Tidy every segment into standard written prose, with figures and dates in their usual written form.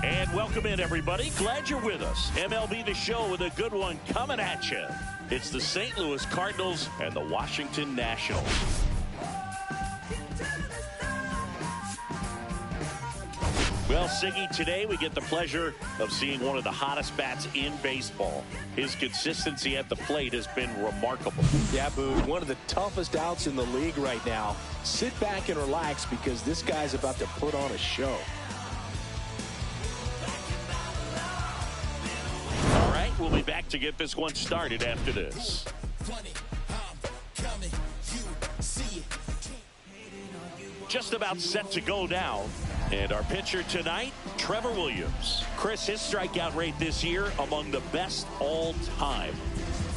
And welcome in, everybody. Glad you're with us. MLB The Show with a good one coming at you. It's the St. Louis Cardinals and the Washington Nationals. Well, Siggy, today we get the pleasure of seeing one of the hottest bats in baseball. His consistency at the plate has been remarkable. Yeah, Boog, one of the toughest outs in the league right now. Sit back and relax because this guy's about to put on a show. All right, we'll be back to get this one started after this. Just about set to go now. And our pitcher tonight, Trevor Williams. Chris, his strikeout rate this year among the best all time.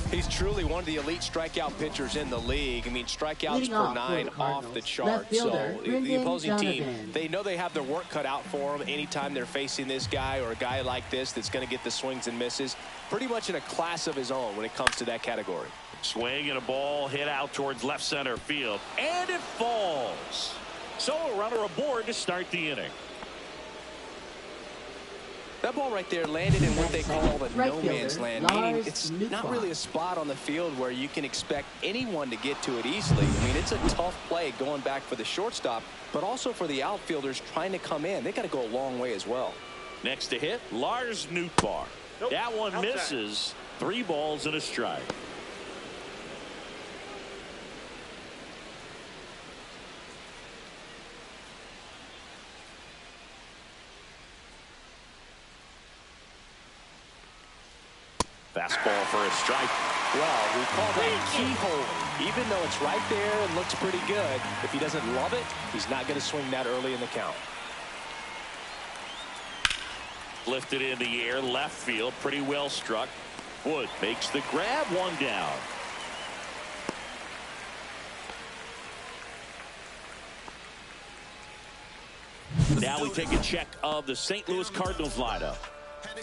He's truly one of the elite strikeout pitchers in the league. I mean, strikeouts per 9 off the chart. So the opposing team, they know they have their work cut out for them anytime they're facing this guy or a guy like this that's going to get the swings and misses. Pretty much in a class of his own when it comes to that category. Swing and a ball hit out towards left center field. And it falls. So a runner aboard to start the inning. That ball right there landed in what they call the no man's land, meaning it's not really a spot on the field where you can expect anyone to get to it easily. I mean, it's a tough play going back for the shortstop, but also for the outfielders trying to come in. They got to go a long way as well. Next to hit, Lars Nootbaar. Nope. That one misses. 3 balls and a strike. Fastball for a strike. Well, we call that keyhole. Even though it's right there and looks pretty good, if he doesn't love it, he's not going to swing that early in the count. Lifted in the air, left field, pretty well struck. Wood makes the grab, 1 down. Now we take a check of the St. Louis Cardinals lineup.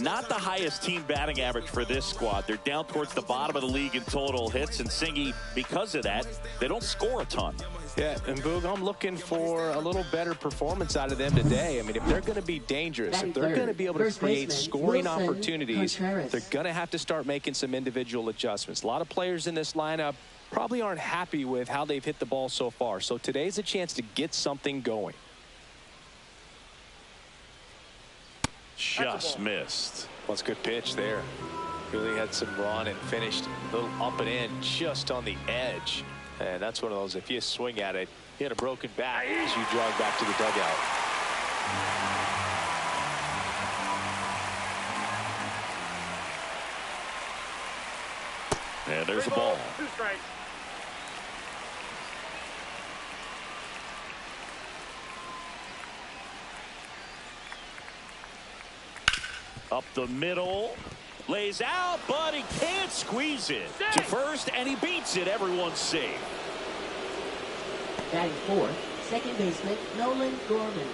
Not the highest team batting average for this squad. They're down towards the bottom of the league in total hits, and Singy, because of that, they don't score a ton. Yeah, and Boog, I'm looking for a little better performance out of them today. I mean, if they're going to be dangerous, if they're going to be able to create scoring opportunities, they're going to have to start making some individual adjustments. A lot of players in this lineup probably aren't happy with how they've hit the ball so far. So today's a chance to get something going. Just missed. Well, it's a good pitch there. Really had some run and finished a little up and in just on the edge. And that's one of those, if you swing at it, you had a broken back as you jog back to the dugout. And there's a ball. 2 strikes. Up the middle, lays out, but he can't squeeze it to first, and he beats it. Everyone's safe. Batting fourth, second baseman Nolan Gorman.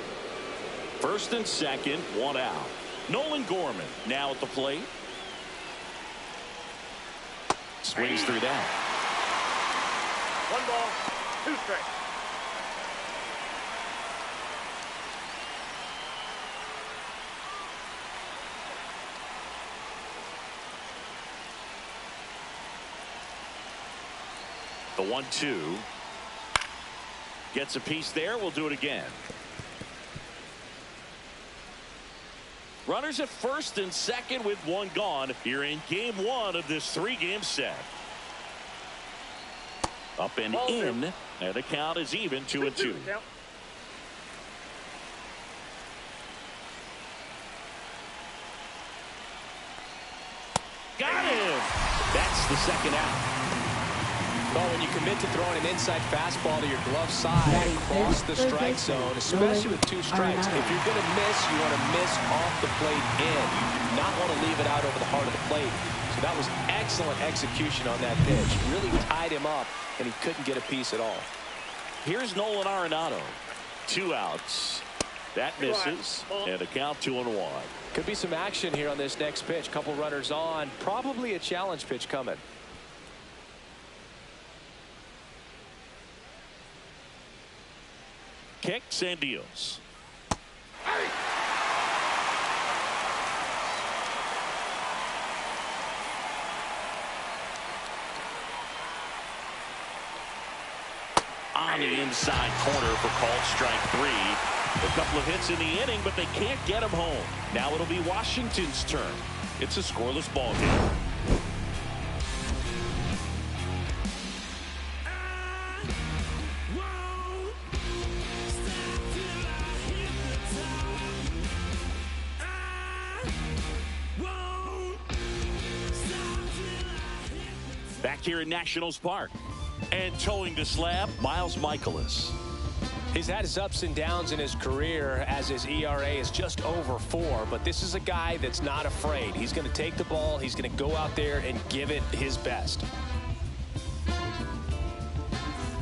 First and second, 1 out. Nolan Gorman now at the plate. Swings through that. 1 ball, 2 strikes. The 1-2 gets a piece there. We'll do it again. Runners at first and second with 1 gone here in game 1 of this 3-game set. Up and in, and the count is even, 2-2. Got him. That's the second out. Well, when you commit to throwing an inside fastball to your glove side across the strike zone, especially with 2 strikes, if you're going to miss, you want to miss off the plate in. You do not want to leave it out over the heart of the plate. So that was excellent execution on that pitch. Really tied him up, and he couldn't get a piece at all. Here's Nolan Arenado. 2 outs. That misses, and the count 2-1. Could be some action here on this next pitch. Couple runners on. Probably a challenge pitch coming. kicks and deals. On the inside corner for called strike 3. A couple of hits in the inning, but they can't get him home. Now it'll be Washington's turn. It's a scoreless ball game. Back here in Nationals Park. And towing the slab, Miles Michaelis. He's had his ups and downs in his career as his ERA is just over 4, but this is a guy that's not afraid. He's going to take the ball. He's going to go out there and give it his best.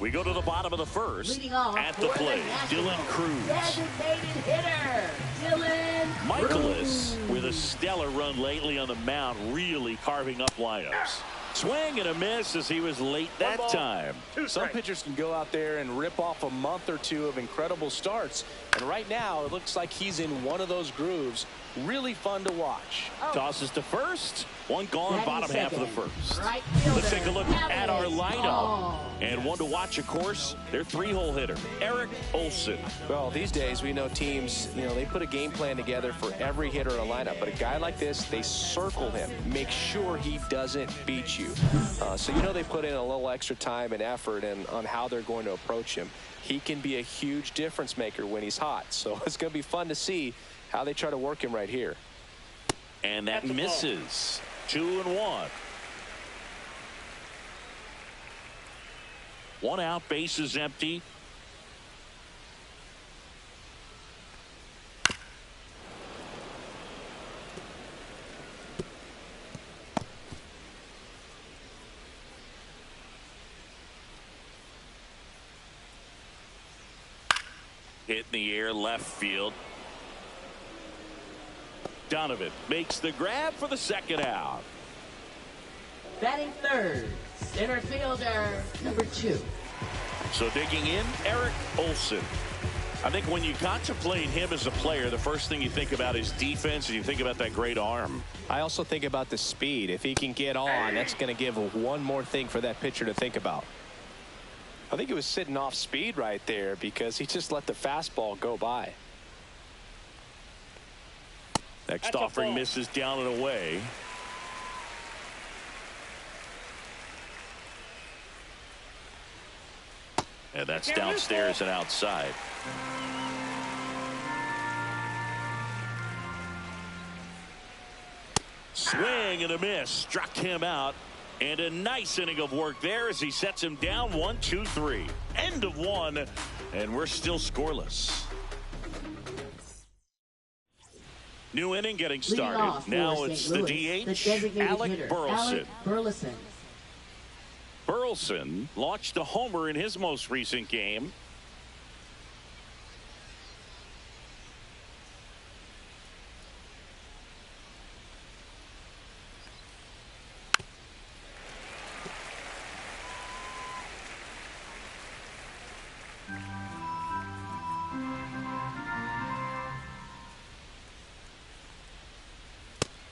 We go to the bottom of the first. At the plate, Dylan Cruz. Designated hitter, Dylan Michaelis with a stellar run lately on the mound, really carving up lineups. Swing and a miss as he was late that time. Some pitchers can go out there and rip off a month or two of incredible starts. And right now, it looks like he's in one of those grooves. Really fun to watch. Tosses to first. One gone, bottom half of the first. Right Let's take a look at our lineup. And one to watch, of course, their 3-hole hitter, Eric Olson. Well, these days we know teams, they put a game plan together for every hitter in a lineup. But a guy like this, they circle him, make sure he doesn't beat you. So they put in a little extra time and effort on how they're going to approach him. He can be a huge difference maker when he's hot. So it's going to be fun to see how they try to work him right here. And that misses. 2-1. One out, bases empty. Hit in the air, left field. Donovan makes the grab for the second out. Batting third, center fielder, number 2. So digging in, Eric Olson. I think when you contemplate him as a player, the first thing you think about is defense, and you think about that great arm. I also think about the speed. If he can get on, that's going to give one more thing for that pitcher to think about. I think he was sitting off speed right there because he just let the fastball go by. Next offering misses down and away. And that's downstairs and outside. Swing and a miss. Struck him out. And a nice inning of work there as he sets him down 1-2-3. End of 1. And we're still scoreless. New inning getting started. Now it's the DH, Alec Burleson. Burleson launched a homer in his most recent game.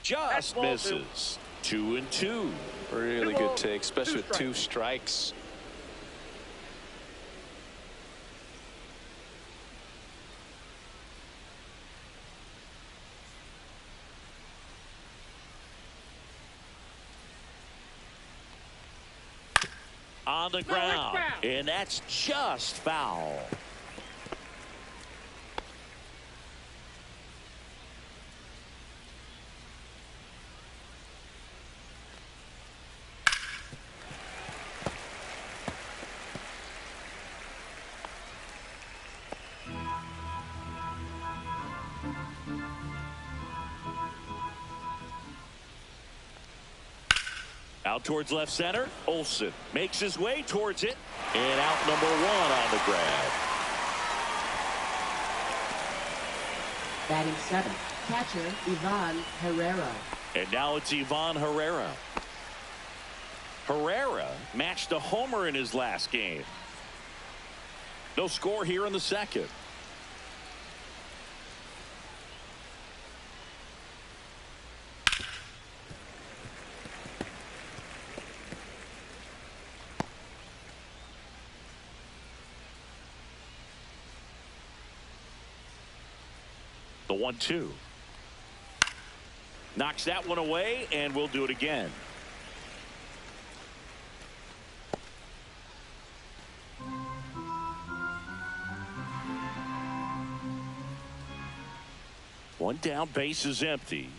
Just misses. 2-2. Really good take, especially with 2 strikes. On the ground, and that's just foul. Out towards left center. Olson makes his way towards it. And out number 1 on the grab. Batting 7, catcher Ivan Herrera. And now it's Ivan Herrera. Herrera matched a homer in his last game. No score here in the second. The 1-2. Knocks that one away, and we'll do it again. One down, base is empty.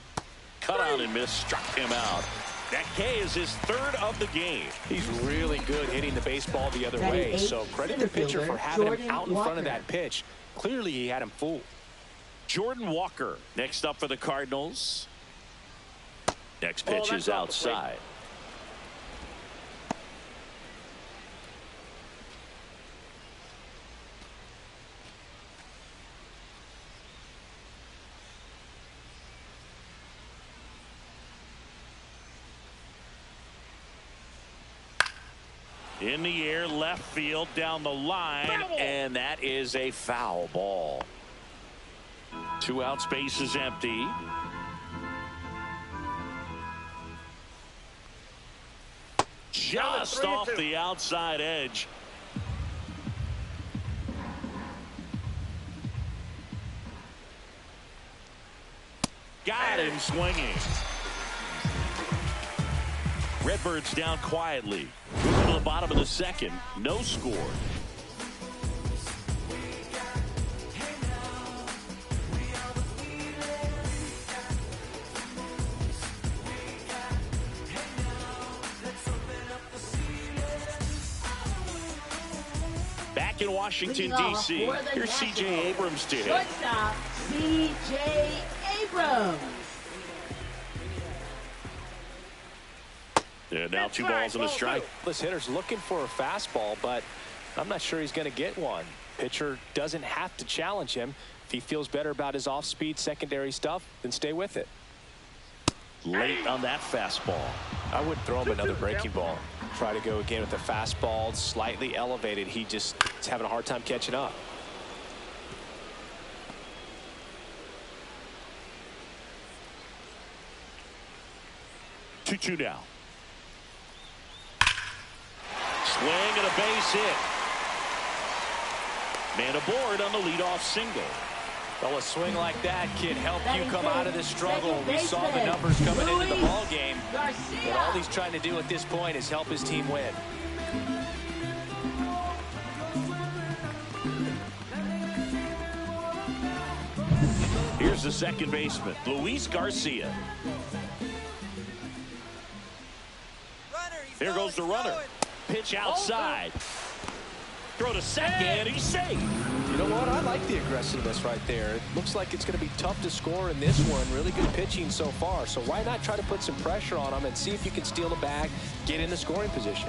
Cut on and miss, struck him out. That K is his third of the game. He's really good hitting the baseball the other way, so credit the pitcher for having him out in front of that pitch. Clearly he had him fooled. Jordan Walker next up for the Cardinals. Next pitch is outside. In the air, left field, down the line, and that is a foul ball. 2 out, space is empty. Just off the outside edge. Got him swinging. Redbirds down quietly. Moving to the bottom of the second. No score. Back in Washington, D.C., here's C.J. Abrams to hit. Shortstop, C.J. Abrams. And now 2 balls and a strike. This hitter's looking for a fastball, but I'm not sure he's going to get one. Pitcher doesn't have to challenge him. If he feels better about his off-speed secondary stuff, then stay with it. Late on that fastball. I wouldn't throw him another breaking ball. Try to go again with the fastball, slightly elevated. He just is having a hard time catching up. Two now. Swing and a base hit. Man aboard on the leadoff single. Well, a swing like that can help you come out of this struggle. We saw the numbers coming into the ball game, but all he's trying to do at this point is help his team win. Here's the second baseman, Luis Garcia. Here goes the runner. Pitch outside. Throw to second. He's safe. You know what? I like the aggressiveness right there. It looks like it's going to be tough to score in this one. Really good pitching so far. So why not try to put some pressure on him and see if you can steal the bag, get in the scoring position.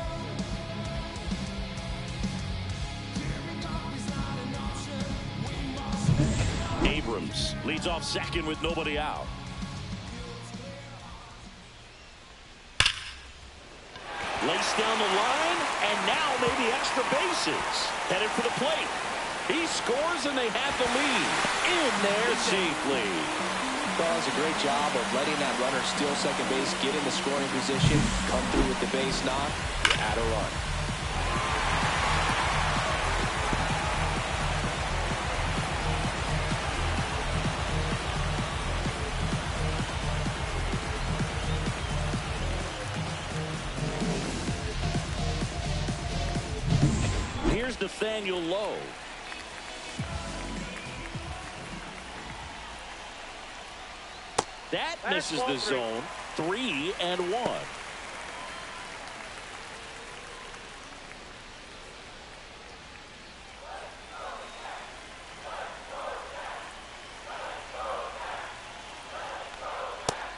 Abrams leads off second with nobody out. Lace down the line, and now maybe extra bases. Headed for the plate. He scores, and they have the lead. In there safely. Well, that was a great job of letting that runner steal second base, get in the scoring position, come through with the base knock, add a run. Here's Nathaniel Lowe. That misses the zone. 3-1.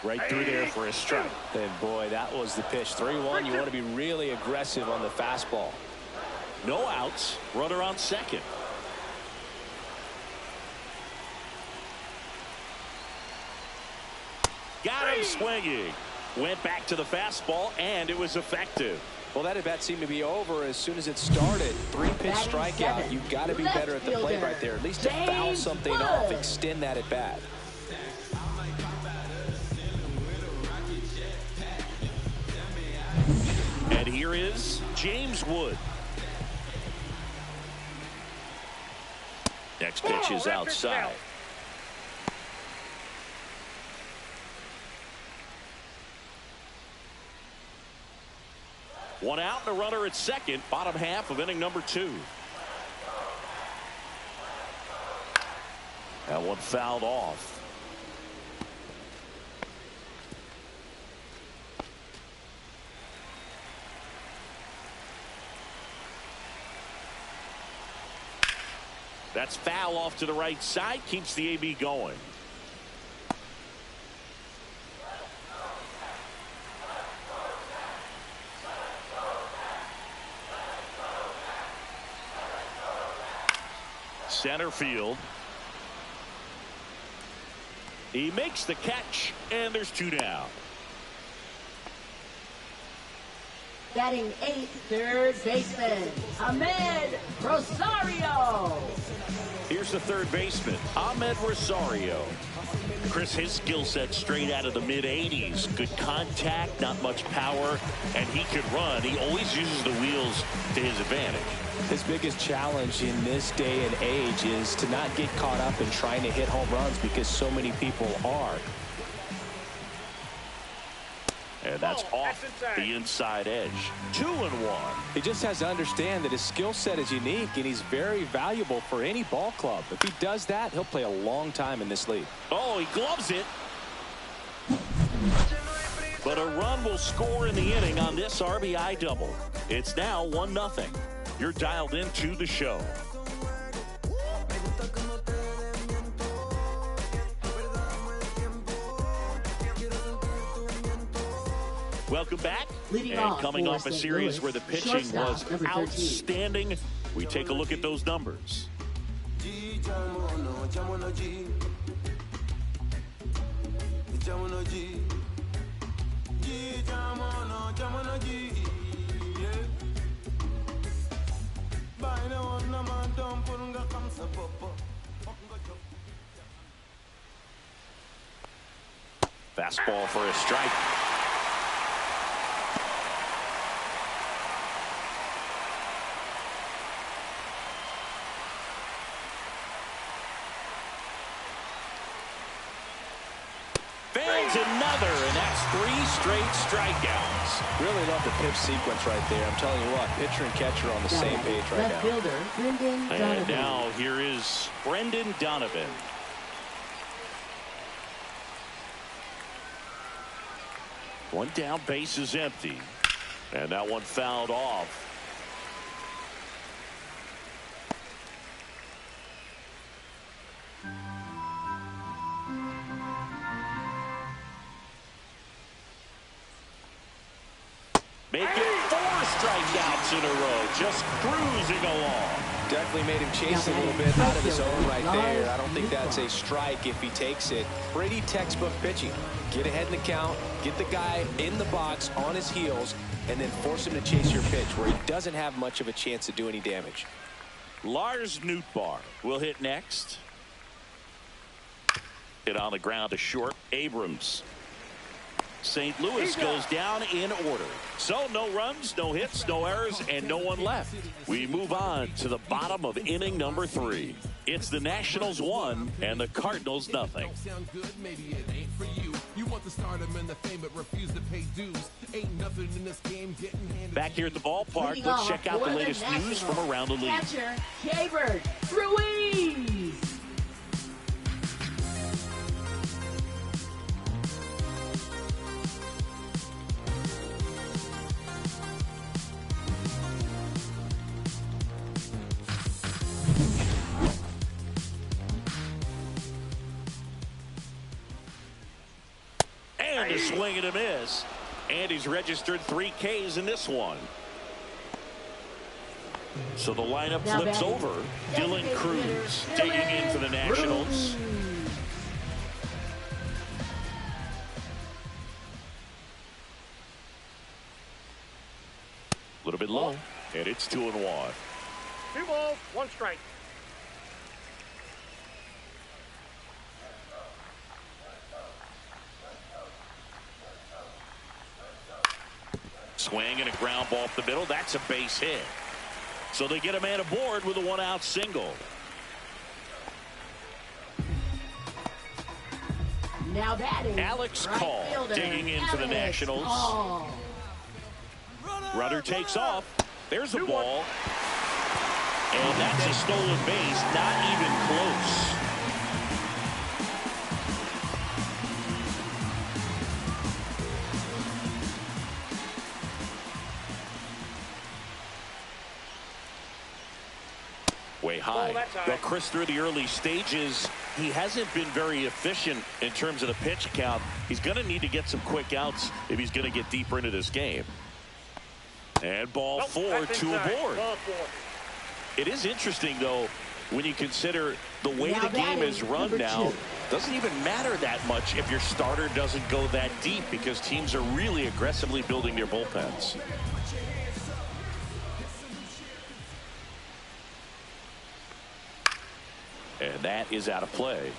Right through there for a strike. And boy, that was the pitch. 3-1. You want to be really aggressive on the fastball. No outs. Runner on second. Got him swinging. Went back to the fastball, and it was effective. Well, that at-bat seemed to be over as soon as it started. 3-pitch strikeout. You've got to be better at the plate right there. At least to foul something off, extend that at-bat. And here is James Wood. Next pitch is outside. One out and a runner at second. Bottom half of inning number 2. That one fouled off. That's foul off to the right side. Keeps the AB going. Center field. He makes the catch, and there's 2 down. Batting 8th, third baseman, Ahmed Rosario. Here's the third baseman, Ahmed Rosario. Chris, his skill set straight out of the mid-80s. Good contact, not much power, and he can run. He always uses the wheels to his advantage. His biggest challenge in this day and age is to not get caught up in trying to hit home runs because so many people are. And that's off the inside edge. 2-1. He just has to understand that his skill set is unique and he's very valuable for any ball club. If he does that, he'll play a long time in this league. Oh, he gloves it. But a run will score in the inning on this RBI double. It's now 1-0. You're dialed into the show. Welcome back. Leading and off coming for off a St. series Louis, where the pitching shortstop, was number 13. outstanding. We take a look at those numbers. Fastball for a strike. Fans another, and that's 3 straight strikeouts. Really love the pitch sequence right there. I'm telling you what, pitcher and catcher are on the same page right Left now. fielder, Brendan Donovan. And now here is Brendan Donovan. One down, base is empty. And that one fouled off. Making 4 strikeouts in a row, just cruising along. Definitely made him chase a little bit out of his zone right there. I don't think that's a strike if he takes it. Pretty textbook pitching. Get ahead in the count, get the guy in the box on his heels, and then force him to chase your pitch where he doesn't have much of a chance to do any damage. Lars Nootbaar will hit next. Hit on the ground to short. Abrams. St. Louis goes down in order. So no runs, no hits, no errors, and no one left. We move on to the bottom of inning number 3. It's the Nationals 1 and the Cardinals nothing. Back here at the ballpark, let's check out the latest news from around the league. Catcher, Keibert Ruiz. And a swing and a miss. And he's registered 3 Ks in this one. So the lineup flips over. Dylan Cruz digging in for the Nationals. A little bit low. And it's 2-1. 2 balls, 1 strike. Swing and a ground ball up the middle. That's a base hit. So they get a man aboard with a 1-out single. Now batting, Alex right Call fielder, digging in for the Alex Nationals. Call. Runner takes off. There's the ball. And that's a stolen base. Not even close. Way high. Well, Chris, through the early stages, he hasn't been very efficient in terms of the pitch count. He's going to need to get some quick outs if he's going to get deeper into this game. And ball four, two aboard. It is interesting, though, when you consider the way the game is run now. Doesn't even matter that much if your starter doesn't go that deep, because teams are really aggressively building their bullpens. And that is out of play.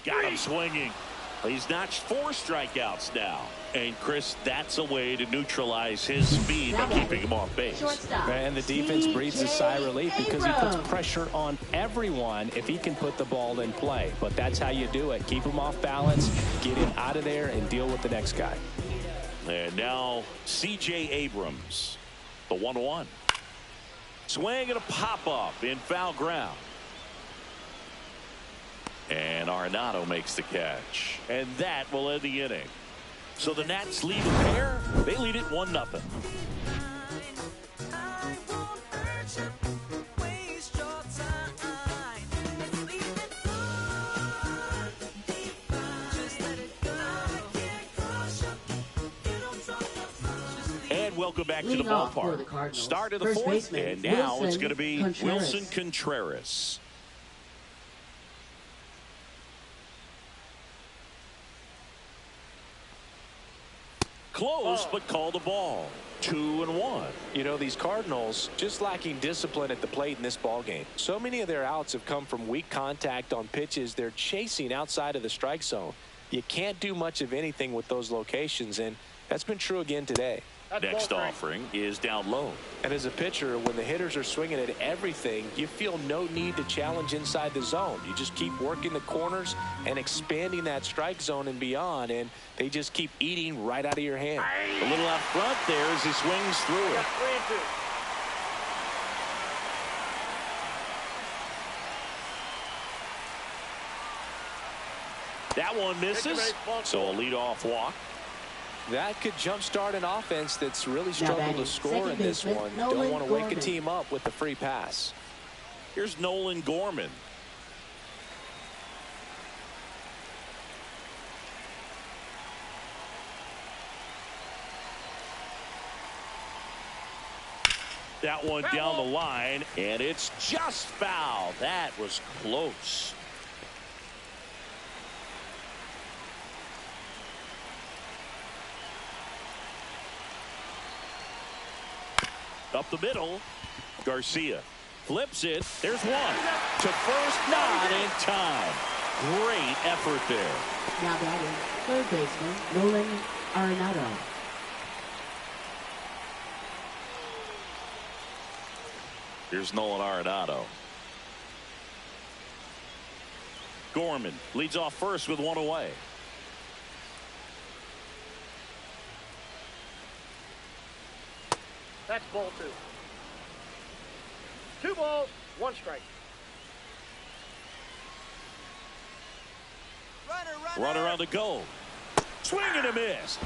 Got him swinging. He's notched 4 strikeouts now. And, Chris, that's a way to neutralize his speed by keeping him off base. And the defense breathes a sigh of relief because he puts pressure on everyone if he can put the ball in play. But that's how you do it. Keep him off balance, get him out of there, and deal with the next guy. And now C.J. Abrams, the 1-1. Swing and a pop-up in foul ground. And Arenado makes the catch. And that will end the inning. So the Nats lead a pair. They lead it 1-0. And welcome back to the ballpark. Start of the fourth. And now it's going to be Wilson Contreras. Close, but called a ball. 2-1. You know, these Cardinals just lacking discipline at the plate in this ball game. So many of their outs have come from weak contact on pitches they're chasing outside of the strike zone. You can't do much of anything with those locations, and that's been true again today. Next offering is down low. And as a pitcher, when the hitters are swinging at everything, you feel no need to challenge inside the zone. You just keep working the corners and expanding that strike zone and beyond, and they just keep eating right out of your hand. A little out front there as he swings through it. That one misses, so a leadoff walk. That could jumpstart an offense that's really struggled to score in this one. Don't want to wake a team up with the free pass. Here's Nolan Gorman. That one down the line, and it's just foul. That was close. Up the middle, Garcia flips it. There's one to first, not in time. Great effort there. Now batting, third baseman Nolan Arenado. Here's Nolan Arenado. Gorman leads off first with one away. That's ball 2. 2 balls, 1 strike. Runner on the go. Swing and a miss.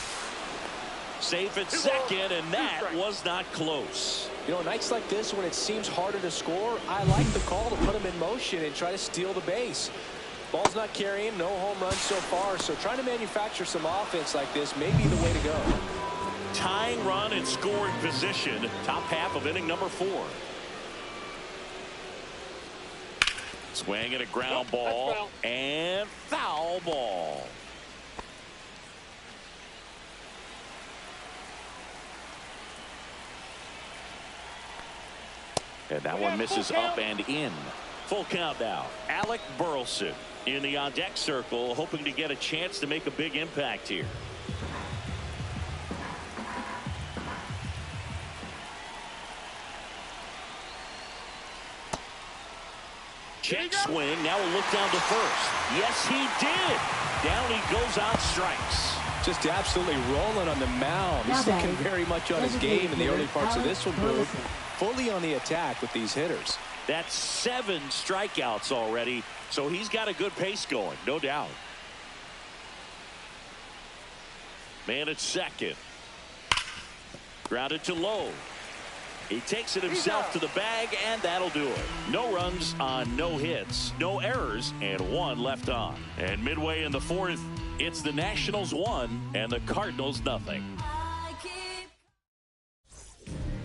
Safe at second, and that was not close. You know, nights like this when it seems harder to score, I like the call to put him in motion and try to steal the base. Ball's not carrying, no home runs so far, so trying to manufacture some offense like this may be the way to go. Tying run in scoring position, top half of inning number 4. Swing and a ground ball, and foul ball. And that one misses up and in. Full count now. Alec Burleson in the on-deck circle, hoping to get a chance to make a big impact here. Check swing. Now we'll look down to first. Yes, he did. Down he goes on strikes. Just absolutely rolling on the mound. He's looking very much on his game in the early parts of this one, Boog. Fully on the attack with these hitters. That's 7 strikeouts already, so he's got a good pace going, no doubt. Man at second. Grounded to low. He takes it himself to the bag, and that'll do it. No runs on no hits, no errors, and 1 left on. And midway in the 4th, it's the Nationals 1 and the Cardinals nothing.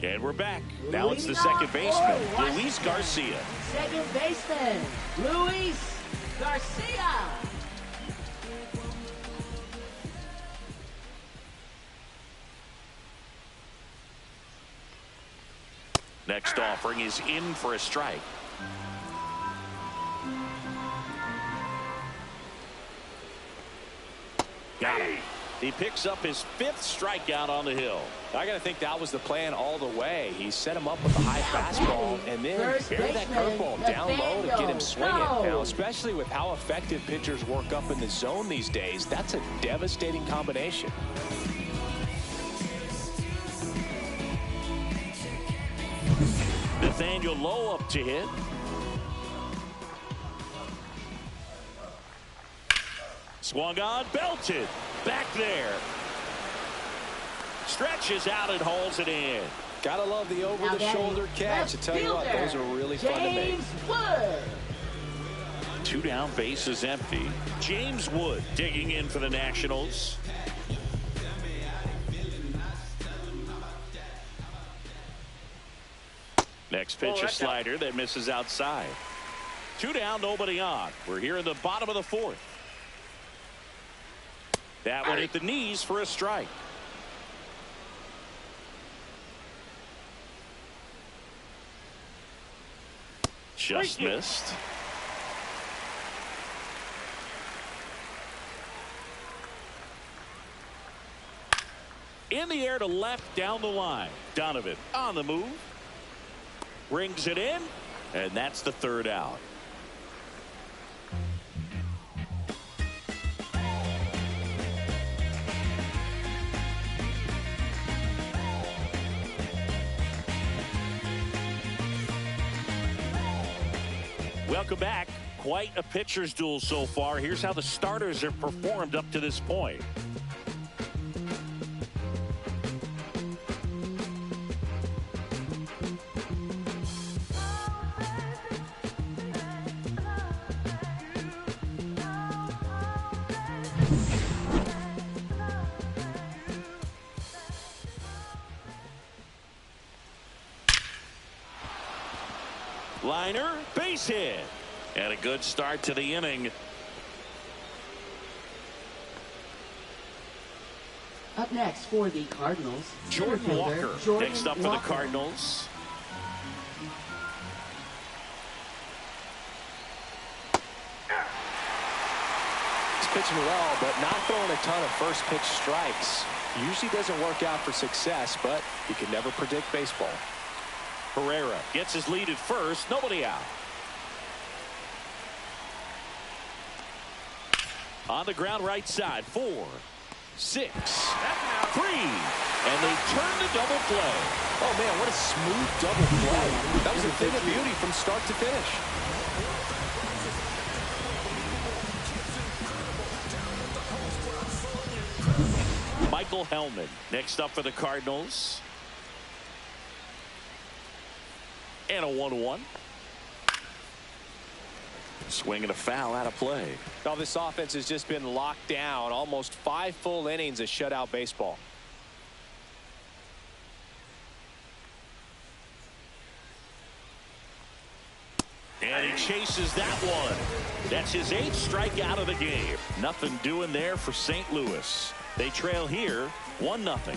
And we're back. Now it's the second baseman, Luis Garcia. Second baseman, Luis Garcia. Next offering is in for a strike. Got him. He picks up his 5th strikeout on the hill. I got to think that was the plan all the way. He set him up with a high fastball and then buried that curveball down low to get him swinging. Now, especially with how effective pitchers work up in the zone these days, that's a devastating combination. Nathaniel Lowe up to hit. Swung on, belted. Back there. Stretches out and holds it in. Gotta love the over-the-shoulder catch. I tell you what, those are really fun to make. Wood. 2 down, base is empty. James Wood digging in for the Nationals. Next pitch, a slider that misses outside. 2 down, nobody on. We're here in the bottom of the 4th. That one hit the knees for a strike. Just missed. In the air to left, down the line. Donovan on the move. Brings it in, and that's the 3rd out. Welcome back. Quite a pitcher's duel so far. Here's how the starters have performed up to this point. Liner, base hit. And a good start to the inning. Up next for the Cardinals, Jordan Walker. Next up for the Cardinals. He's pitching well, but not throwing a ton of first pitch strikes. Usually doesn't work out for success, but you can never predict baseball. Herrera gets his lead at first. Nobody out. On the ground right side. 4, 6, 3. And they turn the double play. Oh, man, what a smooth double play. That was a thing of beauty from start to finish. Michael Hellman next up for the Cardinals. And a 1-1. Swing and a foul out of play. Now this offense has just been locked down. Almost 5 full innings of shutout baseball. And he chases that one. That's his 8th strikeout of the game. Nothing doing there for St. Louis. They trail here 1-0.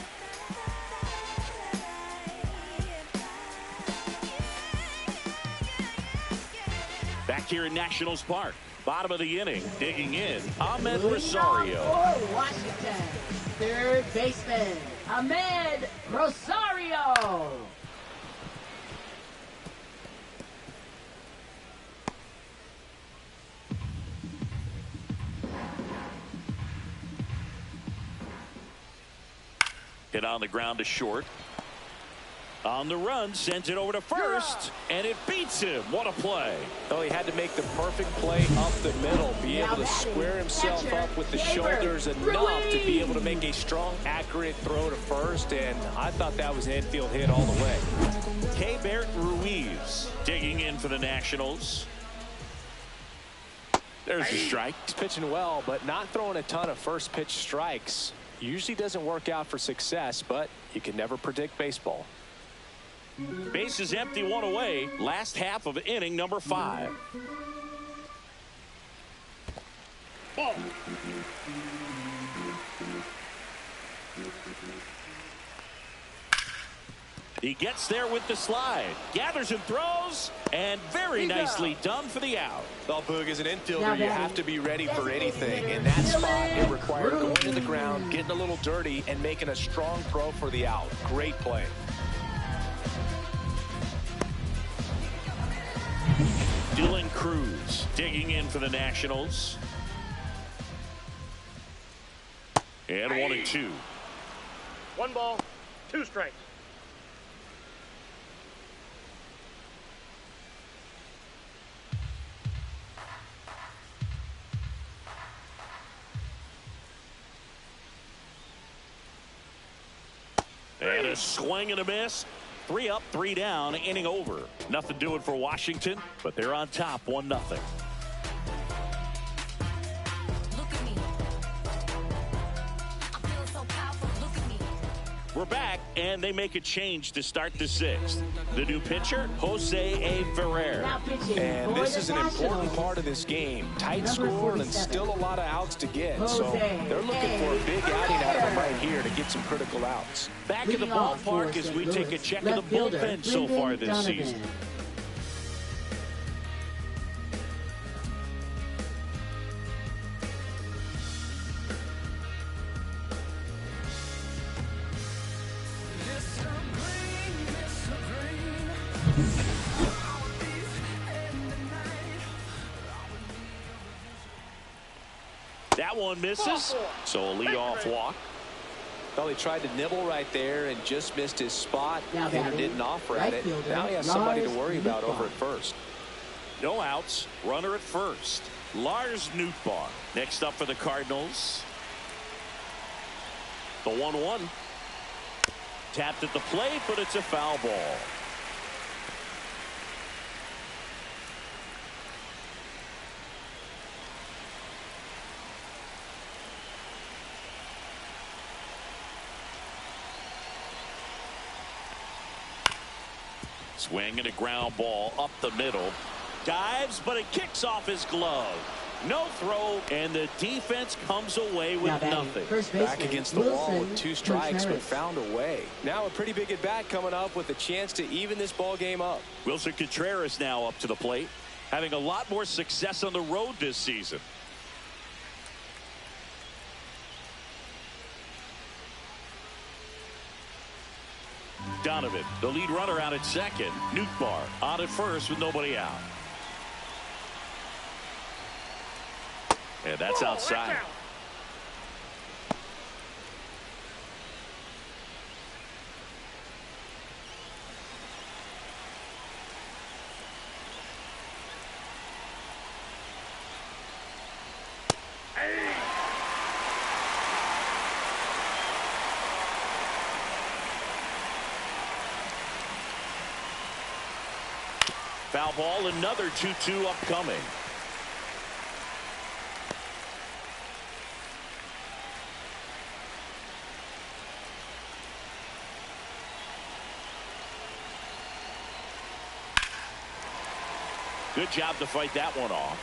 back here in Nationals Park. Bottom of the inning, digging in, Ahmed Rosario. For Washington, third baseman, Ahmed Rosario. Hit on the ground to short. On the run, sends it over to first, and it beats him. What a play. Oh, he had to make the perfect play up the middle, be able to square himself up with the shoulders enough to be able to make a strong, accurate throw to first, and I thought that was an infield hit all the way. Keibert Ruiz digging in for the Nationals. There's a strike. He's pitching well, but not throwing a ton of first pitch strikes. Usually doesn't work out for success, but you can never predict baseball. Base is empty, one away. Last half of inning number 5. Ball. He gets there with the slide, gathers and throws, and very nicely done for the out. Well, Boog, as an infielder, you have to be ready for anything. In that spot, it required going to the ground, getting a little dirty, and making a strong throw for the out. Great play. Dylan Cruz digging in for the Nationals. And 1-2. 1 ball, 2 strikes. And a swing and a miss. 3 up, 3 down, inning over. Nothing doing for Washington, but they're on top 1-0. We're back, and they make a change to start the 6th. The new pitcher, Jose A. Ferrer. And this is an important part of this game. Tight score and still a lot of outs to get. So they're looking for a big outing out of him right here to get some critical outs. Back in the ballpark as we take a check of the bullpen so far this season. That one misses, so a leadoff walk. Well, he tried to nibble right there and just missed his spot and didn't offer at it. Now he has somebody to worry about over at first. No outs, runner at first. Lars Nootbaar next up for the Cardinals. The 1-1. Tapped at the plate, but it's a foul ball. Swing and a ground ball up the middle. Dives, but it kicks off his glove. No throw, and the defense comes away with nothing. Back against the wall with 2 strikes, but found a way. Now a pretty big at bat coming up with a chance to even this ball game up. Wilson Contreras now up to the plate, having a lot more success on the road this season. Donovan, the lead runner, out at second. Nootbaar on at first with nobody out. And that's outside. Foul ball, another 2-2 upcoming. Good job to fight that one off.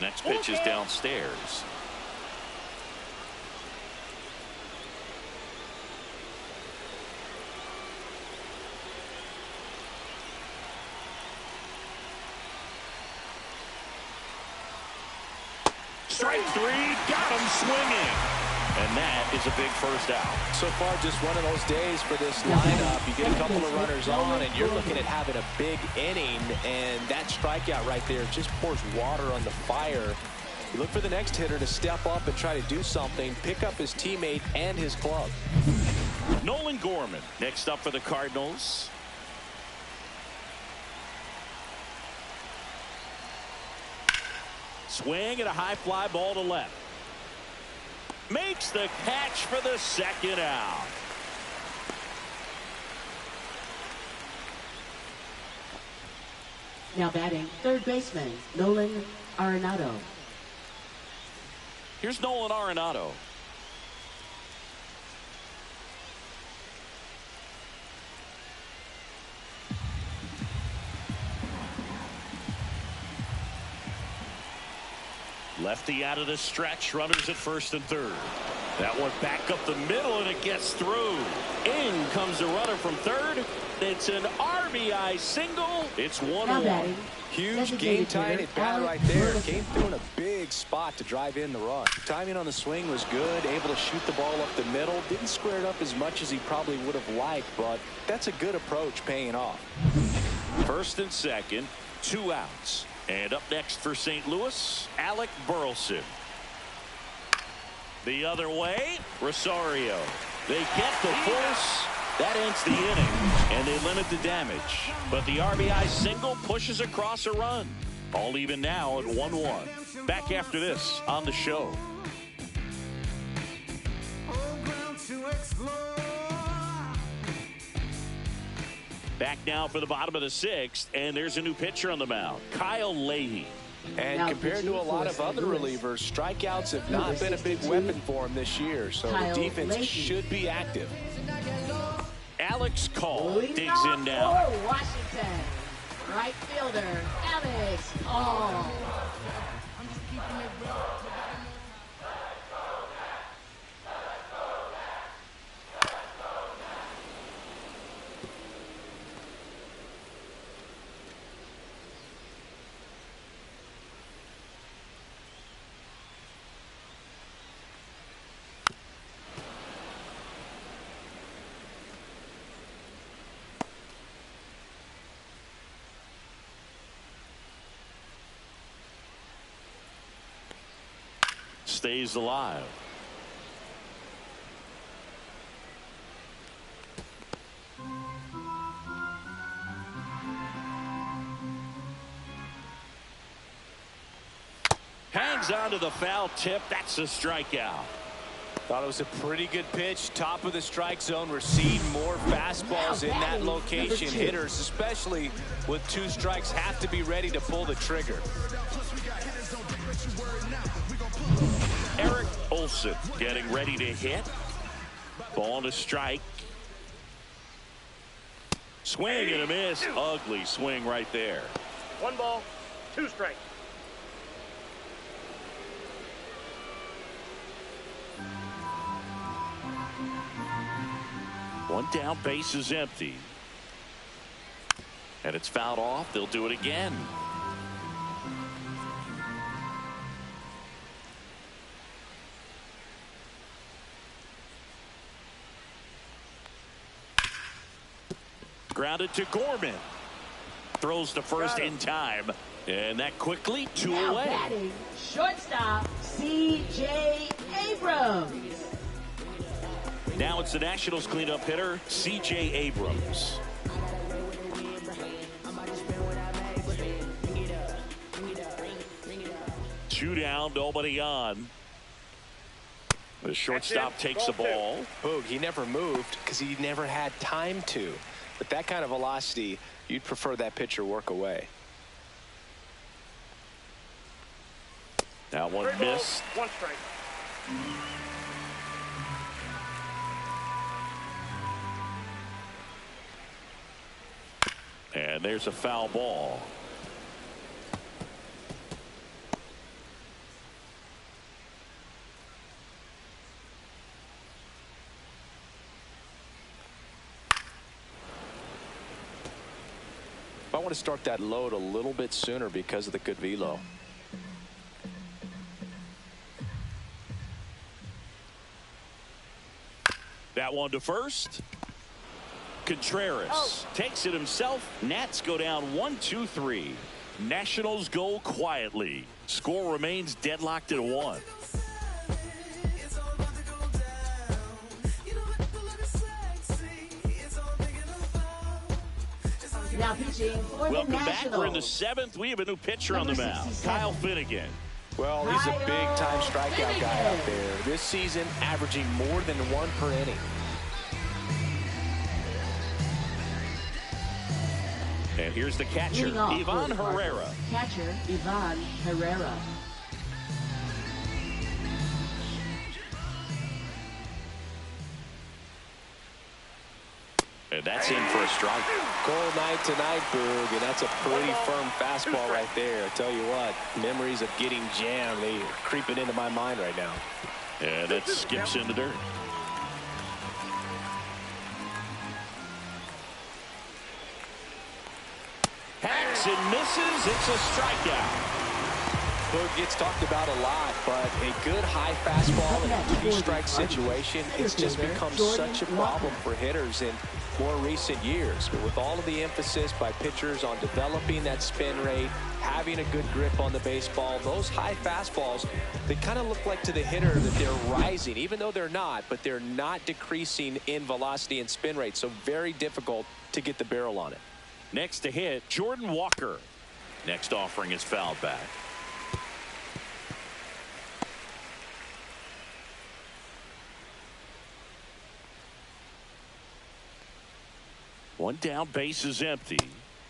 Next pitch is downstairs. Strike three, got him swinging. And that is a big first out. So far, just one of those days for this lineup. You get a couple of runners on, and you're looking at having a big inning, and that strikeout right there just pours water on the fire. You look for the next hitter to step up and try to do something, pick up his teammate and his glove. Nolan Gorman next up for the Cardinals. Swing and a high fly ball to left. Makes the catch for the second out. Now batting, third baseman, Nolan Arenado. Here's Nolan Arenado. Lefty out of the stretch, runners at first and third. That one back up the middle, and it gets through. In comes the runner from third. It's an RBI single. It's 1-1. Huge game-tying at bat right there. Came through in a big spot to drive in the run. Timing on the swing was good. Able to shoot the ball up the middle. Didn't square it up as much as he probably would have liked, but that's a good approach paying off. First and second, 2 outs. And up next for St. Louis, Alec Burleson. The other way, Rosario. They get the force. That ends the inning, and they limit the damage. But the RBI single pushes across a run. All even now at 1-1. Back after this on the show. Back now for the bottom of the 6th, and there's a new pitcher on the mound, Kyle Leahy. And now, compared to a lot of other relievers, strikeouts have not been a big weapon for him this year, so the defense should be active. Alex Call digs in now. For Washington, right fielder, Alex Call. Stays alive. Hangs on to the foul tip. That's a strikeout. Thought it was a pretty good pitch. Top of the strike zone. We're seeing more fastballs in that location. Hitters, especially with 2 strikes, have to be ready to pull the trigger. Eric Olson getting ready to hit. Ball to strike. Swing and a miss. Ugly swing right there. 1 ball, 2 strikes. One down, base is empty. And it's fouled off. They'll do it again. Grounded to Gorman. Throws to first in time. And that quickly 2 away. Batting, shortstop, C.J. Abrams. Now it's the Nationals cleanup hitter, C.J. Abrams. Two down, nobody on. The shortstop takes the ball. Boog, he never moved because he never had time to. But that kind of velocity, you'd prefer that pitcher work away. That one 3 balls, missed. 1 strike. And there's a foul ball. I want to start that load a little bit sooner because of the good velo. That one to first. Contreras takes it himself. Nats go down 1-2-3. Nationals go quietly. Score remains deadlocked at 1. Now pitching for Welcome the back. Nationals. We're in the 7th. We have a new pitcher on the mound. Kyle Finnegan. Well, he's a big-time strikeout guy out there. This season, averaging more than 1 per inning. And here's the catcher, Ivan Herrera. Catcher, Ivan Herrera. And that's in for a strike. Cold night tonight, Boog, and that's a pretty firm fastball right there. I tell you what, memories of getting jammed, they are creeping into my mind right now. And it skips in the dirt. Hacks and misses. It's a strikeout. Boog gets talked about a lot, but a good high fastball in a two-strike situation, it's just become such a problem for hitters in more recent years. But with all of the emphasis by pitchers on developing that spin rate, having a good grip on the baseball, those high fastballs, they kind of look like to the hitter that they're rising, even though they're not, but they're not decreasing in velocity and spin rate. So very difficult to get the barrel on it. Next to hit, Jordan Walker. Next offering is fouled back. One down, base is empty.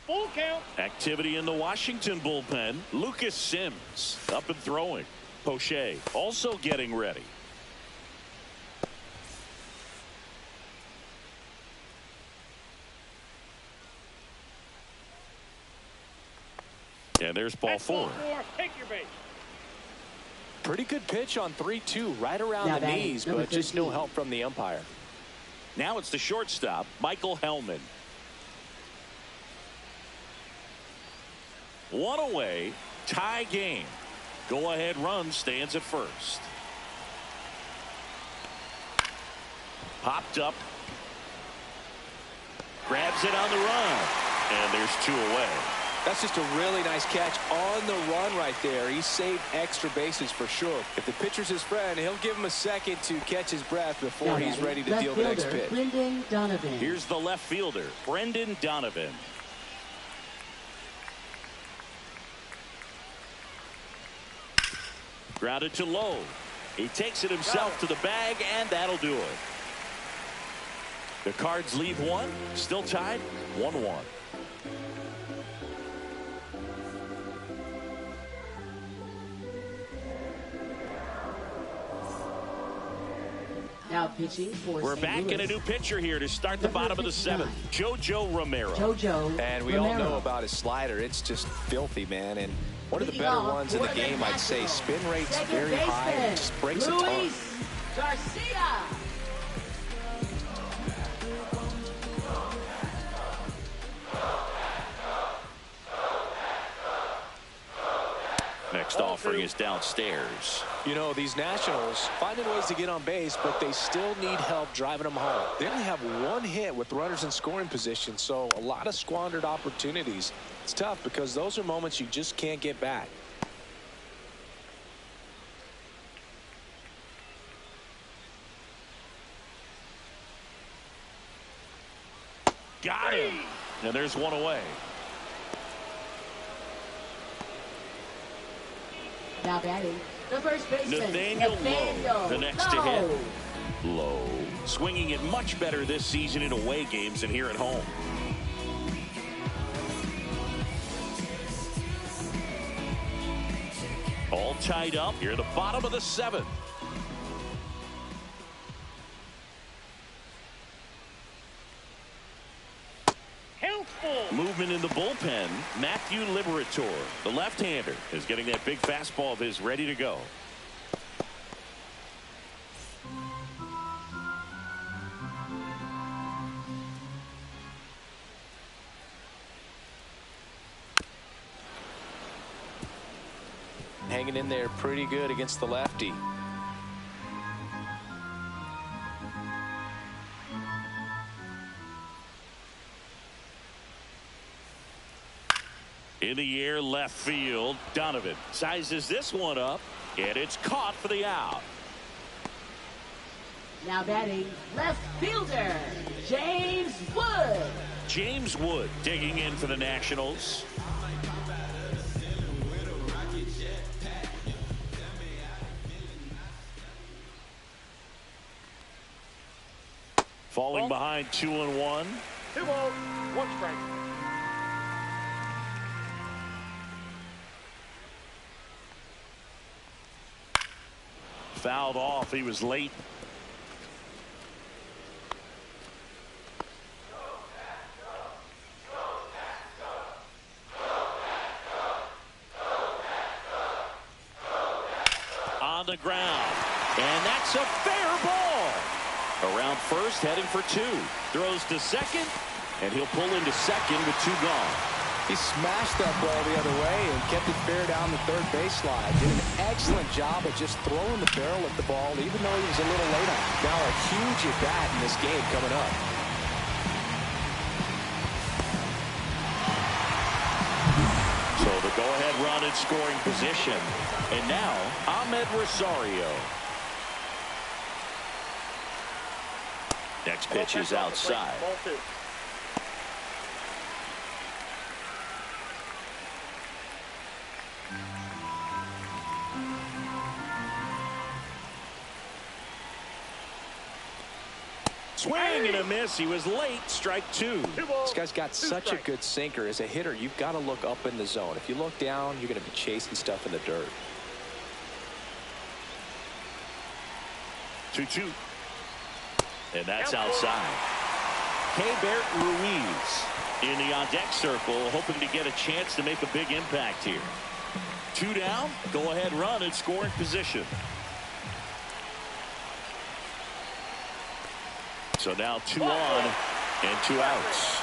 Full count. Activity in the Washington bullpen. Lucas Sims up and throwing. Poche also getting ready. And there's ball four. Take your base. Pretty good pitch on 3-2, right around Now the knees, but just no 13. help from the umpire. Now it's the shortstop, Michael Hellman. One away, tie game. Go ahead run stands at first. Popped up. Grabs it on the run. And there's 2 away. That's just a really nice catch on the run right there. He saved extra bases for sure. If the pitcher's his friend, he'll give him a second to catch his breath before he's ready to deal the next pitch. Brendan Donovan. Here's the left fielder, Brendan Donovan. Grounded to low. He takes it himself to the bag, and that'll do it. The Cards leave one, still tied 1-1. Now pitching for We're St. back Louis. in a new pitcher here to start the bottom of the 7th. JoJo Romero. JoJo And we all know about his slider. It's just filthy, man. And one of the better ones in the game, I'd say. Spin rate's very high and just breaks a ton. Luis Garcia. Next offering is downstairs. You know, these Nationals finding ways to get on base, but they still need help driving them home. They only have 1 hit with runners in scoring position, so a lot of squandered opportunities. It's tough because those are moments you just can't get back. Got him. And there's 1 away. Now batting, the first baseman, Nathaniel Lowe, the next to hit. Lowe swinging it much better this season in away games than here at home. All tied up here at the bottom of the 7th. Movement in the bullpen. Matthew Liberator, the left-hander, is getting that big fastball of his ready to go. Hanging in there pretty good against the lefty. In the air, left field. Donovan sizes this one up, and it's caught for the out. Now batting, left fielder, James Wood. James Wood digging in for the Nationals. Falling behind 2-1. 2-0, 1 strike. Fouled off. He was late. On the ground. And that's a fair ball. Around first, heading for 2. Throws to second, and he'll pull into second with 2 gone. He smashed that ball the other way and kept it fair down the third baseline. Did an excellent job of just throwing the barrel at the ball, even though he was a little late on it. Now a huge at bat in this game coming up. So the go-ahead run in scoring position. And now, Ahmed Rosario. Next pitch is outside. Ball 2. Swing and a miss. He was late. Strike 2. This guy's got such a good sinker. As a hitter, you've got to look up in the zone. If you look down, you're going to be chasing stuff in the dirt. 2-2. And that's outside. Keibert Ruiz in the on-deck circle, hoping to get a chance to make a big impact here. 2 down. Go-ahead run in scoring position. So now 2 on and 2 outs.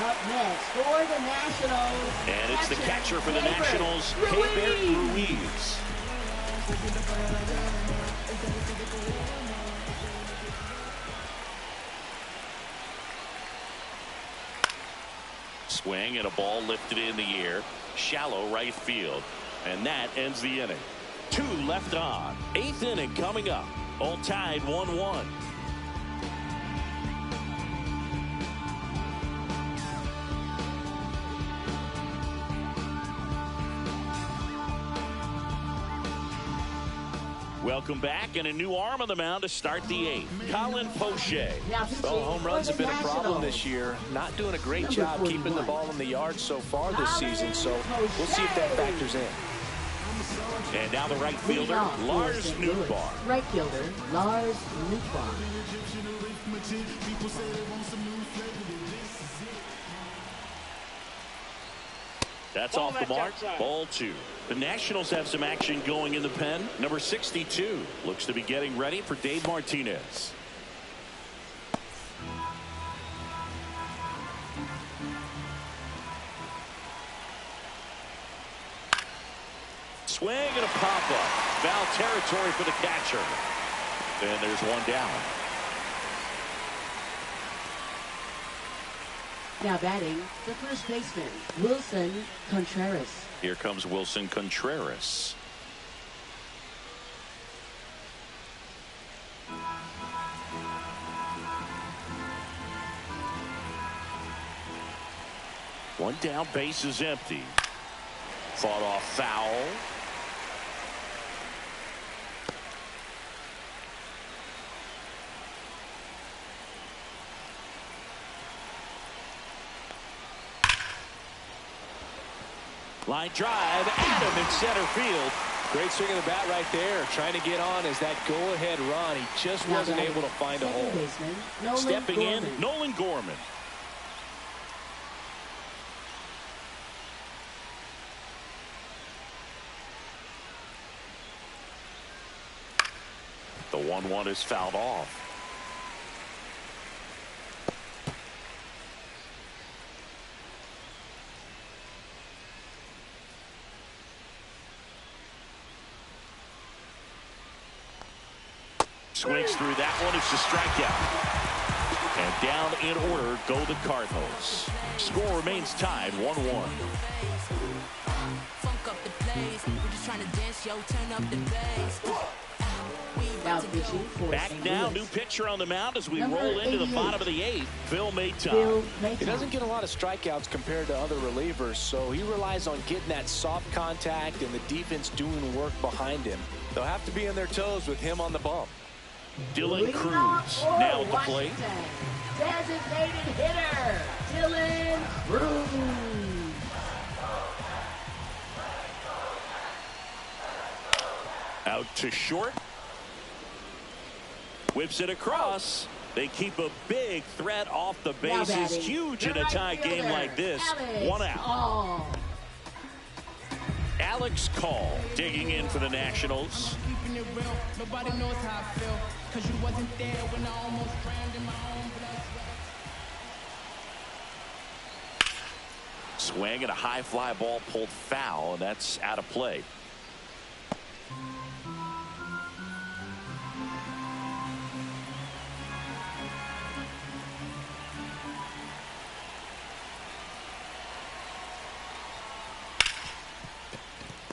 Up next for the Nationals. And it's the catcher for the Nationals, Keibert Ruiz. Swing and a ball lifted in the air. Shallow right field. And that ends the inning. 2 left on. 8th inning coming up. All tied 1-1. Welcome back, and a new arm on the mound to start the 8th. Colin Poche. Well, home runs have been a problem this year. Not doing a great job keeping the ball in the yard so far this season, so we'll see if that factors in. And now the right fielder, Lars Nootbaar. Right fielder, Lars Nootbaar. That's off the mark. Ball 2. The Nationals have some action going in the pen. Number 62 looks to be getting ready for Dave Martinez. Swing and a pop-up. Foul territory for the catcher. And there's 1 down. Now batting, the first baseman, Wilson Contreras. Here comes Wilson Contreras. One down, base is empty. Fought off foul. Line drive, Adam in center field. Great swing of the bat right there. Trying to get on as that go-ahead run. He just wasn't able to find a hole. Stepping in, Nolan Gorman. The 1-1 is fouled off. Swings through that one. It's a strikeout. And down in order go the Cardinals. Score remains tied 1-1. Back now, new pitcher on the mound as we roll into the bottom of the 8th. Phil Mayton. He doesn't get a lot of strikeouts compared to other relievers, so he relies on getting that soft contact and the defense doing work behind him. They'll have to be on their toes with him on the bump. Dylan Cruz now at the plate. Designated hitter, Dylan Cruz. Out to short. Whips it across. They keep a big threat off the bases. Huge in a tie game like this. One out. Alex Call digging in for the Nationals. Nobody knows how I feel, 'cause you wasn't there when I almost drowned in my own blood. Swing and a high fly ball pulled foul, and that's out of play.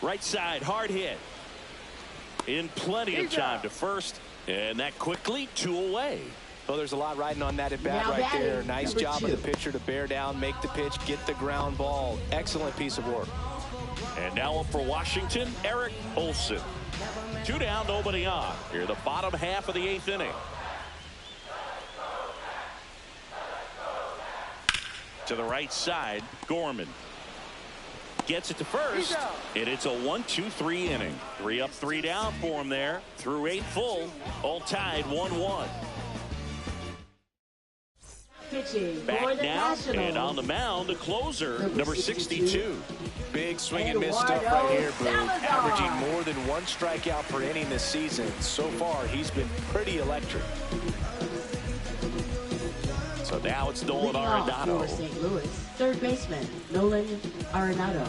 Right side, hard hit. In plenty of time to first, and that quickly 2 away. Well, there's a lot riding on that at bat right there. Nice job of the pitcher to bear down, make the pitch, get the ground ball. Excellent piece of work. And now up for Washington, Eric Olson. 2 down, nobody on. Here, the bottom half of the 8th inning. To the right side, Gorman. Gets it to first, and it's a 1-2-3 inning. 3 up, 3 down for him there. Through 8 full, all tied 1-1. Back now, and on the mound, the closer, number 62. Big swing and miss stuff right here, Boo. Averaging more than 1 strikeout per inning this season. So far, he's been pretty electric. So now it's Nolan Arenado. For St. Louis, third baseman, Nolan Arenado.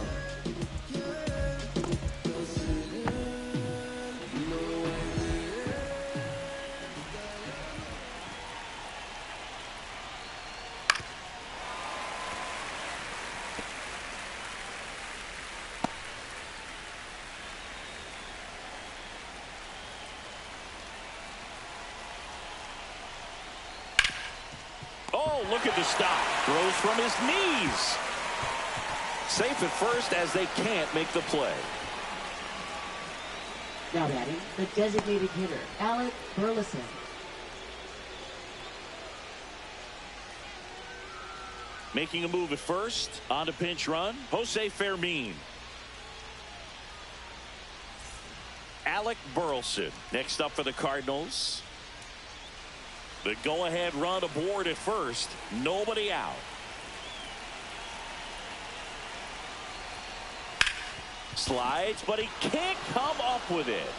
Oh, look at the stop. Throws from his knees. Safe at first as they can't make the play. Now batting, the designated hitter, Alec Burleson. Making a move at first. On to pinch run, Jose Fermin. Alec Burleson next up for the Cardinals. The go-ahead run aboard at first. Nobody out. Slides, but he can't come up with it.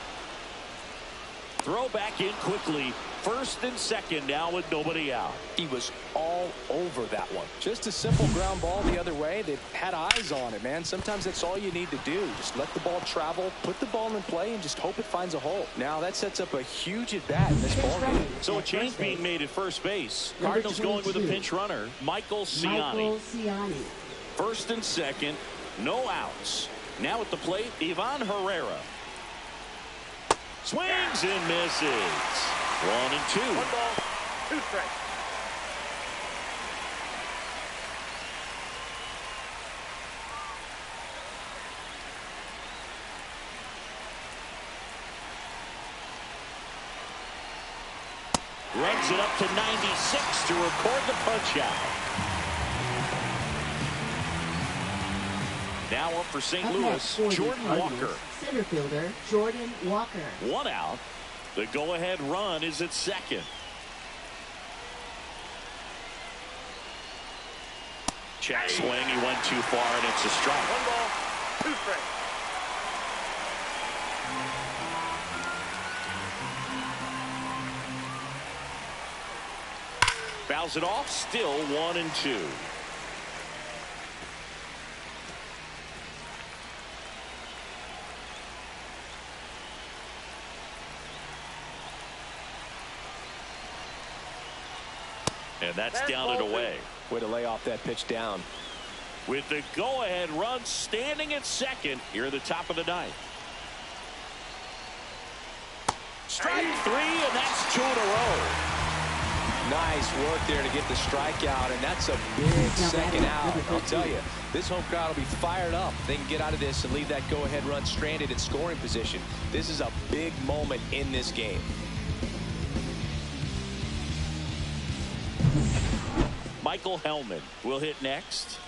Throw back in quickly. First and second now with nobody out. He was all over that one. Just a simple ground ball the other way. They had eyes on it, man. Sometimes that's all you need to do. Just let the ball travel, put the ball in play, and just hope it finds a hole. Now that sets up a huge at-bat in this ballgame. So a change being made at first base. Cardinals going with a pinch runner, Michael Ciani. First and second, no outs. Now at the plate, Ivan Herrera. Swings and misses. 1-2. 1 ball, 2 strikes. Runs it up to 96 to record the punch out. Now up for St. Louis, Jordan Walker. Center fielder, Jordan Walker. 1 out. The go-ahead run is at second. Check swing. He went too far, and it's a strike. 1 ball, 2 strikes. Fouls it off. Still 1-2. And that's down and away. Way to lay off that pitch down. With the go-ahead run standing at second here at the top of the ninth. Strike 3, and that's 2 in a row. Nice work there to get the strikeout, and that's a big second out. I'll tell you, this home crowd will be fired up. They can get out of this and leave that go-ahead run stranded in scoring position. This is a big moment in this game. Michael Hellman will hit next.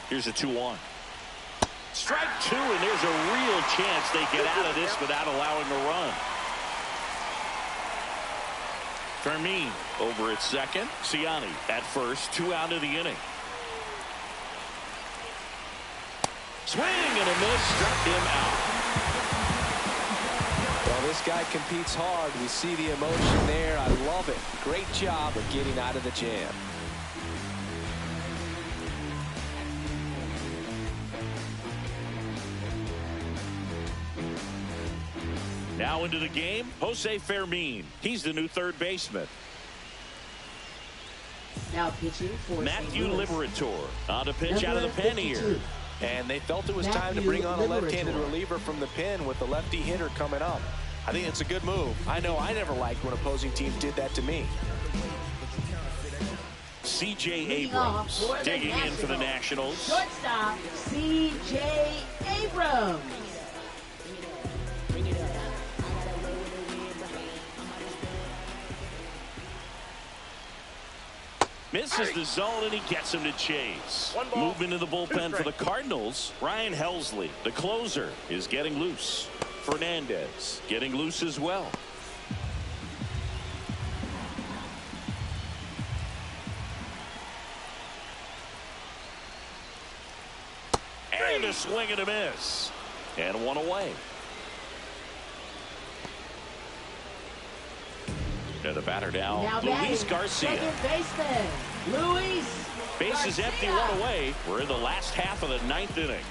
Here's a 2-1. Strike 2, and there's a real chance they get out of this without allowing a run. Fermin over at second. Ciani at first. 2 out of the inning. Swing and a miss. Struck him out. Well, this guy competes hard. We see the emotion there. I love it. Great job of getting out of the jam. Now into the game, Jose Fermin. He's the new third baseman. Now pitching for Matthew St. Louis. Liberator on to pitch out of the Number pen here. 52. And they felt it was time to bring on a left-handed reliever from the pen with the lefty hitter coming up. I think it's a good move. I know I never liked when opposing teams did that to me. C.J. Leading off Abrams for the digging in for the Nationals. Nationals. Shortstop, C.J. Abrams. Misses the zone, and he gets him to chase. Movement in the bullpen for the Cardinals. Ryan Helsley, the closer, is getting loose. Fernandez getting loose as well. And a swing and a miss. And 1 away. And the batter now Luis Garcia. Second baseman, Luis Bases Garcia. empty, 1 away. We're in the last half of the 9th inning.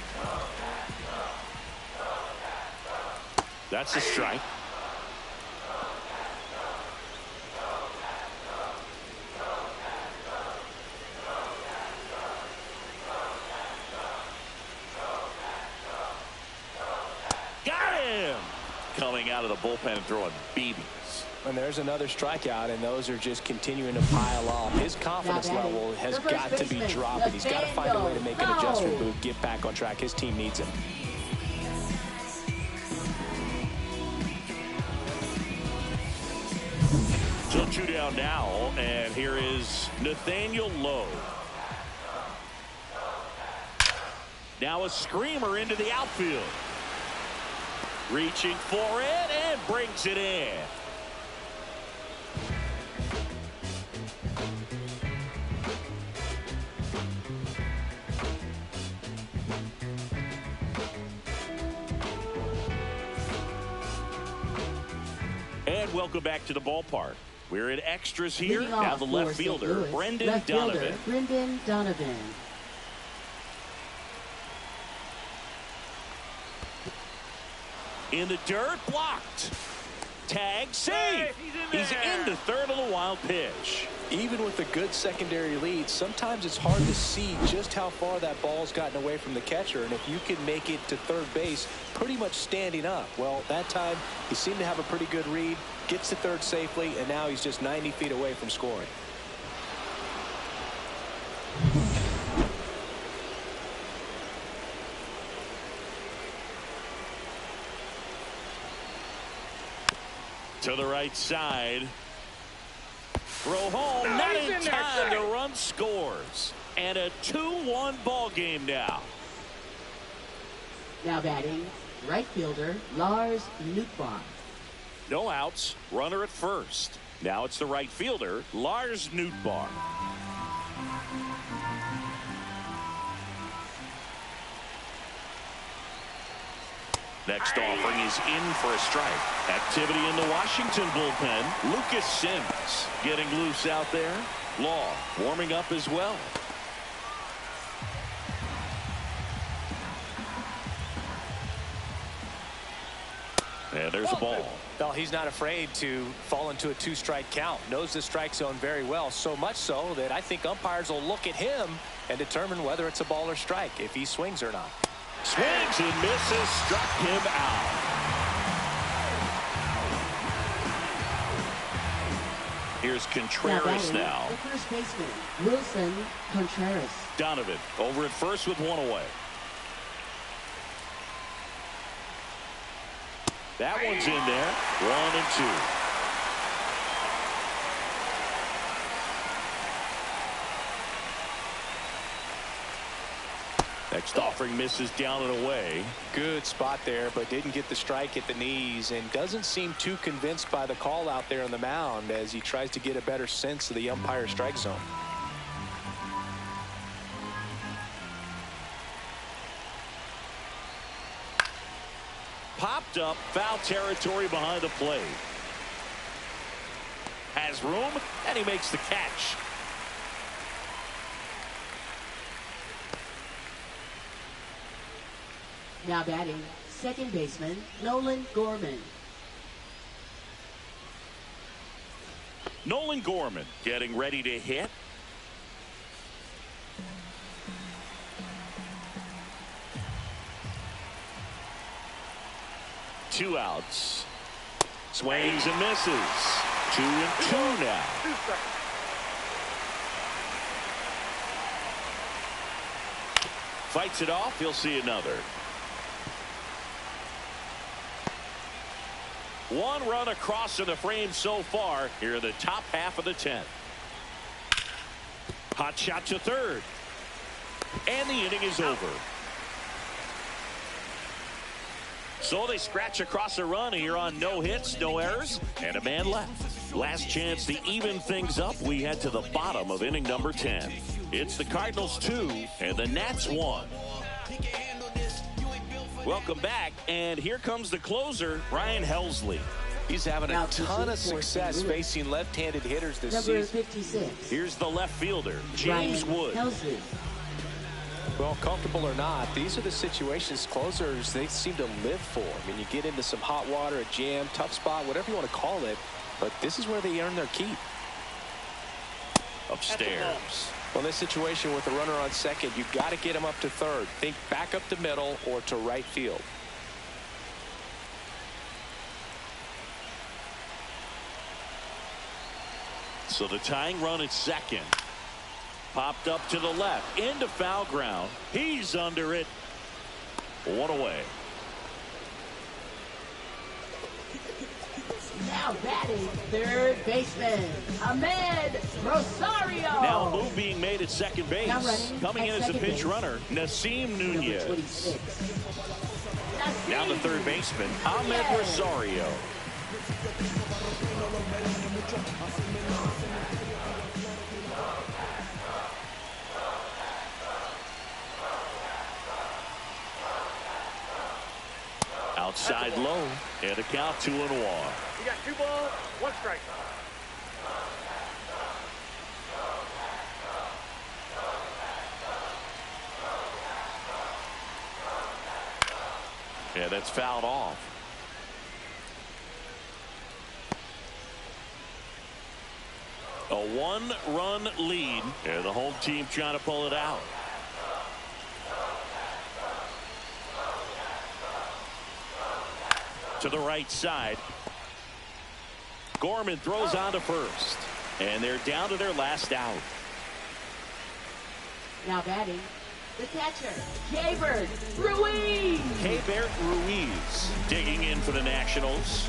That's a strike. Got him! Coming out of the bullpen and throwing BBs. And there's another strikeout, and those are just continuing to pile up. His confidence level has got to be dropping. He's got to find a way to make an adjustment move, get back on track. His team needs him. So 2 down now, and here is Nathaniel Lowe. Now a screamer into the outfield. Reaching for it and brings it in. And welcome back to the ballpark. We're in extras here. Leading Now off the for left St. fielder, Louis. Brendan Left fielder, Donovan. Brendan Donovan. In the dirt, blocked. Tag, save. He's into third on the wild pitch. Even with a good secondary lead, sometimes it's hard to see just how far that ball's gotten away from the catcher. And if you can make it to third base pretty much standing up, well, that time he seemed to have a pretty good read, gets to third safely, and now he's just 90 feet away from scoring. To the right side. Throw home, not in time. The run scores. And a 2-1 ball game now. Now batting, right fielder, Lars Nootbaar. No outs, runner at first. Now it's the right fielder, Lars Nootbaar. Next offering is in for a strike. Activity in the Washington bullpen. Lucas Sims getting loose out there. Law warming up as well. And there's a ball. Well, he's not afraid to fall into a two-strike count. Knows the strike zone very well, so much so that I think umpires will look at him and determine whether it's a ball or strike, if he swings or not. Swings and misses, struck him out. Here's Contreras now. The first baseman, Wilson Contreras. Donovan over at first with one away. That one's in there. 1-2. Next offering misses down and away. Good spot there, but didn't get the strike at the knees and doesn't seem too convinced by the call out there on the mound as he tries to get a better sense of the umpire strike zone. Popped up, foul territory behind the plate. Has room, and he makes the catch. Now batting, second baseman, Nolan Gorman. Nolan Gorman getting ready to hit. Two outs. Swings and misses. 2-2 now. Fights it off. He'll see another. One run across in the frame so far here in the top half of the 10th. Hot shot to third. And the inning is over. So they scratch across a run here on no hits, no errors, and a man left. Last chance to even things up. We head to the bottom of inning number 10. It's the Cardinals 2 and the Nats 1. Welcome back, and here comes the closer, Ryan Helsley. He's having a ton of success facing left-handed hitters this Number season. 56. Here's the left fielder, James Ryan Wood. Helsley. Well, comfortable or not, these are the situations closers they seem to live for. I mean, you get into some hot water, a jam, tough spot, whatever you want to call it, but this is where they earn their keep. Upstairs. Well, in this situation with the runner on second, you've got to get him up to third. Think back up the middle or to right field. So the tying run at second. Popped up to the left, into foul ground. He's under it. One away. Now batting, third baseman, Ahmed Rosario. Now a move being made at second base. Now running Coming in at as a second pinch base. runner, Nasim Number Nunez. 26. Now the third baseman, Ahmed Rosario. Outside low, and a count 2-1. You got 2 balls, 1 strike. Yeah, that's fouled off. A 1-run lead, and the home team trying to pull it out. To the right side. Gorman throws on to first. And they're down to their last out. Now batting, the catcher, Keibert Ruiz. Keibert Ruiz digging in for the Nationals.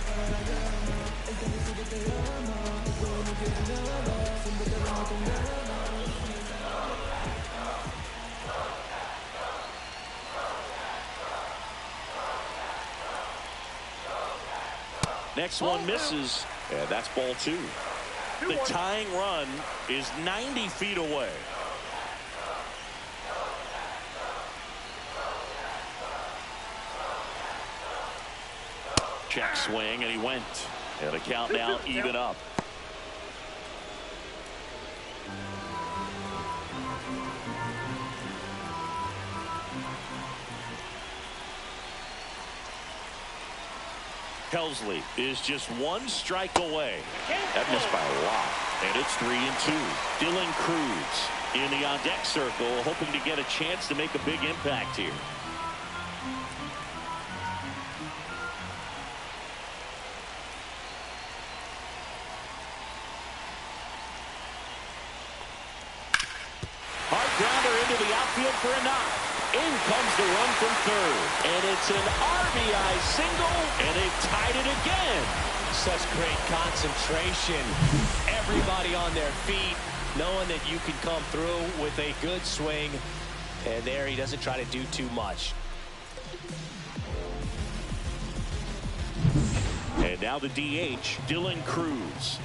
Next one misses, and that's ball 2. The tying run is 90 feet away. Check swing, and he went. And a count now even up. Helsley is just one strike away. That missed by a lot. And it's 3-2. Dylan Cruz in the on-deck circle, hoping to get a chance to make a big impact here. Hard grounder into the outfield for a knock. In comes the run from third. And it's an RBI single, and they've tied it again. Such great concentration. Everybody on their feet, knowing that you can come through with a good swing. And there he doesn't try to do too much. And now the DH, Dylan Cruz.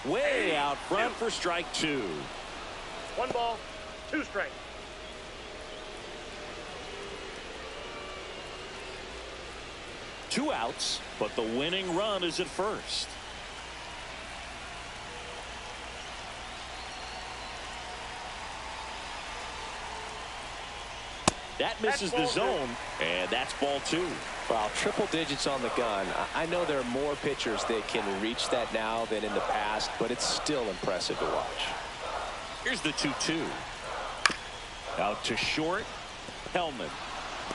Way out front for strike 2. 1 ball, 2 strikes. Two outs, but the winning run is at first. That misses the zone, and that's ball 2. Wow, triple digits on the gun. I know there are more pitchers that can reach that now than in the past, but it's still impressive to watch. Here's the 2-2. Out to short. Hellman.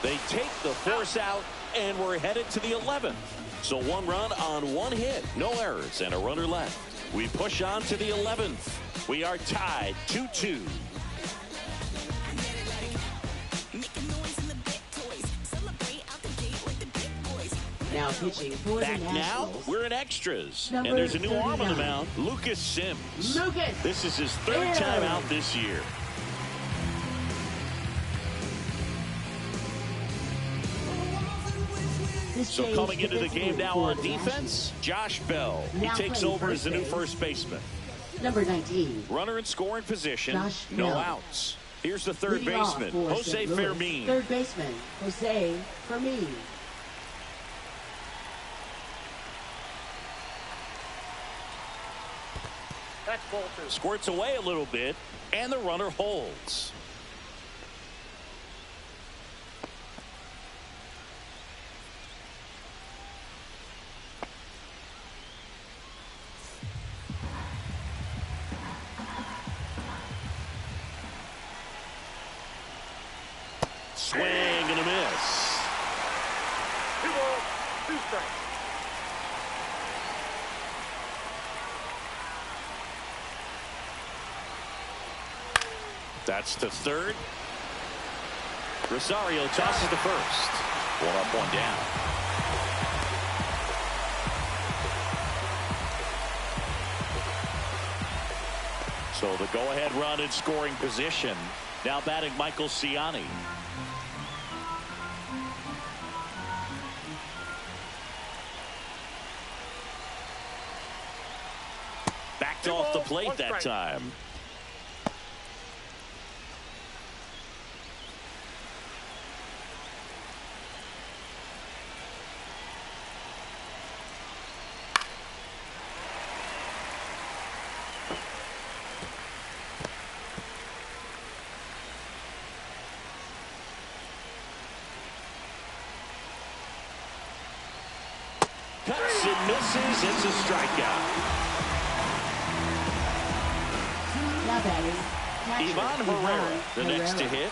They take the force out, and we're headed to the 11th. So 1 run on 1 hit. No errors and a runner left. We push on to the 11th. We are tied 2-2. Now pitching for Back the now, Nationals. we're in extras. Number And there's a new arm on the 39. mound. Lucas Sims. Lucas. This is his 3rd time out this year. So coming into the game now on defense, Josh Bell. He takes over as the new first baseman. Number 19. Runner in scoring position. Josh No Bell. outs. Here's the third Leading off baseman, for Jose St. Louis. Fermin. Third baseman, Jose Fermin. That's ball 2. Squirts away a little bit, and the runner holds. Swing and a miss. 2 balls, 2 strikes. That's to third. Rosario tosses the first. 1 up, 1 down. So the go-ahead run in scoring position. Now batting Michael Ciani. Backed off the plate that time. Cuts and misses. It's a strikeout. Now batting, catcher, Ivan Herrera, the next to hit.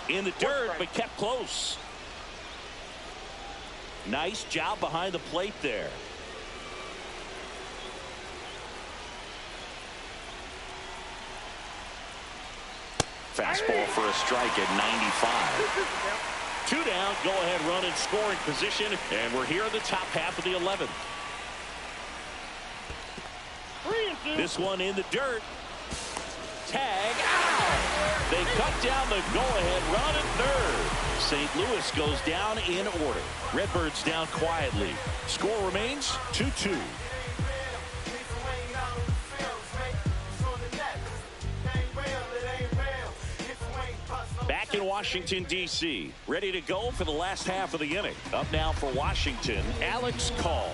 In the dirt, but kept close. Nice job behind the plate there. Fastball for a strike at 95. 2 down, go ahead run in scoring position, and we're here in the top half of the 11th. This one in the dirt. Tag out. They cut down the go-ahead run at third. St. Louis goes down in order. Redbirds down quietly. Score remains 2-2. Back in Washington, D.C., ready to go for the last half of the inning. Up now for Washington, Alex Call.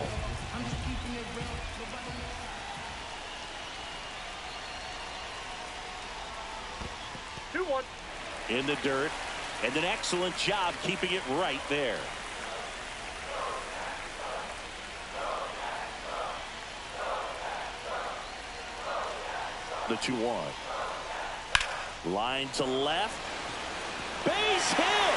In the dirt, and an excellent job keeping it right there. The 2-1. Line to left. Base hit!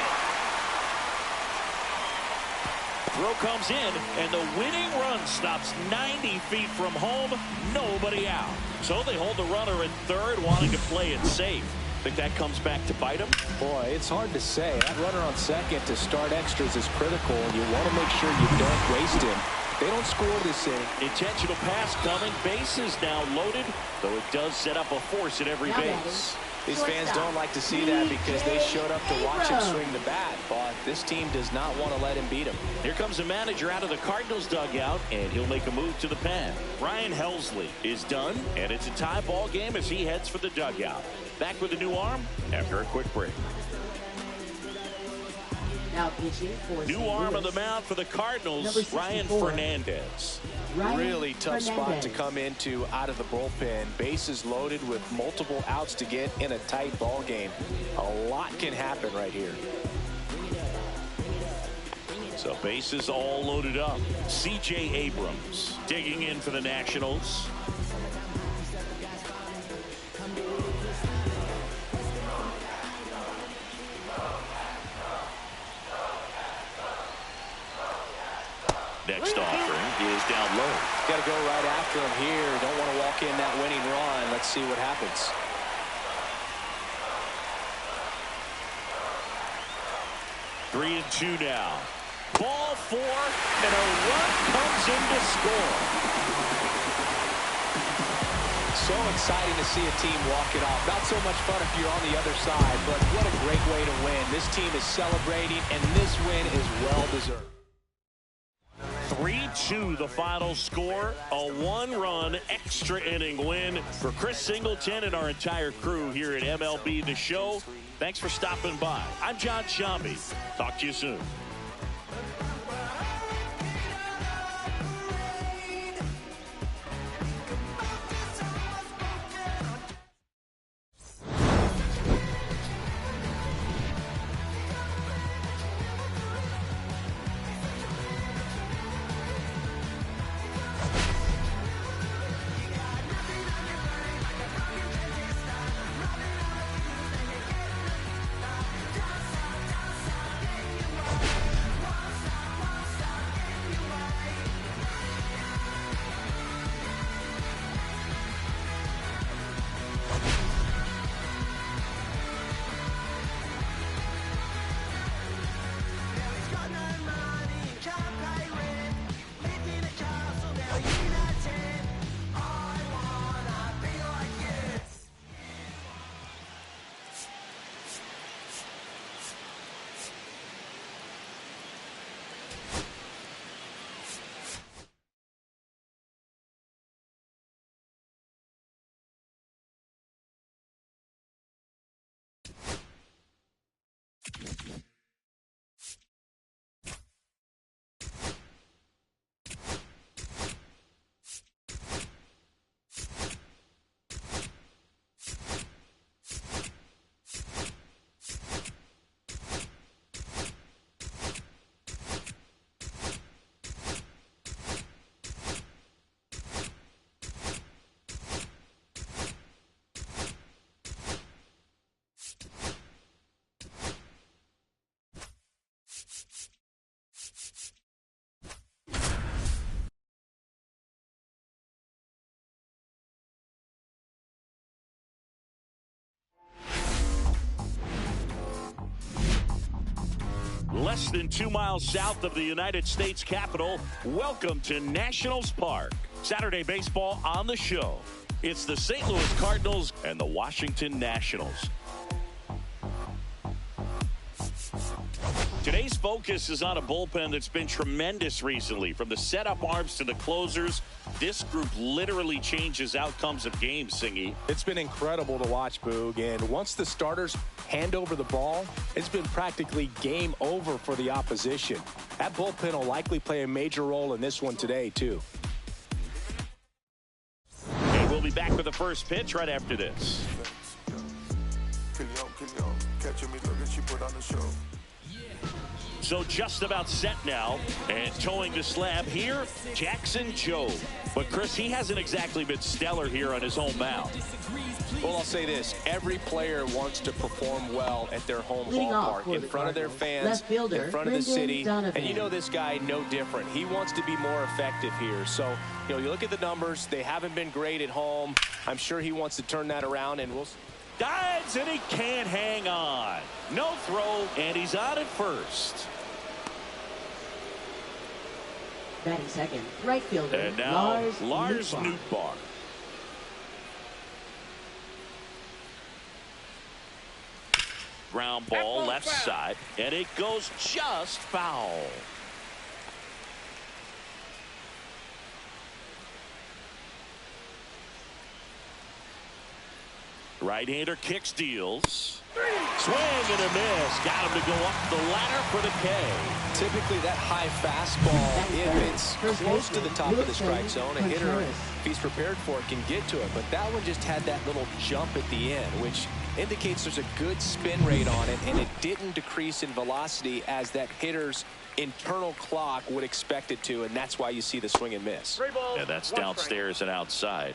Throw comes in, and the winning run stops 90 feet from home. Nobody out. So they hold the runner at third, wanting to play it safe. Think that comes back to bite him? Boy, it's hard to say. That runner on second to start extras is critical, and you want to make sure you don't waste him. They don't score this inning. Intentional pass coming. Bases now loaded, though it does set up a force at every base. These fans don't like to see that because they showed up to watch him swing the bat, but this team does not want to let him beat him. Here comes the manager out of the Cardinals dugout, and he'll make a move to the pen. Ryan Helsley is done, and it's a tie ball game as he heads for the dugout. Back with a new arm after a quick break. Now pitching for new arm on the mound for the Cardinals, Ryan Fernandez. Really tough spot to come into out of the bullpen. Bases loaded with multiple outs to get in a tight ball game. A lot can happen right here. So bases all loaded up. C.J. Abrams digging in for the Nationals. Next offering is down low. Got to go right after him here. Don't want to walk in that winning run. Let's see what happens. Three and two now. Ball four, and a run comes in to score. So exciting to see a team walk it off. Not so much fun if you're on the other side, but what a great way to win. This team is celebrating, and this win is well-deserved. 3-2 the final score. A one-run extra inning win for Chris Singleton and our entire crew here at MLB The Show. Thanks for stopping by. I'm John Shambi. Talk to you soon. Less than 2 miles south of the United States Capitol, welcome to Nationals Park. Saturday baseball on the show. It's the St. Louis Cardinals and the Washington Nationals. Today's focus is on a bullpen that's been tremendous recently. From the setup arms to the closers, this group literally changes outcomes of games, Singy. It's been incredible to watch, Boog. And once the starters hand over the ball, it's been practically game over for the opposition. That bullpen will likely play a major role in this one today, too. And we'll be back with the first pitch right after this. So just about set now, and towing the slab here, Jackson Jobe. But Chris, he hasn't exactly been stellar here on his home mound. Well, I'll say this. Every player wants to perform well at their home ballpark, in front of their fans, in front of the city. And you know this guy no different. He wants to be more effective here. So, you look at the numbers. They haven't been great at home. I'm sure he wants to turn that around, and we'll see. Dives, and he can't hang on. No throw, and he's on at first. Batting second, right fielder, and now Lars Nootbaar. Ground ball left side, and it goes just foul. Right-hander kicks, deals. Swing and a miss. Got him to go up the ladder for the K. Typically, that high fastball, if it's close to the top of the strike zone, a hitter, if he's prepared for it, can get to it. But that one just had that little jump at the end, which indicates there's a good spin rate on it, and it didn't decrease in velocity as that hitter's internal clock would expect it to, and that's why you see the swing and miss. Yeah, that's downstairs and outside.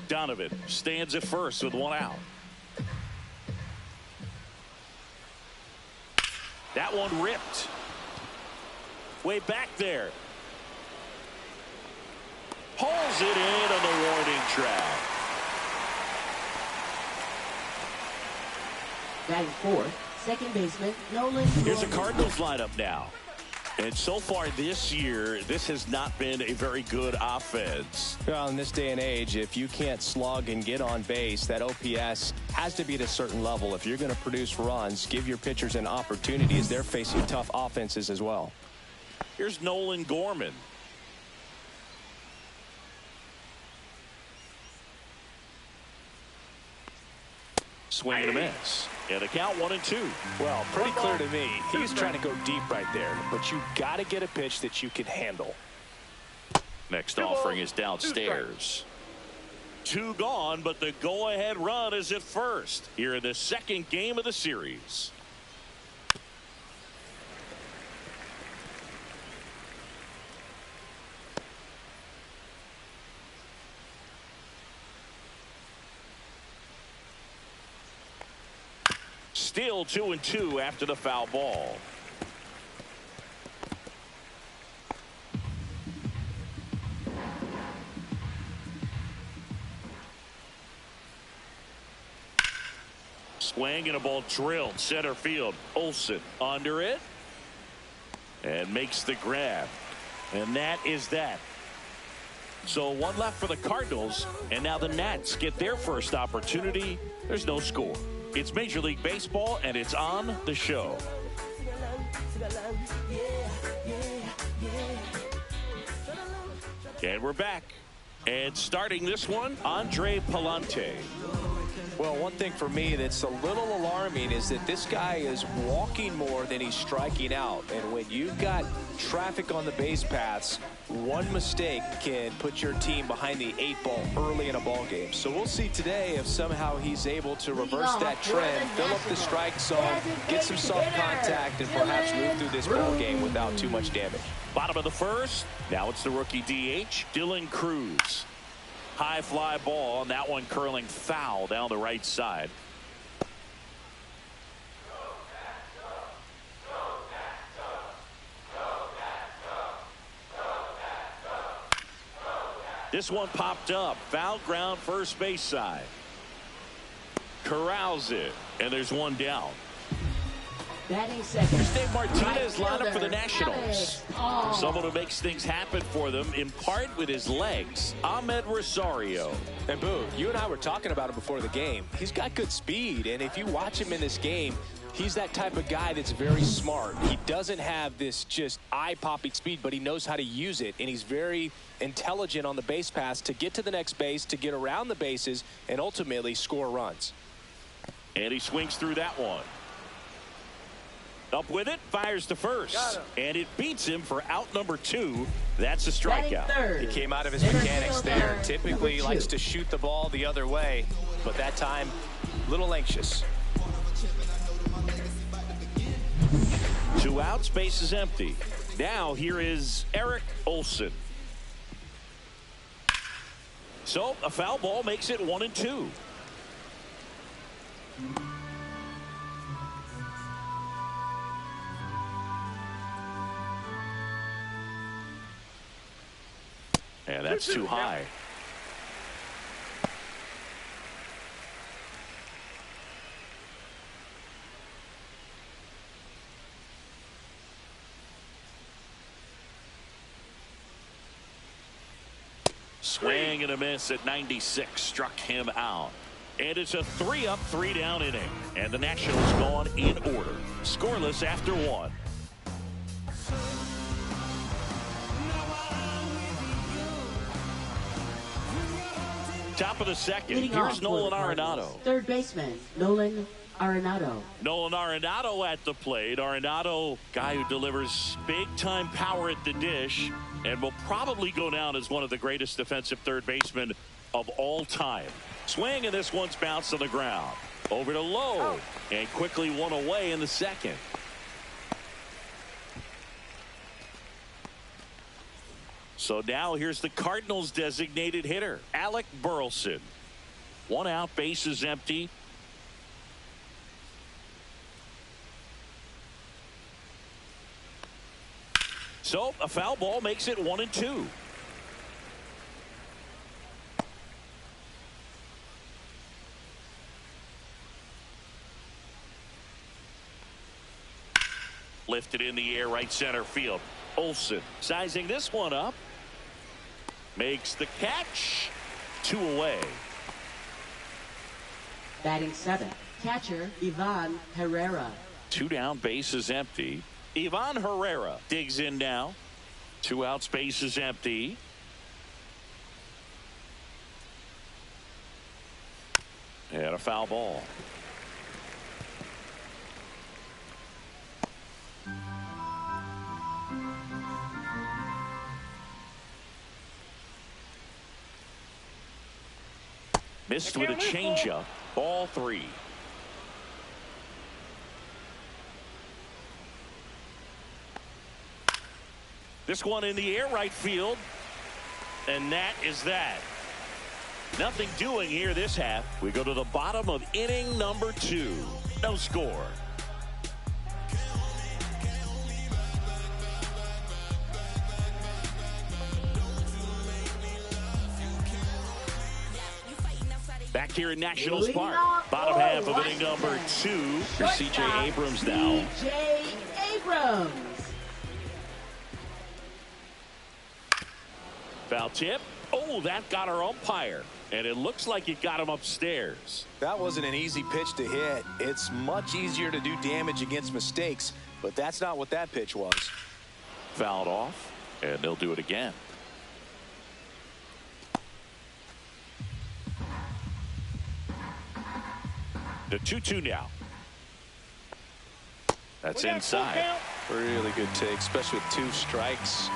Donovan stands at first with one out. That one ripped. Way back there. Pulls it in on the warning track. Batting fourth, second baseman, Nolan. Here's a Cardinals lineup now. And so far this year, this has not been a very good offense. Well, in this day and age, if you can't slug and get on base, that OPS has to be at a certain level. If you're going to produce runs, give your pitchers an opportunity as they're facing tough offenses as well. Here's Nolan Gorman. Swing and a miss. And a count 1-2. Well, pretty clear to me. He's trying to go deep right there, but you got to get a pitch that you can handle. Next offering is downstairs. Two gone, but the go-ahead run is at first here in the second game of the series. Still 2-2 after the foul ball. Swing and a ball drilled center field. Olsen under it and makes the grab, and that is that. So one left for the Cardinals, and now the Nats get their first opportunity. There's no score. It's Major League Baseball, and it's on the show. And we're back. And starting this one, Andre Palante. Well, one thing for me that's a little alarming is that this guy is walking more than he's striking out. And when you've got traffic on the base paths, one mistake can put your team behind the 8 ball early in a ball game. So we'll see today if somehow he's able to reverse that trend, fill up the strike zone, get some soft contact, and perhaps move through this ball game without too much damage. Bottom of the first. Now it's the rookie DH, Dylan Cruz. High fly ball, and that one curling foul down the right side. This one popped up. Foul ground first base side. Corrals it, and there's one down. Batting second. Here's Dave Martinez Right lineup for the fielder, Nationals. Alex. Someone who makes things happen for them, in part with his legs, Ahmed Rosario. And Boo, you and I were talking about him before the game. He's got good speed, and if you watch him in this game, he's that type of guy that's very smart. He doesn't have this just eye-popping speed, but he knows how to use it, and he's very intelligent on the base pass to get to the next base, to get around the bases, and ultimately score runs. And he swings through that one. Up with it, fires to first. And it beats him for out number 2. That's a strikeout. He came out of his mechanics there. Typically likes to shoot the ball the other way, but that time, a little anxious. 2 outs, base is empty. Now here is Eric Olson. So a foul ball makes it 1-2. And that's too high. Swing and a miss at 96 struck him out. And it's a 3-up, 3-down inning. And the Nationals gone in order. Scoreless after 1. Top of the second. Leading Here's off Nolan for the Cardinals, Arenado. Third baseman, Nolan Arenado. Nolan Arenado at the plate. Arenado, guy who delivers big-time power at the dish and will probably go down as one of the greatest defensive third basemen of all time. Swing, and this one's bounced on the ground. Over to low, and quickly one away in the second. So now here's the Cardinals' designated hitter, Alec Burleson. 1 out, base is empty. So a foul ball makes it 1-2. Lifted in the air, right center field. Olson sizing this one up. Makes the catch. 2 away. Batting 7, catcher Ivan Herrera. 2 down, base is empty. Ivan Herrera digs in now. 2 outs, base is empty. And a foul ball. Missed with a changeup. Ball 3. This one in the air, right field. And that is that. Nothing doing here this half. We go to the bottom of inning number 2. No score. Back here in Nationals Park. Bottom half of inning number 2. Here's C.J. Abrams now. C.J. Abrams. Foul tip. Oh, that got our umpire. And it looks like it got him upstairs. That wasn't an easy pitch to hit. It's much easier to do damage against mistakes, but that's not what that pitch was. Fouled off, and they'll do it again. The 2-2 now. That's inside. Really good take, especially with 2 strikes.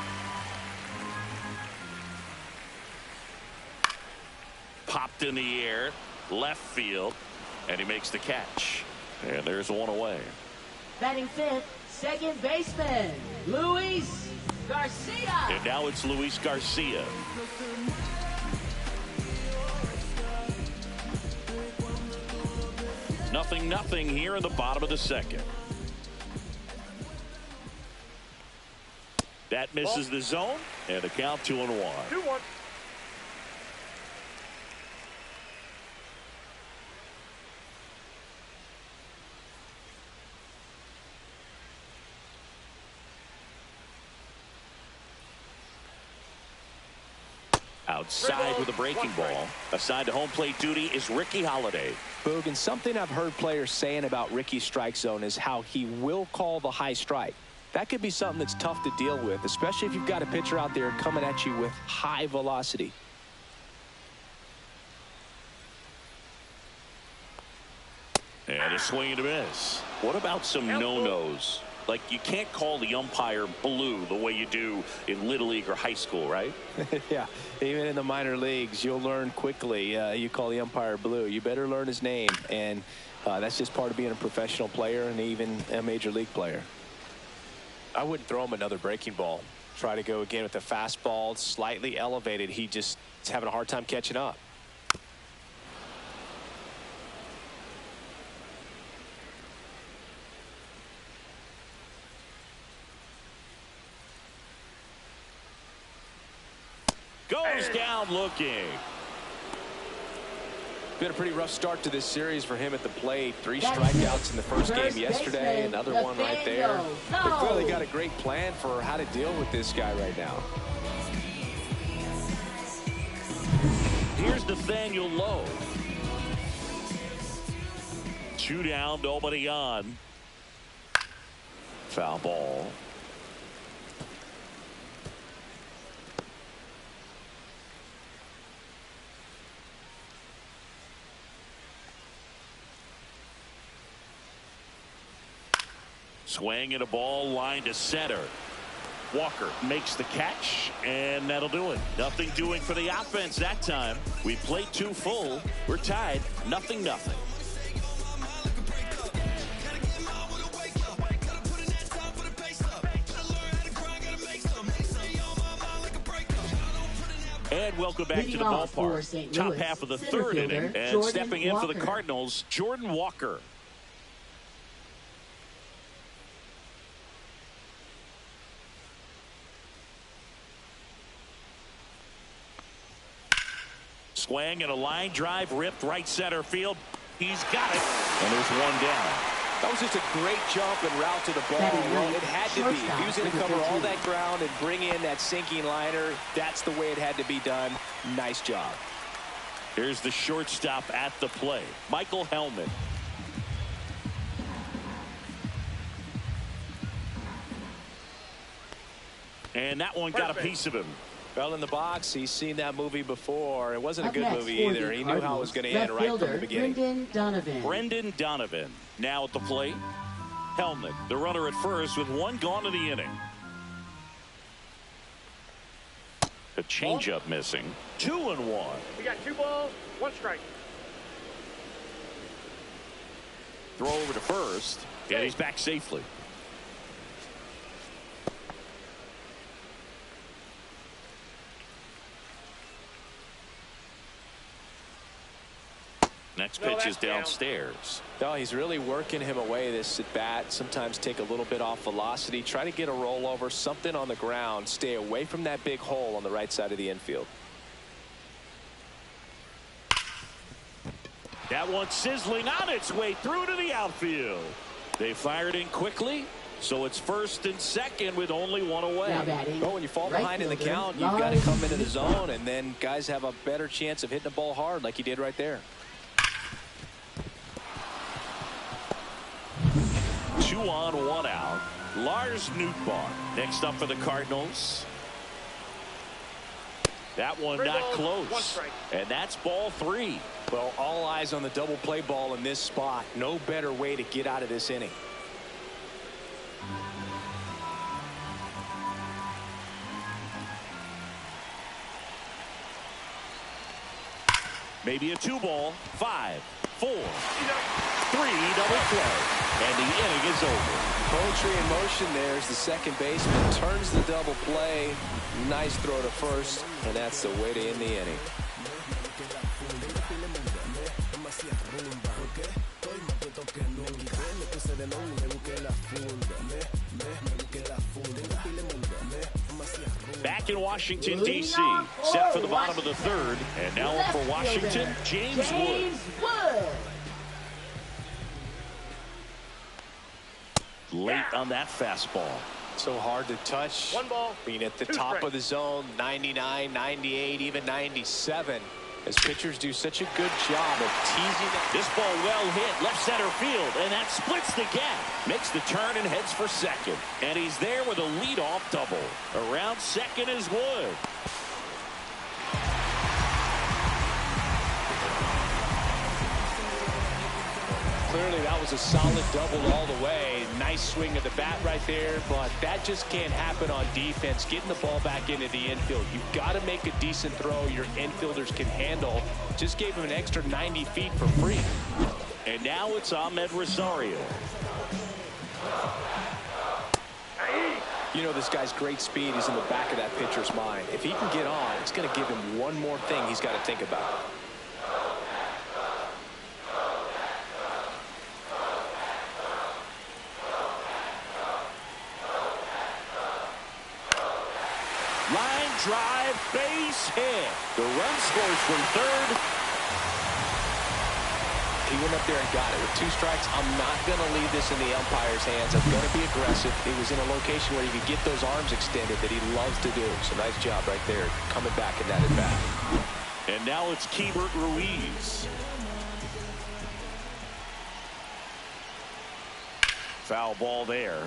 Popped in the air, left field, and he makes the catch. And there's 1 away. Batting 5th, second baseman, Luis Garcia. And now it's Luis Garcia. Nothing here in the bottom of the second. That misses the zone, and a count 2-1. 2-1. outside with a breaking ball. Assigned to home plate duty is Ricky Holiday. Boog, and something I've heard players saying about Ricky's strike zone is how he will call the high strike. That could be something that's tough to deal with, especially if you've got a pitcher out there coming at you with high velocity. And a swing and a miss. What about some no-nos? Like, you can't call the umpire blue the way you do in Little League or high school, right? Yeah, even in the minor leagues, you'll learn quickly. You call the umpire blue. You better learn his name, and that's just part of being a professional player and even a major league player. I wouldn't throw him another breaking ball. Try to go again with the fastball, slightly elevated. He just is having a hard time catching up. Goes down looking. Been a pretty rough start to this series for him at the plate. 3 strikeouts in the first game yesterday. Another one right there. They clearly got a great plan for how to deal with this guy right now. Here's Nathaniel Lowe. 2 down, nobody on. Foul ball. Swing and a ball line to center. Walker makes the catch, and that'll do it. Nothing doing for the offense that time. We played 2 full. We're tied 0-0. And welcome back to the ballpark. Top half of the 3rd inning, and stepping in for the Cardinals, Jordan Walker. Swing and a line drive ripped right center field. He's got it. And there's 1 down. That was just a great jump and route to the ball. Well, it had to be. He was going to cover all that ground and bring in that sinking liner. That's the way it had to be done. Nice job. Here's the shortstop at the play, Michael Hellman. And that one got a piece of him. Fell in the box. He's seen that movie before. It wasn't a good movie either. He knew how it was going to end right from the beginning. Brendan Donovan now at the plate. Hellman, the runner at first with 1 gone to the inning. A changeup missing. 2-1. We got 2 balls, 1 strike. Throw over to first, and he's back safely. Next pitch is downstairs. No, he's really working him away this at bat. Sometimes take a little bit off velocity. Try to get a rollover, something on the ground. Stay away from that big hole on the right side of the infield. That one sizzling on its way through to the outfield. They fired in quickly, so it's 1st and 2nd with only 1 away. Well, when you fall behind in the count, you've got to come into the zone, and then guys have a better chance of hitting the ball hard like he did right there. 2 on, 1 out. Lars Nootbaar next up for the Cardinals. That one not close. And that's ball 3. Well, all eyes on the double play ball in this spot. No better way to get out of this inning. Maybe a 2-ball. 5, 4, 3 double play. And the inning is over. Poetry in motion there as the second baseman turns the double play. Nice throw to first, and that's the way to end the inning. Back in Washington, D.C., set for the bottom of the 3rd. And now up for Washington, James Wood. Late on that fastball. So hard to touch. One ball, Being at the two top strikes. of the zone, 99, 98, even 97. As pitchers do such a good job of teasing it. This ball well hit left center field, and that splits the gap. Makes the turn and heads for second. And he's there with a leadoff double. Around second is Wood. Clearly, that was a solid double all the way. Nice swing of the bat right there, but that just can't happen on defense. Getting the ball back into the infield. You've got to make a decent throw your infielders can handle. Just gave him an extra 90 feet for free. And now it's Ahmed Rosario. You know, this guy's great speed is in the back of that pitcher's mind. If he can get on, it's going to give him one more thing he's got to think about. Line drive, base hit. The run scores from third. He went up there and got it. With 2 strikes, I'm not going to leave this in the umpire's hands. I'm going to be aggressive. He was in a location where he could get those arms extended that he loves to do. So nice job right there, coming back in that at-bat. And now it's Keibert Ruiz. Foul ball there.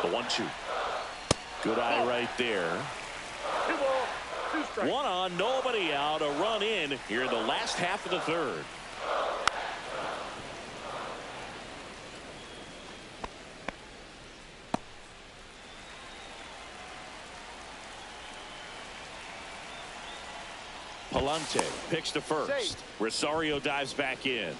The 1-2. Good eye right there. 2 balls, 2 strikes. One on, nobody out. A run in here in the last half of the third. Palante picks to first. Safe. Rosario dives back in.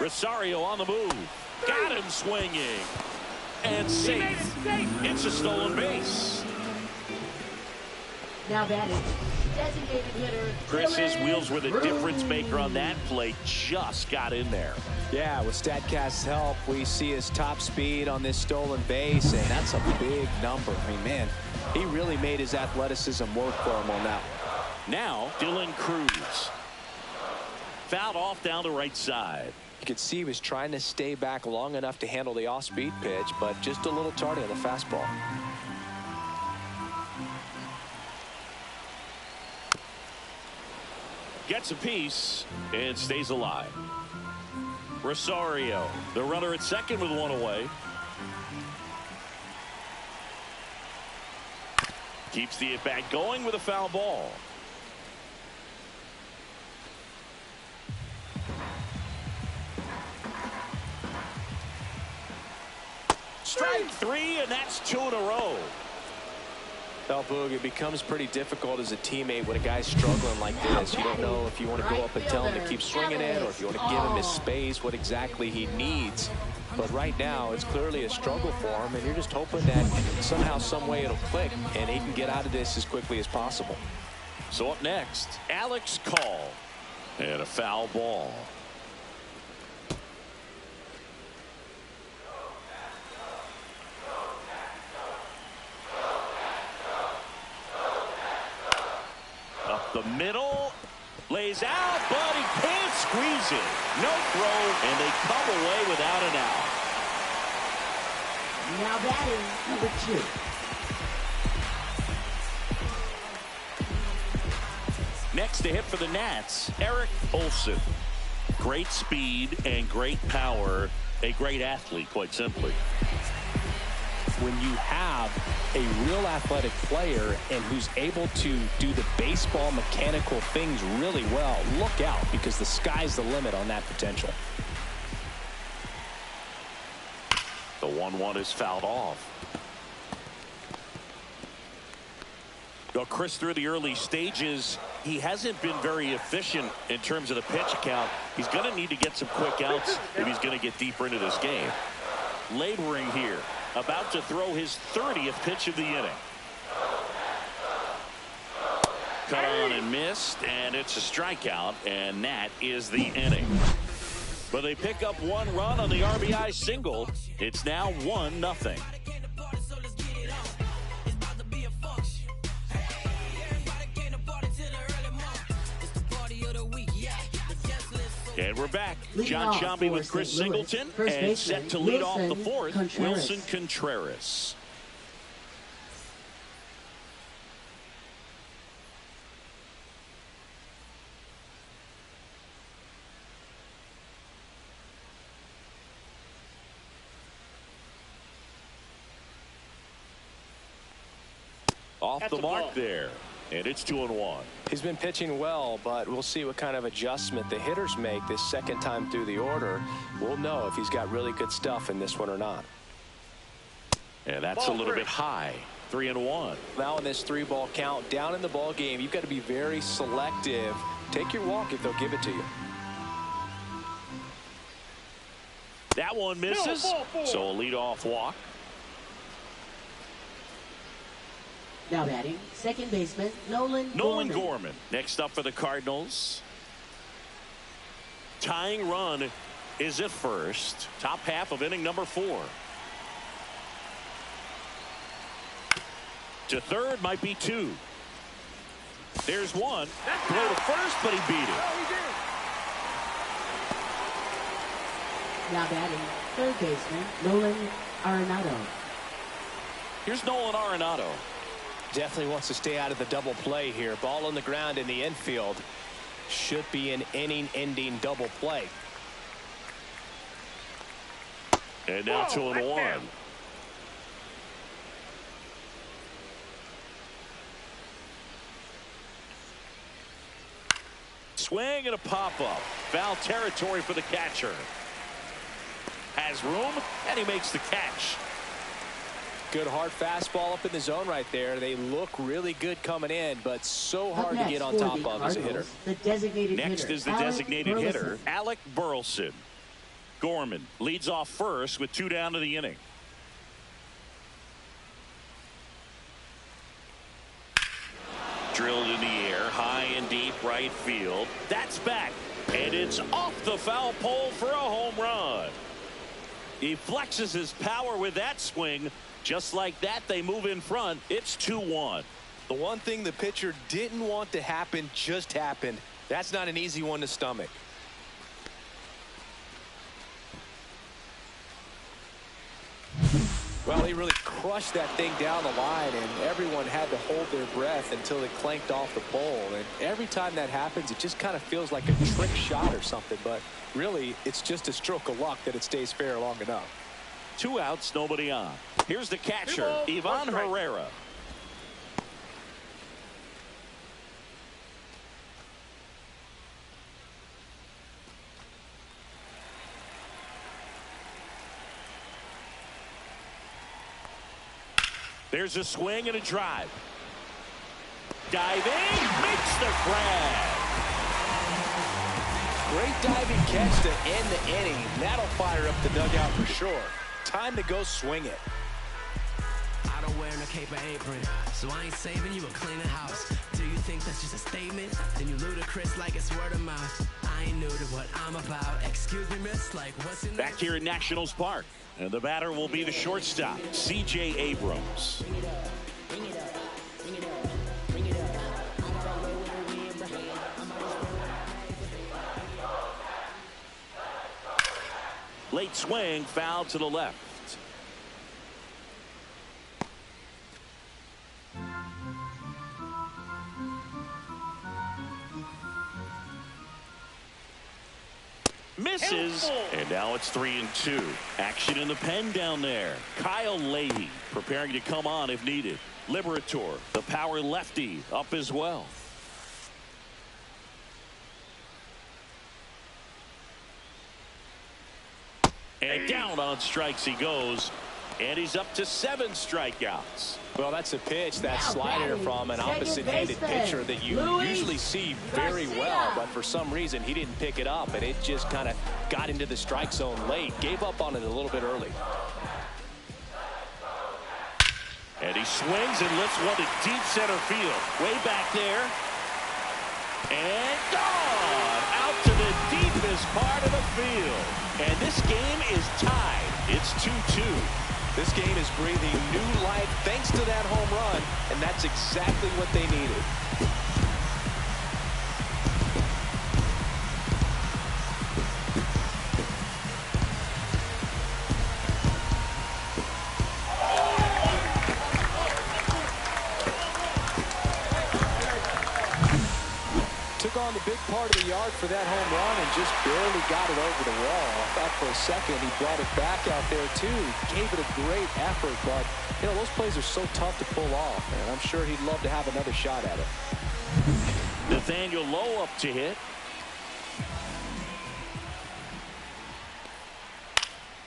Rosario on the move. Got him swinging. And safe. It's a stolen base. Now batting, designated hitter. Chris's Dylan wheels were the Cruz. difference maker on that play. Just got in there. Yeah, with StatCast's help, we see his top speed on this stolen base, and that's a big number. I mean, man, he really made his athleticism work for him on that one. Now, Dylan Cruz. Fouled off down the right side. You could see he was trying to stay back long enough to handle the off-speed pitch, but just a little tardy on the fastball. Gets a piece and stays alive. Rosario, the runner at second with 1 away. Keeps the at-bat going with a foul ball. Strike 3, and that's 2 in a row. Well, Boog, it becomes pretty difficult as a teammate when a guy's struggling like this. You don't know if you want to go up and tell him to keep swinging it, or if you want to give him his space, what exactly he needs. But right now, it's clearly a struggle for him, and you're just hoping that somehow, some way it'll click, and he can get out of this as quickly as possible. So up next, Alex Call. And a foul ball. Up the middle, lays out, but he can't squeeze it. No throw, and they come away without an out. Now batting, number 2. Next to hit for the Nats, Eric Olson. Great speed and great power. A great athlete, quite simply. When you have a real athletic player and who's able to do the baseball mechanical things really well, look out, because the sky's the limit on that potential. The 1-1 is fouled off. Well, Chris, through the early stages, he hasn't been very efficient in terms of the pitch count. He's going to need to get some quick outs if he's going to get deeper into this game. Laboring here. about to throw his 30th pitch of the inning. Cut on and missed, and it's a strikeout, and that is the inning. But they pick up one run on the RBI single. It's now 1-0. And we're back. John Shambi with Chris Singleton, and set to lead off the fourth, Wilson Contreras. Off the mark there, and it's 2-1. He's been pitching well, but we'll see what kind of adjustment the hitters make this second time through the order. We'll know if he's got really good stuff in this one or not. And that's a little bit high. 3-1. Now in this 3-ball count, down in the ball game, you've got to be very selective. Take your walk if they'll give it to you. That one misses, so a leadoff walk. Now batting, second baseman, Nolan Gorman. Next up for the Cardinals. Tying run is at first. Top half of inning number 4. To third might be 2. There's one. Throw to first, but he beat it. Now batting, third baseman, Nolan Arenado. Here's Nolan Arenado. Definitely wants to stay out of the double play here. Ball on the ground in the infield. Should be an inning-ending double play. And now 2-1. Swing and a pop-up. Foul territory for the catcher. Has room, and he makes the catch. Good hard fastball up in the zone right there. They look really good coming in, but so hard to get on top of as a hitter. Next is the designated hitter, Alec Burleson. Gorman leads off first with 2 down to the inning. Drilled in the air, high and deep right field. That's back, and it's off the foul pole for a home run. He flexes his power with that swing. Just like that, they move in front. It's 2-1. The one thing the pitcher didn't want to happen just happened. That's not an easy one to stomach. Well, he really crushed that thing down the line, and everyone had to hold their breath until it clanked off the pole. And every time that happens, it just kind of feels like a trick shot or something. But really, it's just a stroke of luck that it stays fair long enough. 2 outs, nobody on. Here's the catcher, Ivan Herrera. There's a swing and a drive. Diving, makes the grab. Great diving catch to end the inning. That'll fire up the dugout for sure. Time to go swing it. I don't wear no cape or apron, so I ain't saving you a cleaning house. Do you think that's just a statement? Then you ludicrous like it's word of mouth. I ain't new to what I'm about. Excuse me, miss, like what's in Back here at Nationals Park, and the batter will be the shortstop, C.J. Abrams. Late swing, foul to the left. Misses, and now it's 3-2. Action in the pen down there. Kyle Leahy preparing to come on if needed. Liberator, the power lefty, up as well. And down on strikes he goes, and he's up to 7 strikeouts. Well, that's a pitch, that slider from an opposite-handed pitcher that you usually see very well, but for some reason he didn't pick it up, and it just kind of got into the strike zone late. Gave up on it a little bit early. And he swings and lifts one to deep center field. Way back there. And gone out to the deepest part of the field. And this game is tied. It's 2-2. This game is breathing new life thanks to that home run, and that's exactly what they needed. Took on the big part of the yard for that home run and just barely got it over the wall. I thought for a second he brought it back out there too. Gave it a great effort, but you know, those plays are so tough to pull off, and I'm sure he'd love to have another shot at it. Nathaniel Lowe up to hit.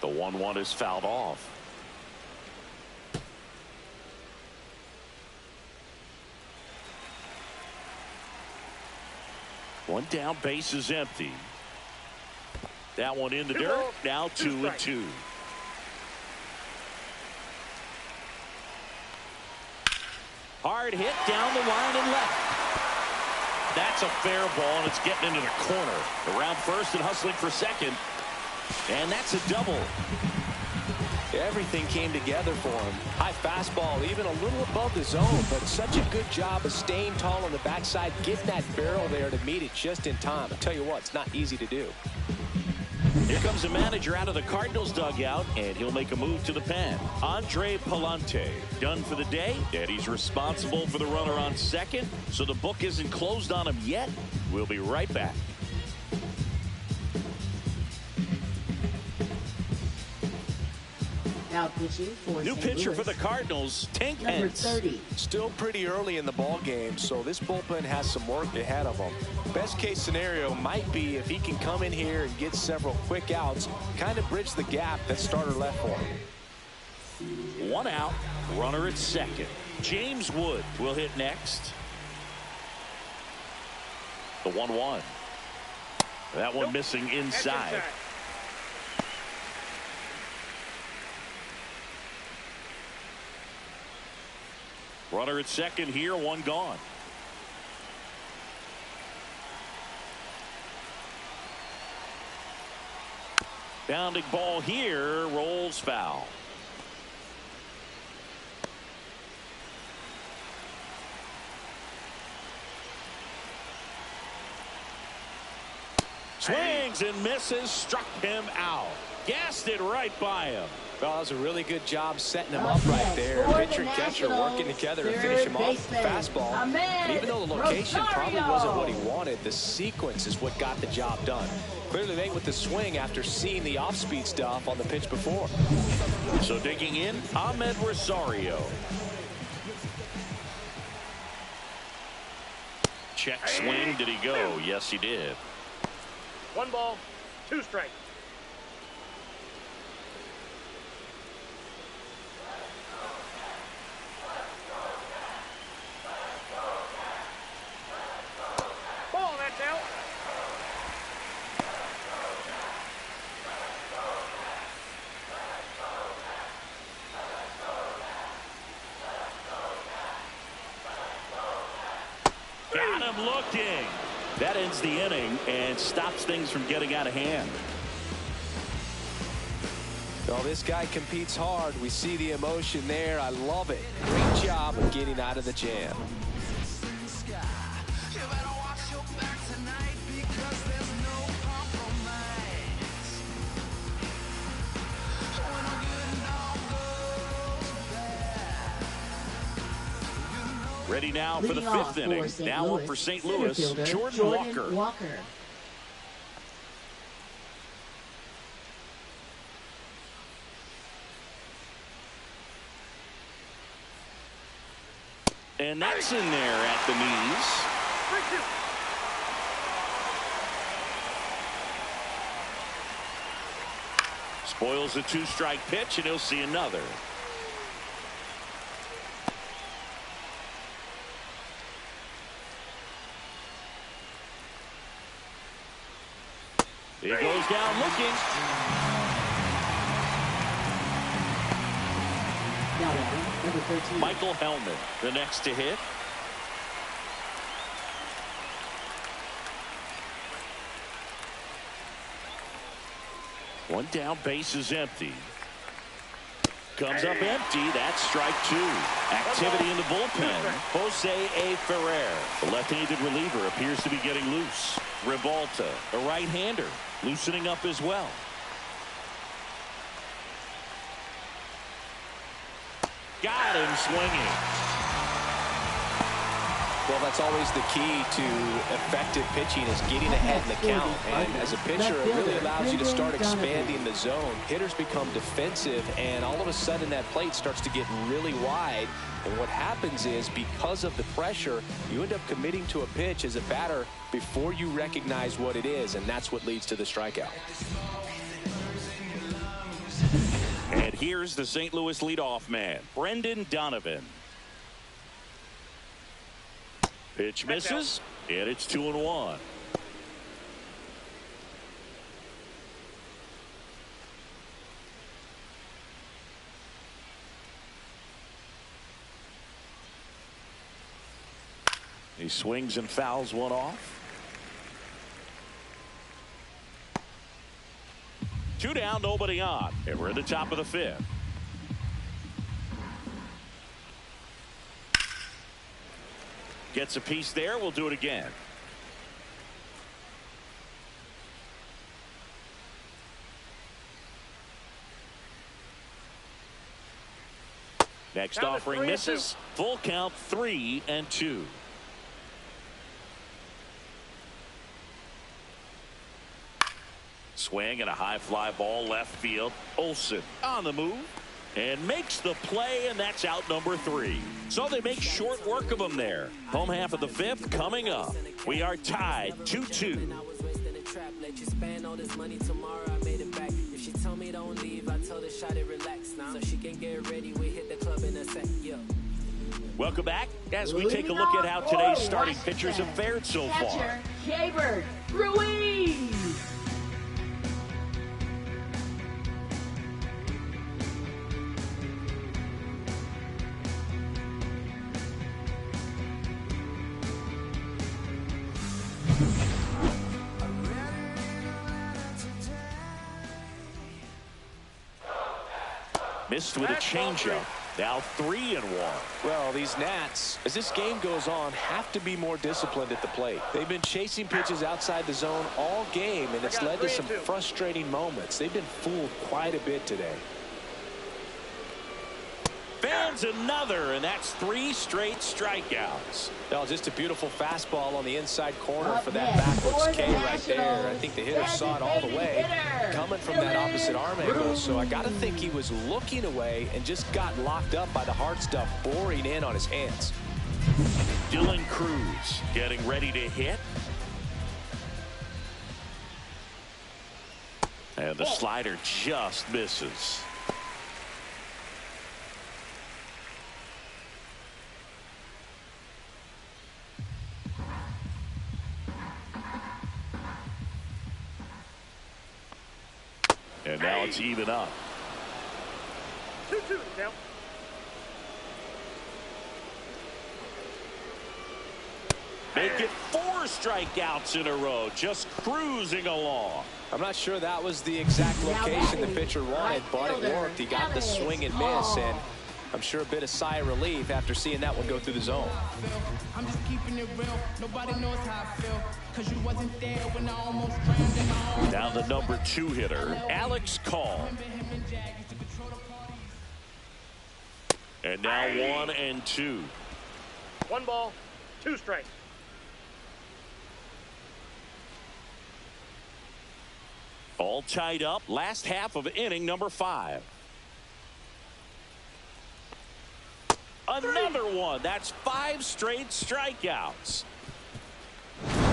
The 1-1 is fouled off. One down, base is empty. That one in the dirt. Now 2-2. Hard hit down the line and left. That's a fair ball, and it's getting into the corner. Around first and hustling for second. And that's a double. Everything came together for him. High fastball, even a little above the zone, but such a good job of staying tall on the backside, getting that barrel there to meet it just in time. I'll tell you what, it's not easy to do. Here comes the manager out of the Cardinals dugout, and he'll make a move to the pen. Andre Palante done for the day, and he's responsible for the runner on second, so the book isn't closed on him yet. We'll be right back. Now pitching for New St. pitcher Louis. for the Cardinals, Tank Number Pence. 30. Still pretty early in the ball game, so this bullpen has some work ahead of them. Best case scenario might be if he can come in here and get several quick outs, kind of bridge the gap that starter left for him. One out, runner at second. James Wood will hit next. The 1-1. That one missing inside. Runner at second here, one gone. Bounding ball here, rolls foul. Swings and misses, struck him out. Gassed it right by him. Well, that was a really good job setting him up right there. Pitcher and catcher working together to finish him off with the fastball. And even though the location probably wasn't what he wanted, the sequence is what got the job done. Clearly late with the swing after seeing the off-speed stuff on the pitch before. So digging in, Ahmed Rosario. Check swing. Did he go? Yes, he did. 1 ball, 2 strikes. Ball, that's out. Got him looking. That ends the inning and stops things from getting out of hand. Well, this guy competes hard. We see the emotion there. I love it. Great job of getting out of the jam. Ready now for the Leading off 5th inning. for St. Now Louis, for St. center Louis, fielder, Jordan Walker. And that's in there at the knees. 3-2. Spoils the 2-strike pitch, and he'll see another. He goes down looking. Number 13. Michael Hellman, the next to hit. One down, base is empty. Comes up empty. That's strike two. Activity in the bullpen. Jose A. Ferrer, the left-handed reliever, appears to be getting loose. Rivalta, the right-hander, loosening up as well. Got him swinging. Well, that's always the key to effective pitching, is getting ahead in the count. And as a pitcher, it really allows you to start expanding the zone. Hitters become defensive, and all of a sudden that plate starts to get really wide. And what happens is, because of the pressure, you end up committing to a pitch as a batter before you recognize what it is, and that's what leads to the strikeout. And here's the St. Louis leadoff man, Brendan Donovan. Pitch misses, and it's 2-1. He swings and fouls one off. 2 down, nobody on, and we're at the top of the 5th. Gets a piece there. We'll do it again. Next offering misses. Full count, 3-2. Swing and a high fly ball left field. Olsen on the move and makes the play, and that's out number 3. So they make short work of him there. Home half of the 5th coming up. We are tied 2-2. Welcome back as we take a look at how today's starting pitchers have fared so far. Catcher, Keibert Ruiz. Missed with a changeup. Now 3-1. Well, these Nats, as this game goes on, have to be more disciplined at the plate. They've been chasing pitches outside the zone all game, and it's led to some frustrating moments. They've been fooled quite a bit today. Fans another, and that's 3 straight strikeouts. Well, just a beautiful fastball on the inside corner for that backwards K right there. I think the hitter saw it all the way coming from that opposite arm angle, so I got to think he was looking away and just got locked up by the hard stuff boring in on his hands. Dylan Cruz getting ready to hit. And the slider just misses. And now it's even up. 2-2 now. Make it 4 strikeouts in a row, just cruising along. I'm not sure that was the exact location the pitcher wanted, but it worked. He got the swing and miss, and I'm sure a bit of sigh of relief after seeing that one go through the zone. I'm just keeping it real. Nobody knows how I feel, 'cause you wasn't there when I almost drowned in my own. Now the number 2 hitter, Alex Call. And now 1-2. 1 ball, 2 strikes. All tied up. Last half of inning number 5. Another one. That's 5 straight strikeouts.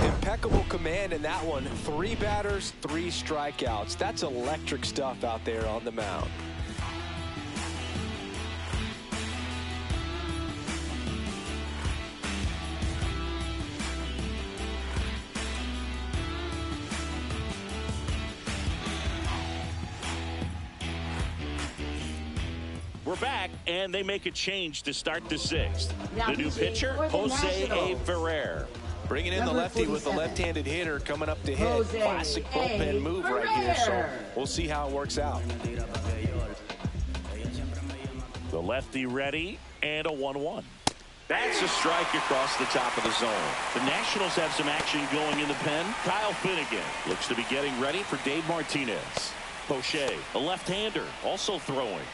Impeccable command in that one. 3 batters, 3 strikeouts. That's electric stuff out there on the mound. We're back, and they make a change to start the sixth. Now The new pitching pitcher, for the Jose A. Nationals. Ferrer. Bringing in the Number lefty with the 47. left-handed hitter coming up to hit. Jose Classic A. bullpen move right here, so Ferrer. we'll see how it works out. The lefty ready, and a 1-1. That's a strike across the top of the zone. The Nationals have some action going in the pen. Kyle Finnegan looks to be getting ready for Dave Martinez. Poche, a left-hander, also throwing.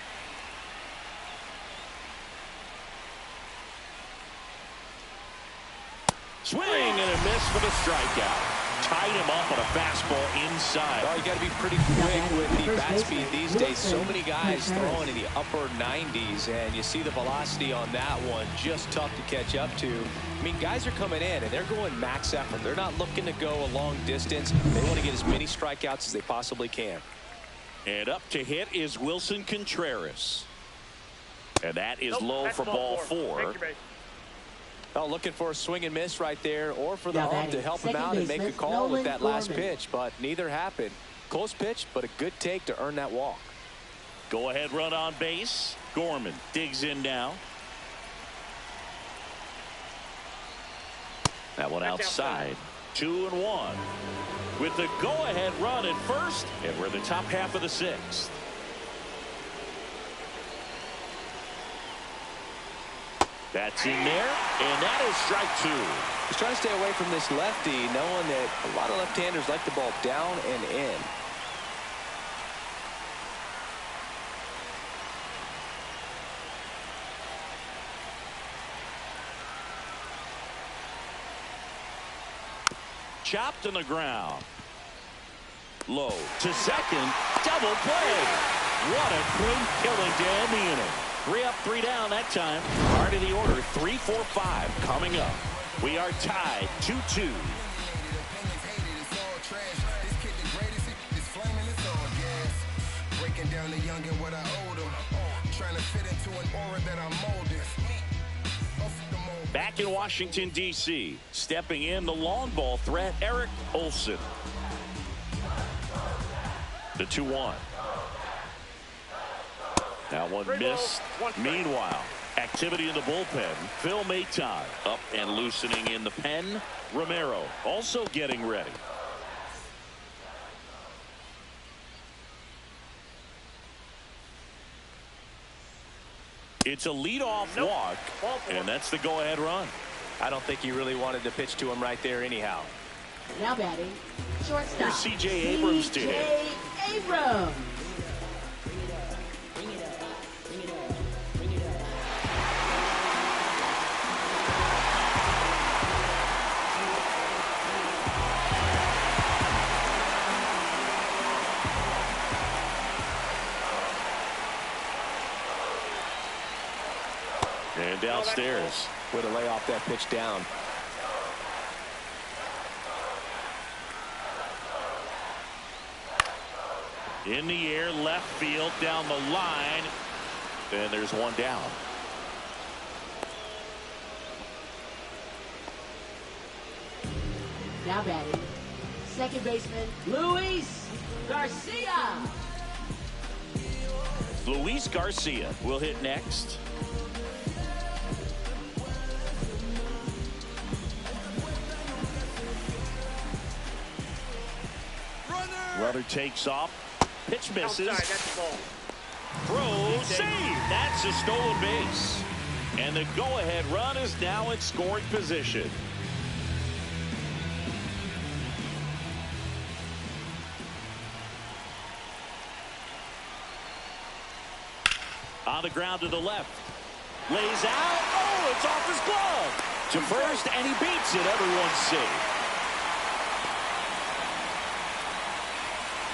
Swing and a miss for the strikeout. Tied him up on a fastball inside. Well, you got to be pretty quick with the bat speed these days. So many guys throwing in the upper 90s, and you see the velocity on that one. Just tough to catch up to. I mean, guys are coming in, and they're going max effort. They're not looking to go a long distance. They want to get as many strikeouts as they possibly can. And up to hit is Wilson Contreras. And that is low That's for ball 4. Take your base. Oh, looking for a swing and miss right there, or for the Now ump to batting, help him second out and make a baseman, call Nolan with that last Gorman. pitch, but neither happened. Close pitch, but a good take to earn that walk. Go ahead run on base. Gorman digs in now. That one That's outside. 2-1. With the go-ahead run at first, and we're in the top half of the sixth. That's in there, and that is strike 2. He's trying to stay away from this lefty, knowing that a lot of left-handers like the ball down and in. Chopped on the ground. Low to second. Double play. What a quick killing to end the inning. 3 up, 3 down that time. Part of the order, 3, 4, 5 coming up. We are tied 2-2. Back in Washington, D.C., stepping in the long ball threat, Eric Olson. The 2-1. That one missed. Meanwhile, activity in the bullpen. Phil Maton up and loosening in the pen. Romero also getting ready. It's a leadoff walk, and that's the go-ahead run. I don't think he really wanted to pitch to him right there anyhow. Now batting, shortstop. Here's C.J. Abrams to hit. C.J. Abrams. And downstairs. Way to lay off that pitch down. In the air, left field, down the line. And there's one down. Now batting, second baseman, Luis Garcia. Luis Garcia will hit next. Runner takes off. Pitch misses. Outside, that's the ball. Throw, save. That's a stolen base. And the go-ahead run is now in scoring position. On the ground to the left. Lays out. Oh, it's off his glove. To first, and he beats it. Everyone's safe.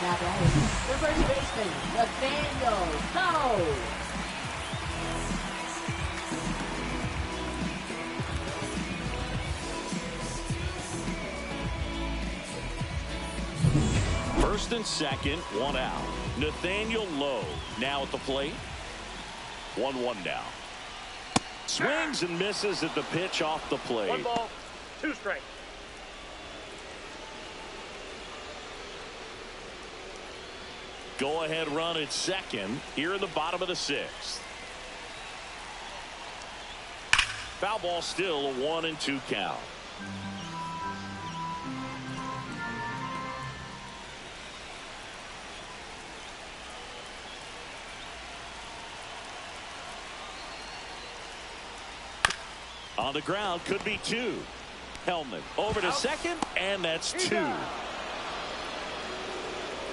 Now batting, the first baseman, Nathaniel Go. First and second, one out. Nathaniel Lowe now at the plate. 1-1 now. Swings and misses at the pitch off the plate. 1 ball, 2 strikes. Go ahead run at second here in the bottom of the 6th. Foul ball, still a 1-2 count. On the ground, could be 2. Hellman over to second, and that's 2.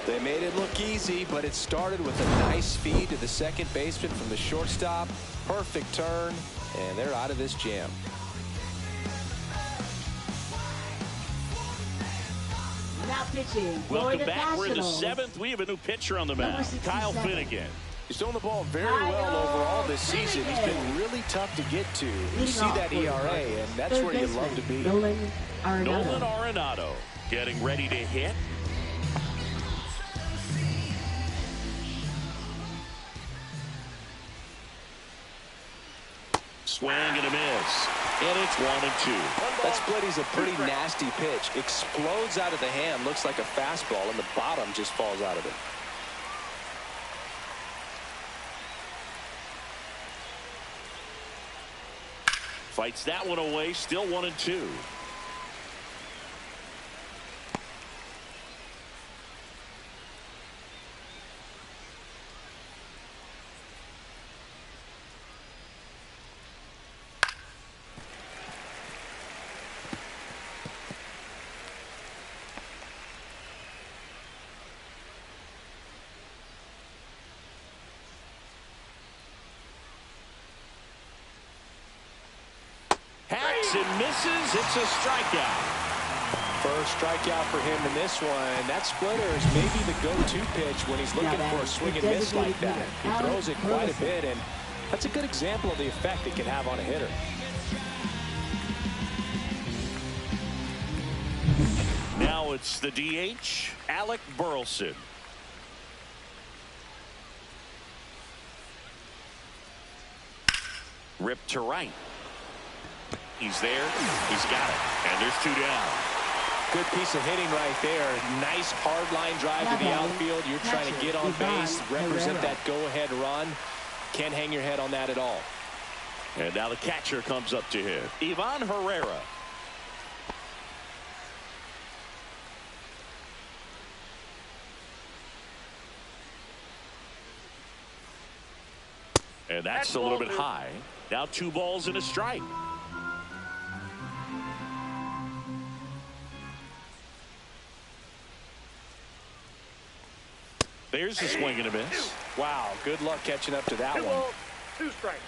They made it look easy, but it started with a nice feed to the second baseman from the shortstop. Perfect turn, and they're out of this jam. Now pitching. Welcome back. We're in the 7th. We have a new pitcher on the mound, Kyle Finnegan. He's throwing the ball very well overall this season. He's been really tough to get to. You see that ERA, and that's where you love to be. Nolan Arenado getting ready to hit. Swing and a miss. And it's 1-2. That split is a pretty nasty pitch. Explodes out of the hand. Looks like a fastball, and the bottom just falls out of it. Fights that one away. Still 1-2. Hacks and misses. It's a strikeout. First strikeout for him in this one. That splitter is maybe the go-to pitch when he's looking for a swing and miss like that. He throws it quite a bit, and that's a good example of the effect it can have on a hitter. Now it's the DH, Alec Burleson. Ripped to right. He's there. He's got it. And there's 2 down. Good piece of hitting right there. Nice hard line drive to the outfield. You're trying to get on base, represent that go-ahead run. Can't hang your head on that at all. And now the catcher comes up to him, Ivan Herrera. And that's a little bit high. Now 2 balls and a strike. There's a swing and a miss. Wow, good luck catching up to that 2 one. balls, 2 strikes.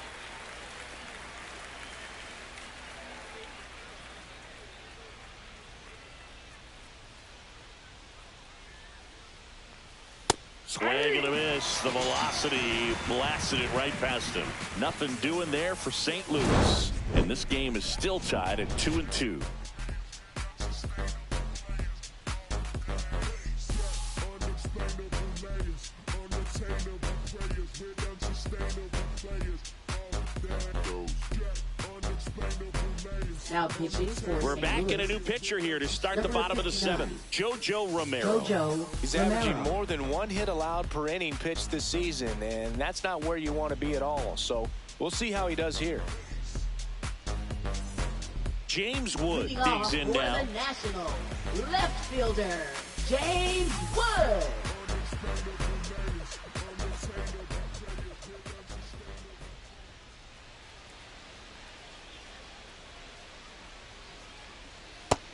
Swing and a miss. The velocity blasted it right past him. Nothing doing there for St. Louis. And this game is still tied at 2-2. Now pitching for We're St. back Louis. in a new pitcher here to start the bottom of the 7th. JoJo Romero. He's averaging more than 1 hit allowed per inning pitched this season, and that's not where you want to be at all. So we'll see how he does here. James Wood Leading digs off in for now. the National left fielder, James Wood.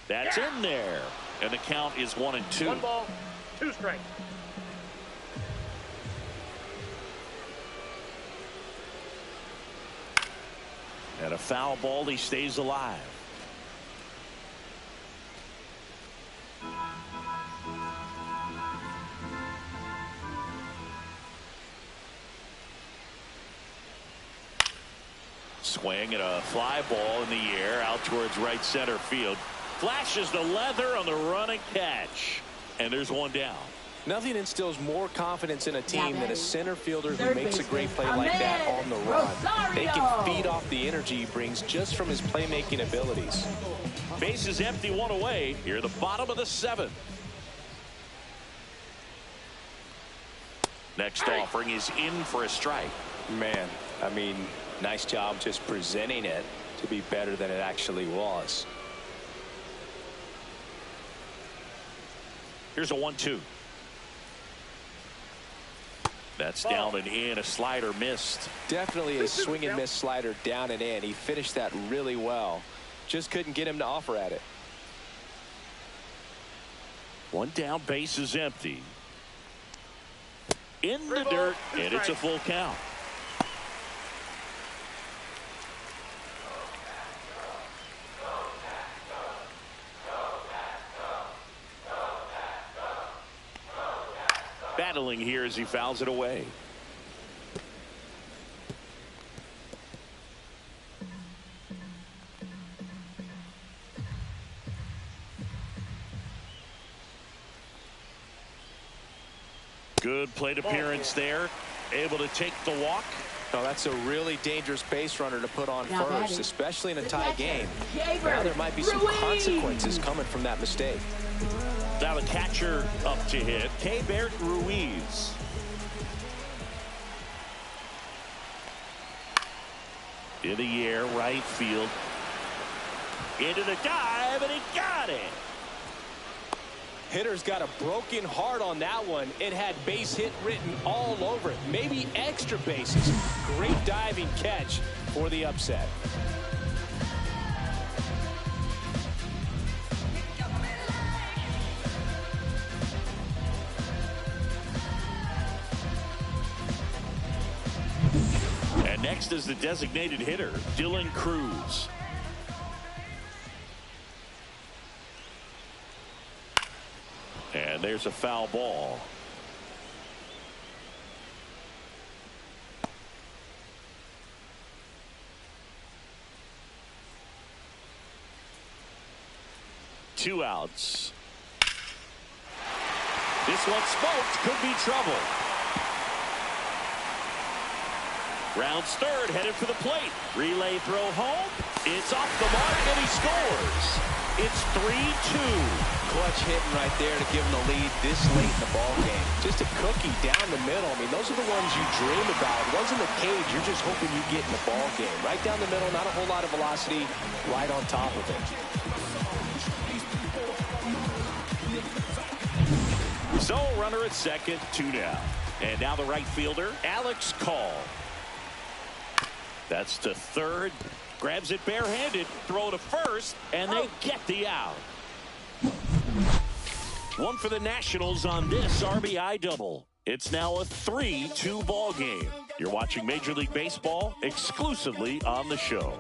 That's in there. And the count is 1-2. 1 ball, 2 strikes. And a foul ball. He stays alive. Swing and a fly ball in the air out towards right center field. Flashes the leather on the running catch. And there's 1 down. Nothing instills more confidence in a team than a center fielder who makes a great play like that on the run. They can feed off the energy he brings just from his playmaking abilities. Base is empty, 1 away. Here at the bottom of the 7th. Next offering is in for a strike. Man, I mean, nice job just presenting it. to be better than it actually was. Here's a 1-2. That's down and in. A slider missed. Definitely a swing and miss slider down and in. He finished that really well. Just couldn't get him to offer at it. One down, base is empty. In the dirt, and it's a full count. Battling here as he fouls it away. Good plate appearance there. Able to take the walk. Oh, that's a really dangerous base runner to put on first, especially in a tie game. Now there might be some consequences coming from that mistake. Now the catcher up to hit. Keibert Ruiz. In the air, right field. Into the dive, and he got it. Hitter's got a broken heart on that one. It had base hit written all over it. Maybe extra bases. Great diving catch for the upset. And next is the designated hitter, Dylan Cruz. And there's a foul ball. Two outs. This one smoked. Could be trouble. Rounds third, headed for the plate. Relay throw home. It's off the mark, and he scores. It's 3-2. Clutch hitting right there to give him the lead this late in the ball game. Just a cookie down the middle. I mean, those are the ones you dream about. Ones in the cage, you're just hoping you get in the ball game. Right down the middle, not a whole lot of velocity, right on top of it. So, runner at second, 2 down. And now the right fielder, Alex Call. That's to third. Grabs it barehanded. Throw to first. And they get the out. One for the Nationals on this RBI double. It's now a 3-2 ball game. You're watching Major League Baseball exclusively on the show.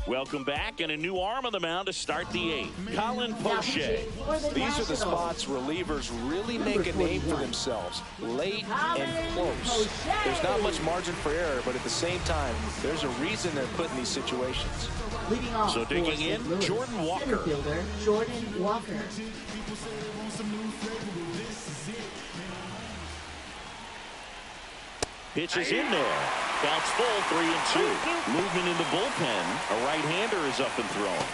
Welcome back, and a new arm on the mound to start the eighth. Colin Poche. These are the spots relievers really make a name for themselves. Late and close. There's not much margin for error, but at the same time, there's a reason they're put in these situations. So digging in, Jordan Walker. Jordan Walker. Pitch is in there. Counts full, 3-2. Movement in the bullpen. A right-hander is up and thrown.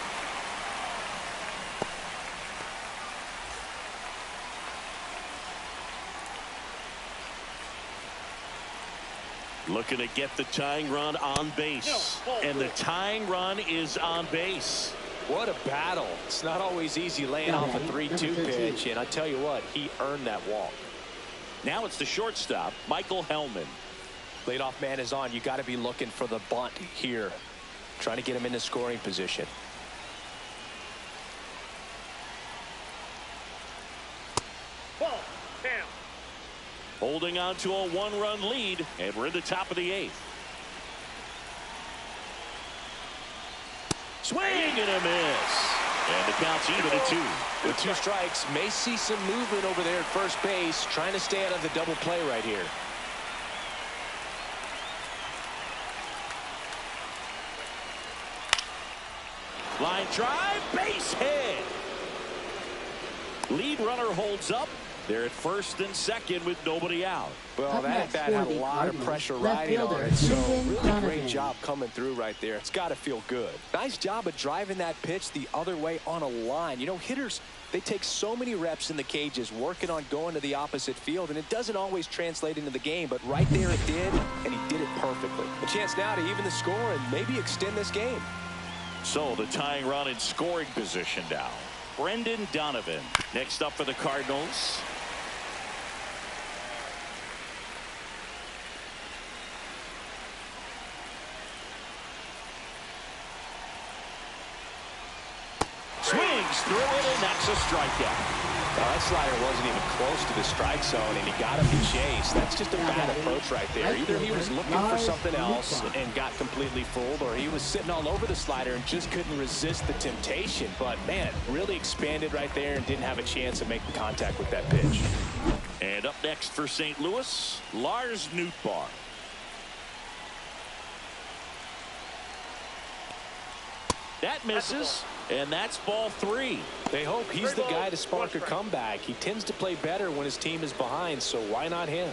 Looking to get the tying run on base. And the tying run is on base. What a battle. It's not always easy laying off a 3-2 pitch, and I tell you what, he earned that walk. Now it's the shortstop, Michael Hellman. Leadoff man is on. You got to be looking for the bunt here. Trying to get him into scoring position. Ball, down. Holding on to a one-run lead, and we're in the top of the eighth. Swing and a miss. And the count's even at 2. With 2 strikes, may see some movement over there at first base, trying to stay out of the double play right here. Line drive, base hit. Lead runner holds up, They're at first and second with nobody out. Well, that at bat had a lot of pressure riding on it, so really great job coming through right there. It's got to feel good. Nice job of driving that pitch the other way on a line. You know, hitters, they take so many reps in the cages working on going to the opposite field, and it doesn't always translate into the game, but right there it did, and he did it perfectly. A chance now to even the score and maybe extend this game. So the tying run in scoring position now. Brendan Donovan next up for the Cardinals. Swings through it, and that's a strikeout. That slider wasn't even close to the strike zone, and he got him to chase. That's just a bad approach right there. Either he was looking for something else and got completely fooled, or he was sitting all over the slider and just couldn't resist the temptation. But, man, really expanded right there and didn't have a chance of making contact with that pitch. And up next for St. Louis, Lars Nootbaar. That misses, and that's ball 3. They hope he's the guy to spark a comeback. He tends to play better when his team is behind, so why not him?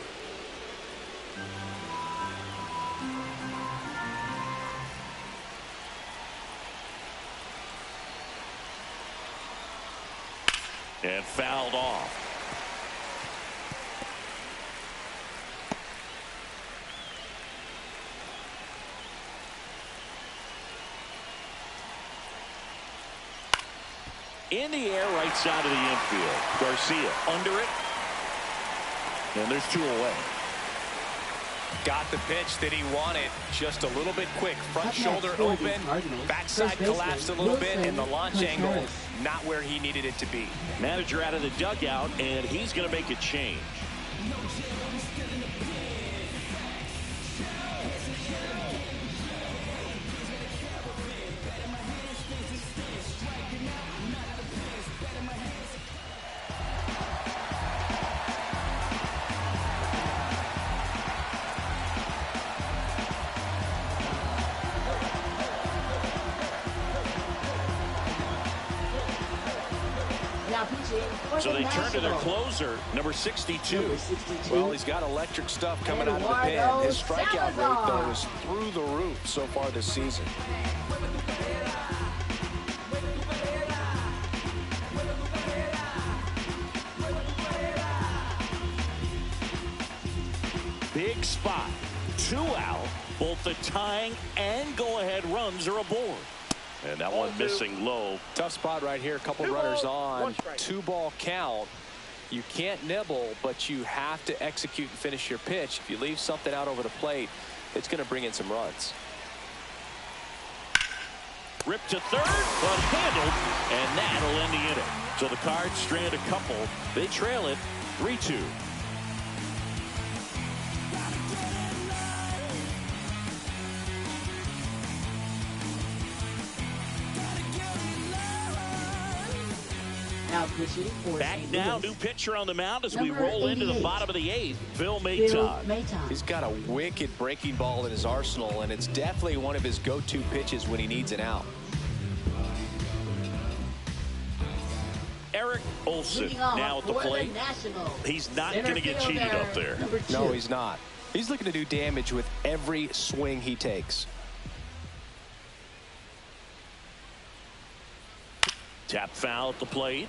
And fouled off. In the air, right side of the infield. Garcia under it. And there's 2 away. Got the pitch that he wanted. Just a little bit quick. Front shoulder open. Backside collapsed a little bit. And the launch angle not where he needed it to be. Manager out of the dugout, and he's going to make a change. So they turn to their closer, number 62. Well, he's got electric stuff coming out of the pen. His strikeout rate, though, is through the roof so far this season. Big spot. 2 out. Both the tying and go-ahead runs are aboard. And that one missing low. Tough spot right here. A couple runners on. 2-ball count. You can't nibble, but you have to execute and finish your pitch. If you leave something out over the plate, it's going to bring in some runs. Ripped to third, but handled, and that'll end the inning. So the Cards strand a couple. They trail it 3-2. Back now, new pitcher on the mound as we roll into the bottom of the 8th, Bill Maton. He's got a wicked breaking ball in his arsenal, and it's definitely one of his go-to pitches when he needs an out. Eric Olson now at the plate. He's not going to get cheated up there. No, he's not. He's looking to do damage with every swing he takes. Tap foul at the plate.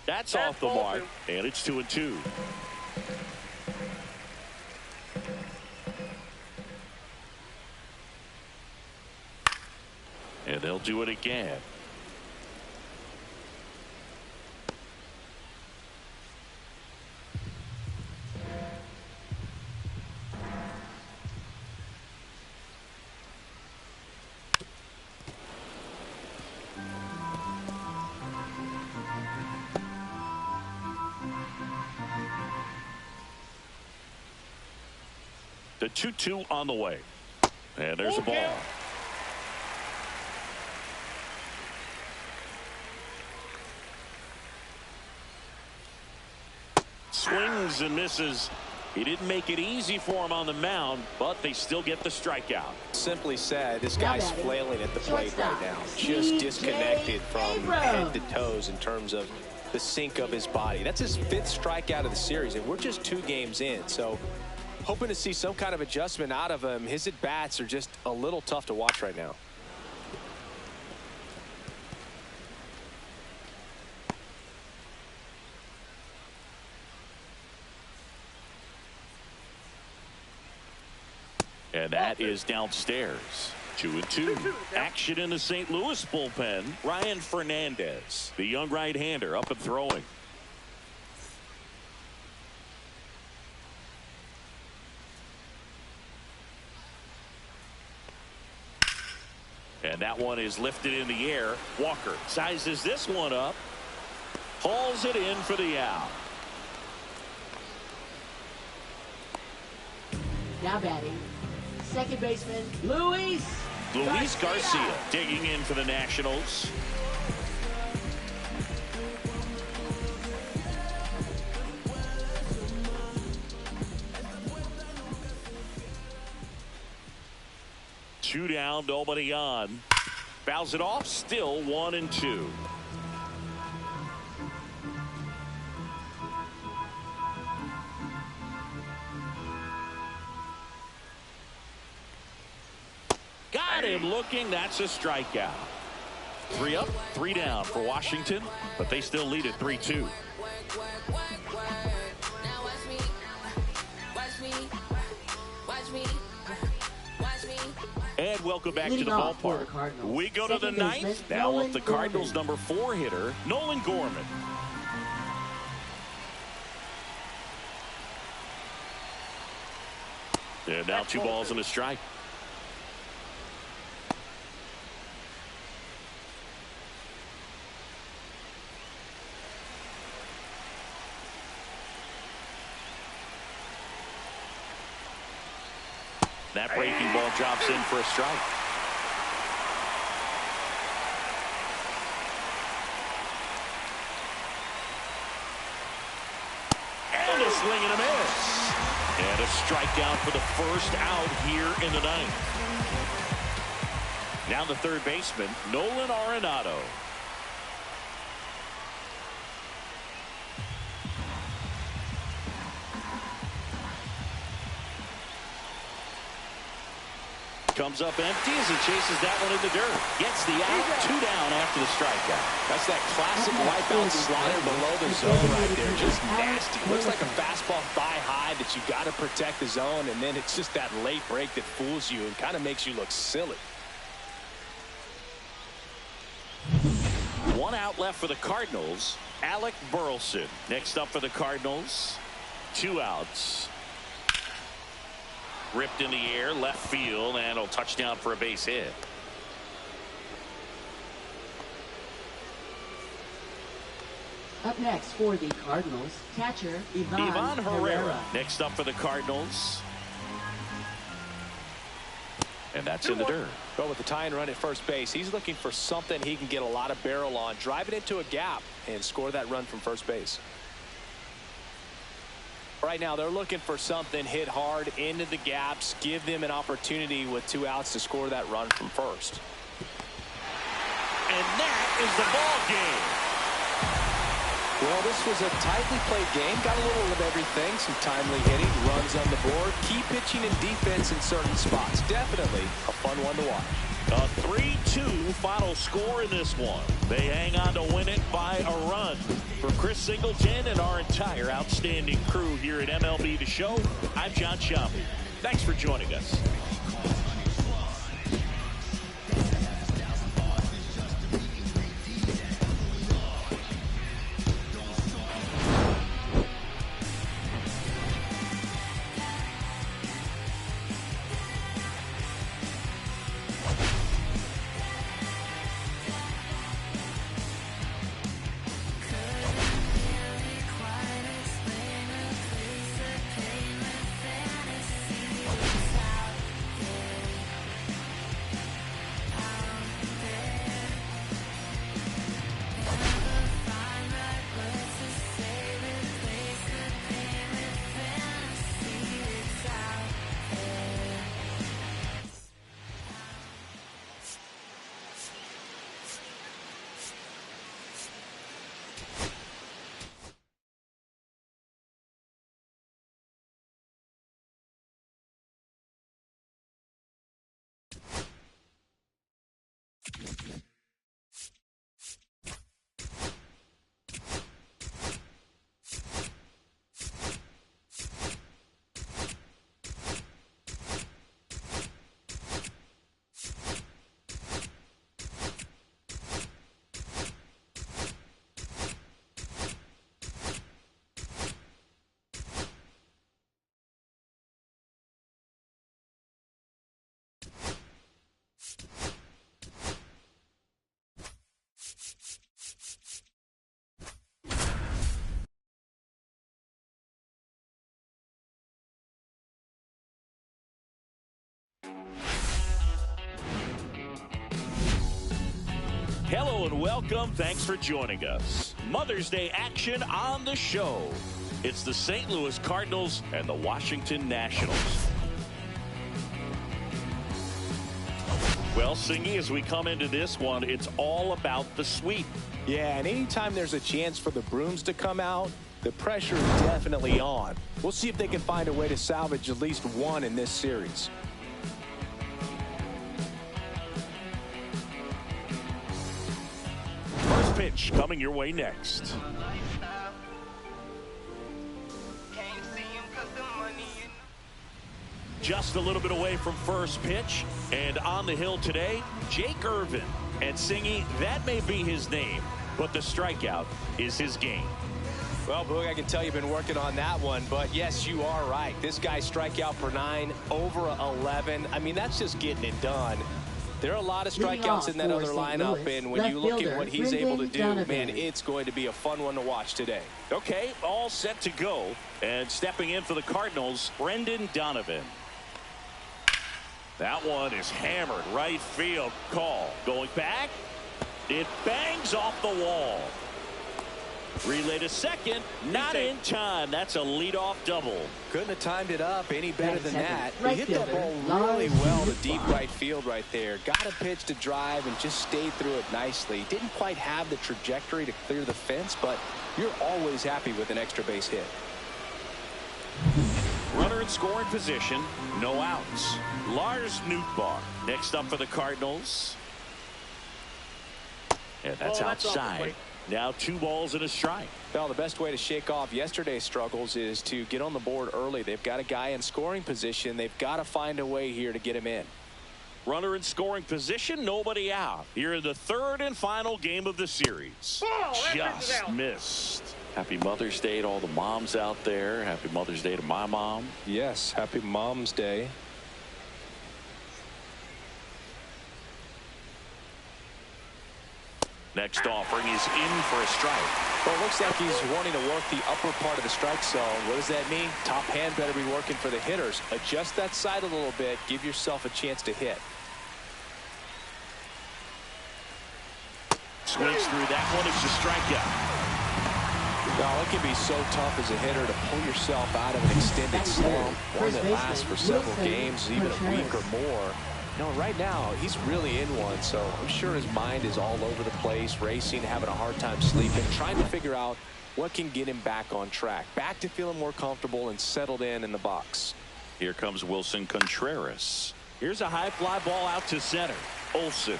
That's off the mark, and it's 2-2. And they'll do it again. The 2-2 on the way. And there's a ball. Swings and misses. He didn't make it easy for him on the mound, but they still get the strikeout. Simply said, this guy's flailing at the plate right now. Just disconnected from head to toes in terms of the sink of his body. That's his 5th strikeout of the series, and we're just 2 games in. So hoping to see some kind of adjustment out of him. His at-bats are just a little tough to watch right now. And that is downstairs. 2-2. Action in the St. Louis bullpen. Ryan Fernandez, the young right-hander, up and throwing. And that one is lifted in the air. Walker sizes this one up. Hauls it in for the out. Now batting, second baseman, Luis Garcia digging in for the Nationals. Two down, nobody on. Fouls it off, still 1-2. Got him looking. That's a strikeout. 3 up, 3 down for Washington, but they still lead at 3-2. And welcome back to the ballpark. We go to the 9th. Now with the Cardinals' number 4 hitter, Nolan Gorman. And now 2 balls and a strike. That breaking ball drops in for a strike. And a swing and a miss. And a strikeout for the first out here in the 9th. Now the third baseman, Nolan Arenado. Comes up empty as he chases that one in the dirt. Gets the out, 2 down after the strikeout. That's that classic wipeout slider below the zone right there. Just nasty. Looks like a fastball thigh high that you got to protect the zone, and then it's just that late break that fools you and kind of makes you look silly. 1 out left for the Cardinals. Alec Burleson next up for the Cardinals. 2 outs. Ripped in the air, left field, and a touchdown for a base hit. Up next for the Cardinals, catcher Ivan Herrera. Next up for the Cardinals. And that's in the dirt. But with the tying run at first base, he's looking for something he can get a lot of barrel on, drive it into a gap, and score that run from first base. Right now, they're looking for something, hit hard into the gaps, give them an opportunity with 2 outs to score that run from first. And that is the ball game. Well, this was a tightly played game. Got a little of everything. Some timely hitting, runs on the board, key pitching and defense in certain spots. Definitely a fun one to watch. A 3-2 final score in this one. They hang on to win it by a run. For Chris Singleton and our entire outstanding crew here at MLB The Show, I'm John Sciambi. Thanks for joining us. Hello and welcome. Thanks for joining us. Mother's Day action on the show. It's the St. Louis Cardinals and the Washington Nationals. Well, Singy, as we come into this one, it's all about the sweep. Yeah, and anytime there's a chance for the brooms to come out, the pressure is definitely on. We'll see if they can find a way to salvage at least one in this series. First pitch coming your way next. Just a little bit away from first pitch, and on the hill today, Jake Irvin. And Singy, that may be his name, but the strikeout is his game. Well, Boog, I can tell you've been working on that one, but yes, you are right. This guy's strikeout per 9, over 11. I mean, that's just getting it done. There are a lot of strikeouts in that other lineup, and when you look at what he's able to do, man, it's going to be a fun one to watch today. Okay, all set to go, and stepping in for the Cardinals, Brendan Donovan. That one is hammered right field. Call. Going back. It bangs off the wall. Relay to second. Not in time. That's a leadoff double. Couldn't have timed it up any better than that. He hit that ball really well to deep right field right there. Got a pitch to drive and just stayed through it nicely. Didn't quite have the trajectory to clear the fence, but you're always happy with an extra base hit. Runner in scoring position, no outs. Lars Nootbaar next up for the Cardinals. And that's outside. Now 2 balls and a strike. Well, the best way to shake off yesterday's struggles is to get on the board early. They've got a guy in scoring position. They've got to find a way here to get him in. Runner in scoring position, nobody out. Here in the 3rd and final game of the series. Just missed. Happy Mother's Day to all the moms out there. Happy Mother's Day to my mom. Yes, happy Mom's Day. Next offering is in for a strike. Well, it looks like he's wanting to work the upper part of the strike zone. What does that mean? Top hand better be working for the hitters. Adjust that side a little bit. Give yourself a chance to hit. Swings through that one. It's a strikeout. Well, it can be so tough as a hitter to pull yourself out of an extended slump, one that lasts for several games, even a week or more. You know, right now, he's really in one, so I'm sure his mind is all over the place, racing, having a hard time sleeping, trying to figure out what can get him back on track, back to feeling more comfortable and settled in the box. Here comes Wilson Contreras. Here's a high fly ball out to center. Olsen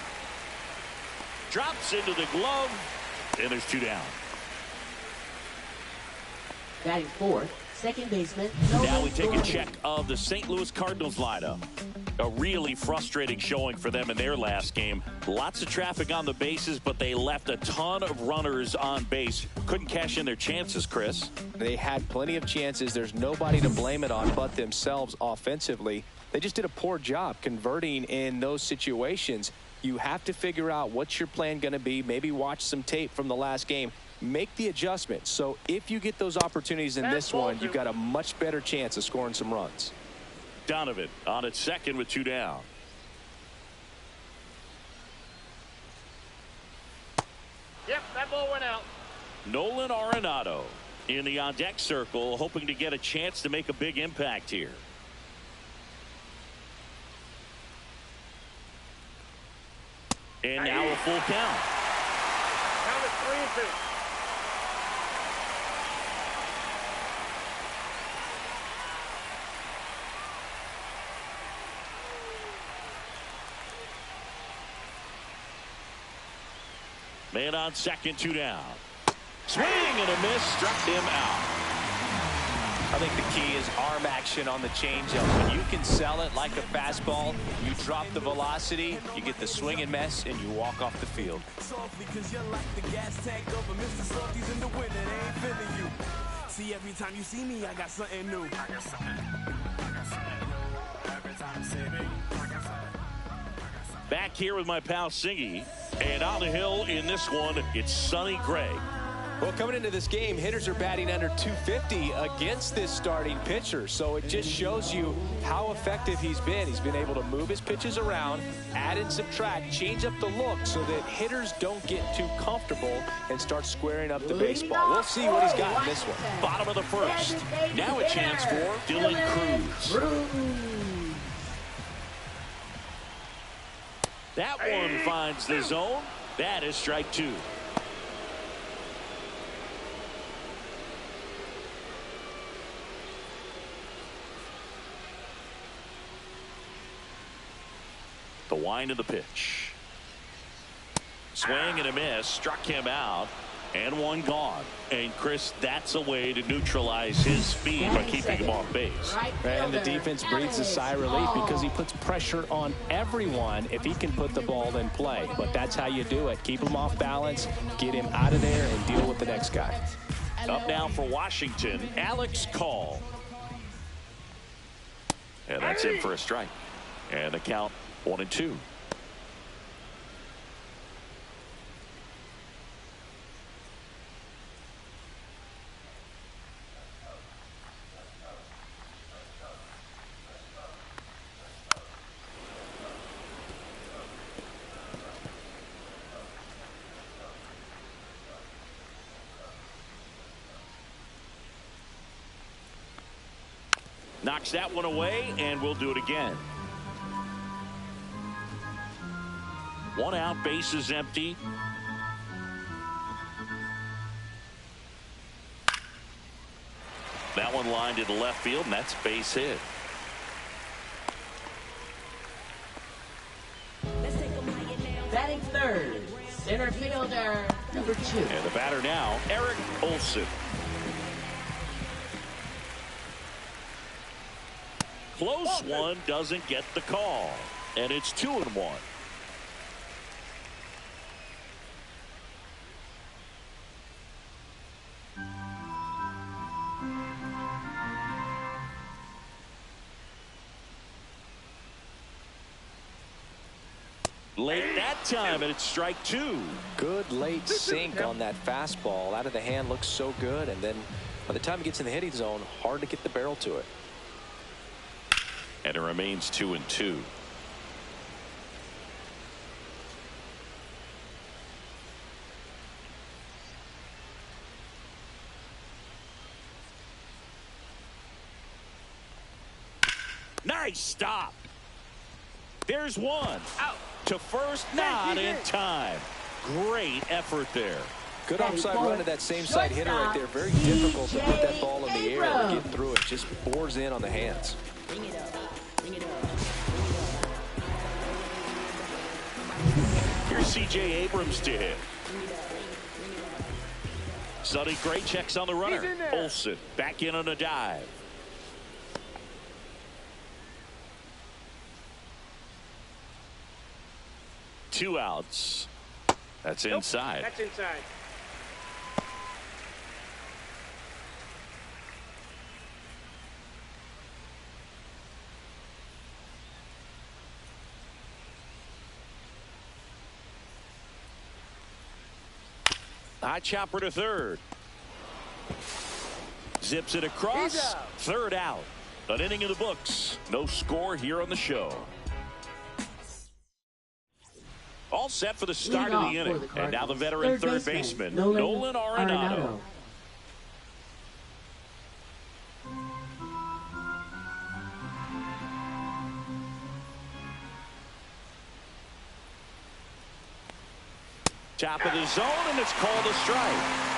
drops into the glove, and there's 2 down. Batting 4th, second baseman. Now we take a check of the St. Louis Cardinals lineup. A really frustrating showing for them in their last game. Lots of traffic on the bases, but they left a ton of runners on base. Couldn't cash in their chances, Chris. They had plenty of chances. There's nobody to blame it on but themselves offensively. They just did a poor job converting in those situations. You have to figure out what's your plan going to be. Maybe watch some tape from the last game. Make the adjustment. So if you get those opportunities in this one, you've got a much better chance of scoring some runs. Donovan on at second with 2 down. Yep, that ball went out. Nolan Arenado in the on-deck circle, hoping to get a chance to make a big impact here. And now a full count. Count it 3-2. Man on second, 2 down. Swing and a miss, struck him out. I think the key is arm action on the changeup. When you can sell it like a fastball, you drop the velocity, you get the swing and miss, and you walk off the field. See, every time you see me, I got something new. Back here with my pal Singy, and on the hill in this one, it's Sonny Gray. Well, coming into this game, hitters are batting under 250 against this starting pitcher. So it just shows you how effective he's been. He's been able to move his pitches around, add and subtract, change up the look so that hitters don't get too comfortable and start squaring up the baseball. We'll see what he's got in this one. Bottom of the first. Now a chance for Dylan Cruz. That one finds the zone. That is strike 2. The wind of the pitch. Swing and a miss. Struck him out. And one gone. And Chris, that's a way to neutralize his speed by keeping him off base. And the defense breathes a sigh of relief because he puts pressure on everyone if he can put the ball in play. But that's how you do it. Keep him off balance, get him out of there, and deal with the next guy. Up now for Washington, Alex Call. And that's in for a strike. And the count 1-2. Knocks that one away, and we'll do it again. One out, base is empty. That one lined into left field, and that's base hit. Batting third, center fielder, number 2. And the batter now, Eric Olson. Close one, doesn't get the call. And it's 2-1. Late that time, and it's strike 2. Good late sink on that fastball. Out of the hand, looks so good. And then by the time it gets in the hitting zone, hard to get the barrel to it. And it remains 2-2. Nice stop. There's one. Out. To first, not in time. Great effort there. Good offside run to that same side hitter right there. Very difficult to put that ball in the air and get through it. Just bores in on the hands. Bring it up. Bring it up. Here's C.J. Abrams to hit. Sonny Gray checks on the runner. Olson back in on a dive. Two outs. That's inside. That's inside. High chopper to third. Zips it across. Third out. An inning in the books. No score here on the show. All set for the start of the inning. And now the veteran third baseman, Nolan Arenado. Top of the zone, and it's called a strike.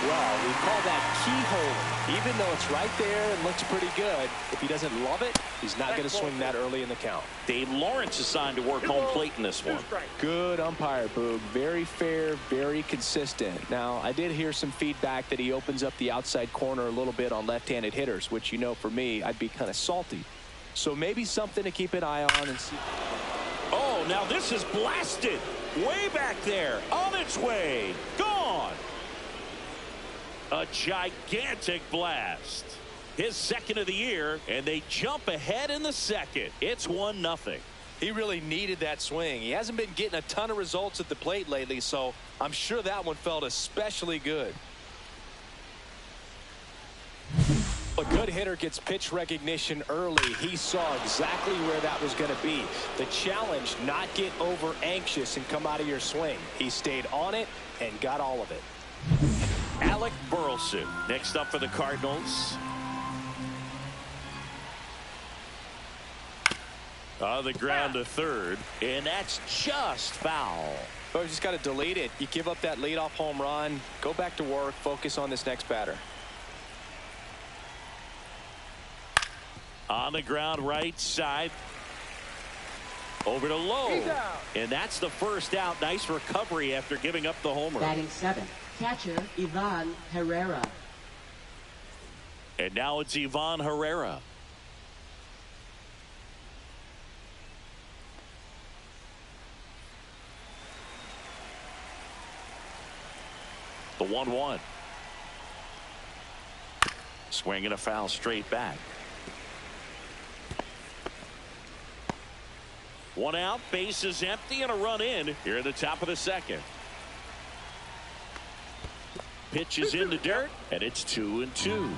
Well, we call that keyhole. Even though it's right there and looks pretty good, if he doesn't love it, he's not going to swing that early in the count. Dave Lawrence assigned to work home plate in this one. Good umpire, Boog. Very fair, very consistent. Now, I did hear some feedback that he opens up the outside corner a little bit on left-handed hitters, which, you know, for me, I'd be kind of salty. So maybe something to keep an eye on and see. Oh, now this is blasted. Way back there. On its way. Gone. A gigantic blast. His second of the year, and they jump ahead in the second. It's 1-0. He really needed that swing. He hasn't been getting a ton of results at the plate lately, so I'm sure that one felt especially good. A good hitter gets pitch recognition early. He saw exactly where that was going to be. The challenge, not get over anxious and come out of your swing. He stayed on it and got all of it. Alec Burleson next up for the Cardinals. On the ground to third, and that's just foul. But you just got to delete it. You give up that leadoff home run, go back to work, focus on this next batter. On the ground right side. Over to Lowe. And that's the first out. Nice recovery after giving up the homer. Batting 7th, catcher Ivan Herrera. And now it's Ivan Herrera. The 1-1. Swinging a foul straight back. One out, base is empty, and a run in here at the top of the second. Pitch is in the dirt, and it's 2-2.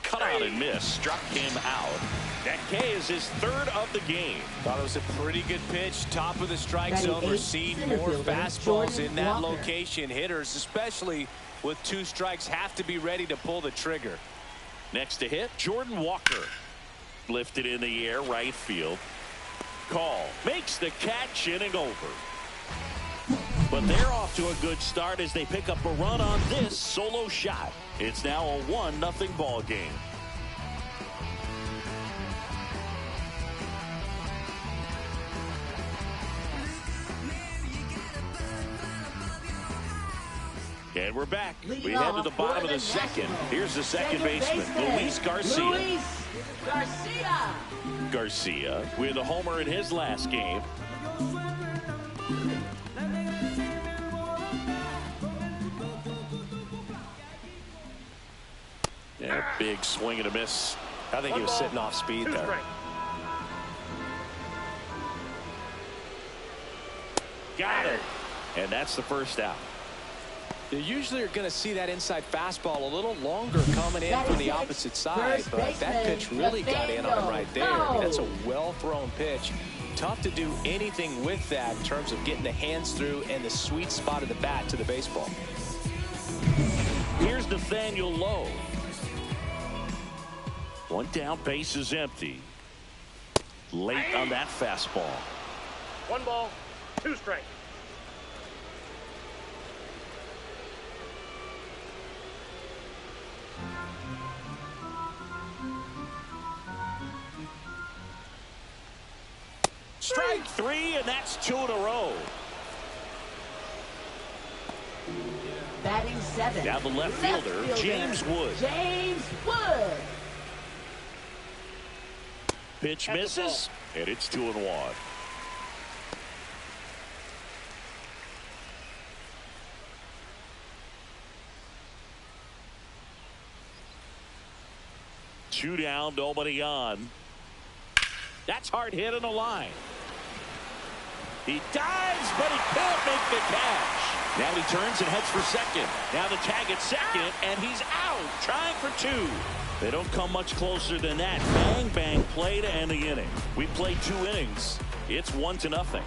Cut out and miss, struck him out. That K is his third of the game. Thought it was a pretty good pitch, top of the strike Batting zone. We're 8th, seeing center more fielder, fastballs Jordan in that Walker. location. Hitters, especially with 2 strikes, have to be ready to pull the trigger. Next to hit, Jordan Walker. Lifted in the air, right field. Call makes the catch, inning over. But they're off to a good start as they pick up a run on this solo shot. It's now a 1-0 ball game. And we're back. We head to the bottom of the second. Here's the second baseman, Luis Garcia. Luis Garcia. Garcia with a homer in his last game. Yeah, big swing and a miss. I think he was sitting off speed there. Got it. And that's the first out. You usually are going to see that inside fastball a little longer coming in from the opposite side, but that pitch really got in on him right there. I mean, that's a well-thrown pitch. Tough to do anything with that in terms of getting the hands through and the sweet spot of the bat to the baseball. Here's Nathaniel Lowe. One down, base is empty. Late on that fastball. 1 ball, 2 strikes. Strike 3, and that's 2 in a row. Batting 7th. Now the left fielder, James Wood. James Wood. Pitch misses, and it's 2-1. Two down, nobody on. That's hard hit on the line. He dives, but he can't make the catch. Now he turns and heads for second. Now the tag at second, and he's out, trying for 2. They don't come much closer than that. Bang, bang play to end the inning. We played 2 innings. It's 1-0.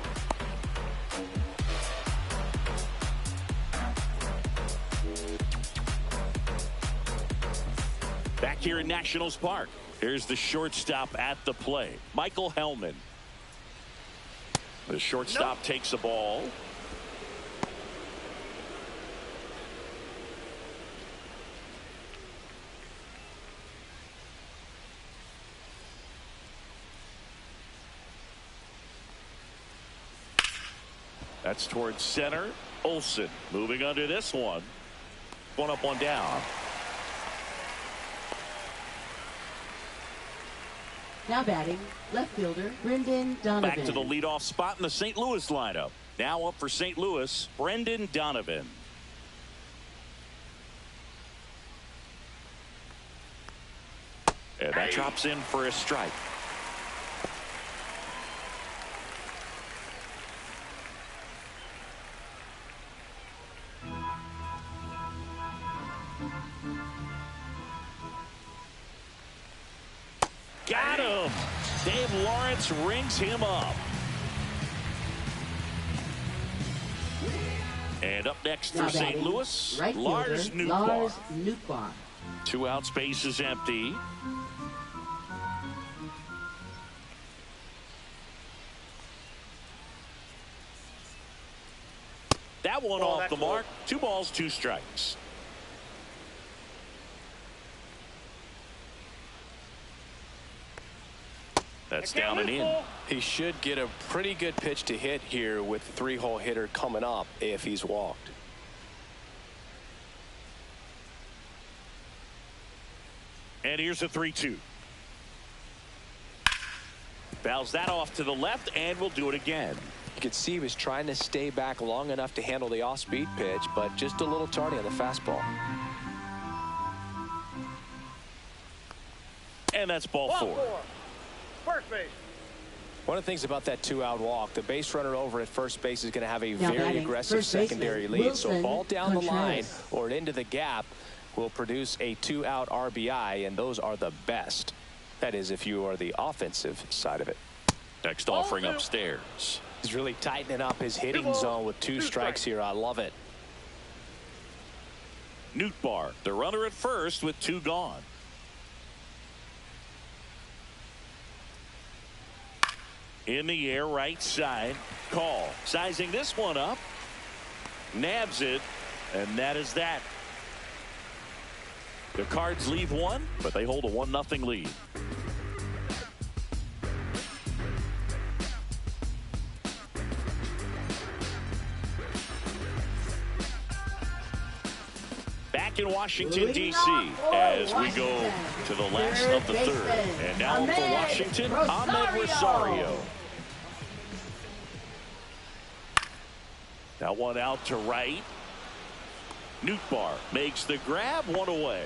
Back here in Nationals Park. Here's the shortstop at the play, Michael Hellman. The shortstop takes the ball. That's towards center. Olsen moving under this one. One up, one down. Now batting, left fielder, Brendan Donovan. Back to the leadoff spot in the St. Louis lineup. Now up for St. Louis, Brendan Donovan. And that drops in for a strike. Got him. Dave Lawrence rings him up. And up next for St. Louis, right Lars fielder, Nootbaar. Lars Nootbaar. 2 out, space is empty. That one off the mark. 2 balls, 2 strikes. That's down and in. He should get a pretty good pitch to hit here with the 3-hole hitter coming up if he's walked. And here's a 3-2. Fouls that off to the left, and we'll do it again. You could see he was trying to stay back long enough to handle the off-speed pitch, but just a little tardy on the fastball. And that's ball 4. First base. One of the things about that 2-out walk, the base runner over at first base is going to have a Now very batting, aggressive first secondary baseman, lead. So a Wilson ball down the line Contreras. or into the gap will produce a 2-out RBI, and those are the best. That is, if you are the offensive side of it. Next offering upstairs. He's really tightening up his hitting zone with 2 strikes here. I love it. Nootbaar, the runner at first with 2 gone. In the air, right side. Call. Sizing this one up. Nabs it. And that is that. The Cards leave 1, but they hold a 1-0 lead. Back in Washington, D.C. as we go to the last of the 3rd. And now for Washington, Ahmed Rosario. That one out to right. Nootbaar makes the grab, 1 away.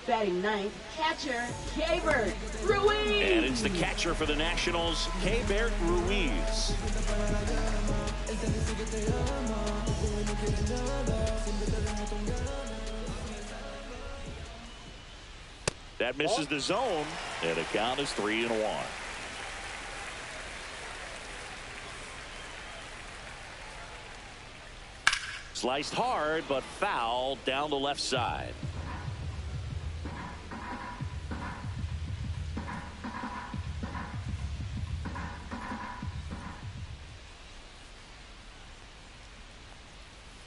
Batting 9th, catcher, Keibert Ruiz. And it's the catcher for the Nationals, Keibert Ruiz. That misses the zone, and the count is 3-1. Sliced hard, but foul down the left side.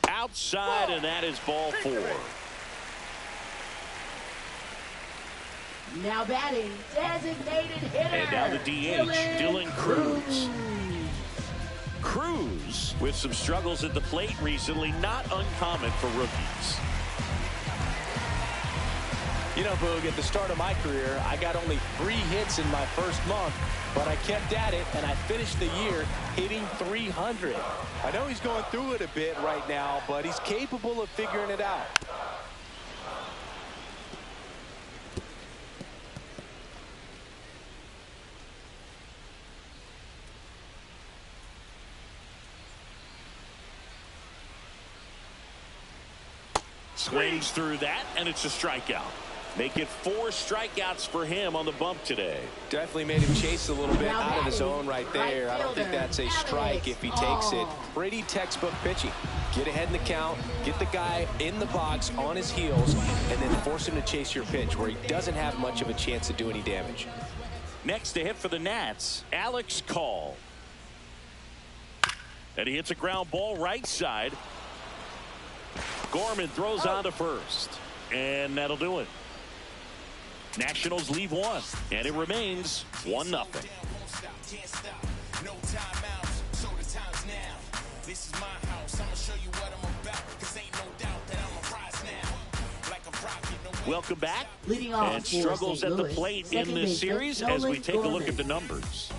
Outside, and that is ball 4. Now batting, designated hitter. And now the DH, Dylan Cruz. Cruz with some struggles at the plate recently, not uncommon for rookies. You know, Boog, at the start of my career, I got only 3 hits in my first month, but I kept at it, and I finished the year hitting 300. I know he's going through it a bit right now, but he's capable of figuring it out. Swings through that, and it's a strikeout. Make it 4 strikeouts for him on the bump today. Definitely made him chase a little bit out of the zone right there. I don't think that's a strike if he takes it. Pretty textbook pitching. Get ahead in the count, get the guy in the box on his heels, and then force him to chase your pitch where he doesn't have much of a chance to do any damage. Next to hit for the Nats, Alex Call. And he hits a ground ball right side. Gorman throws on to first, and that'll do it. Nationals leave 1, and it remains 1-0. Welcome back. Leading off And for struggles St. at the Louis, plate second in this baseman, series as we Nolan take a look Gorman. at the numbers.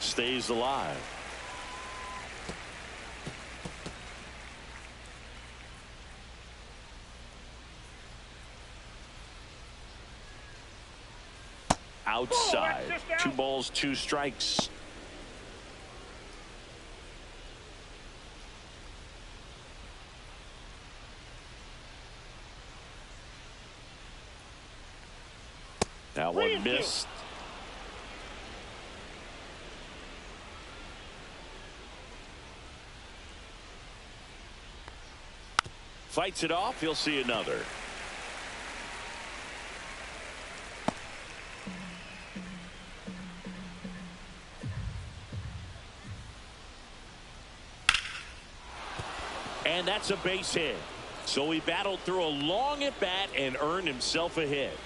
Stays alive. outside. 2 balls, 2 strikes. That one missed. Fights it off. He'll see another. And that's a base hit. So he battled through a long at bat and earned himself a hit.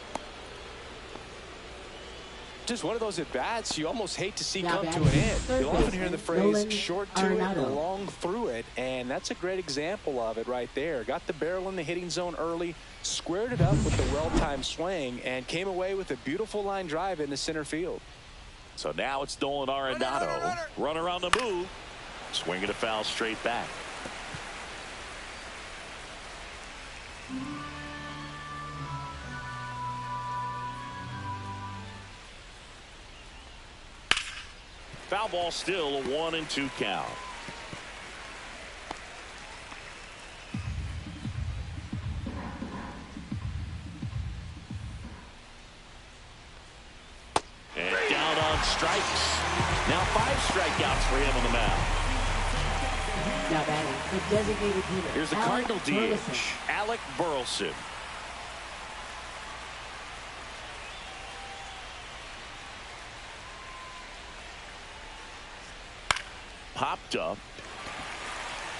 Just one of those at-bats you almost hate to see come to an end. You'll often hear the phrase short to it, long through it, and that's a great example of it right there. Got the barrel in the hitting zone early, squared it up with the well-timed swing, and came away with a beautiful line drive into center field. So now it's Nolan Arenado. Runner on the move. Swinging a foul straight back. Foul ball, still a 1-2 count. And down on strikes. Now 5 strikeouts for him on the mound. Now batting, the designated hitter. Here's the Cardinal DH, Alec Burleson. Popped up.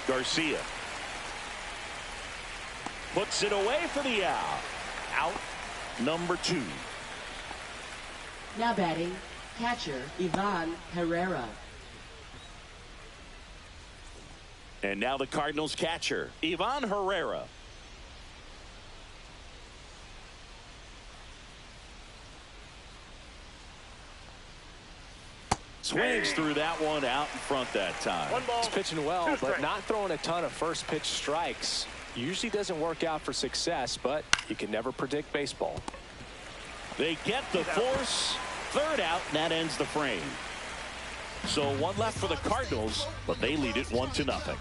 Garcia puts it away for the out. Out number 2. Now batting, catcher Ivan Herrera. And now the Cardinals catcher, Ivan Herrera. Swings through that one out in front that time. He's pitching well, but not throwing a ton of first pitch strikes. Usually doesn't work out for success, but you can never predict baseball. They get the force. 3rd out, and that ends the frame. So 1 left for the Cardinals, but they lead it 1-0.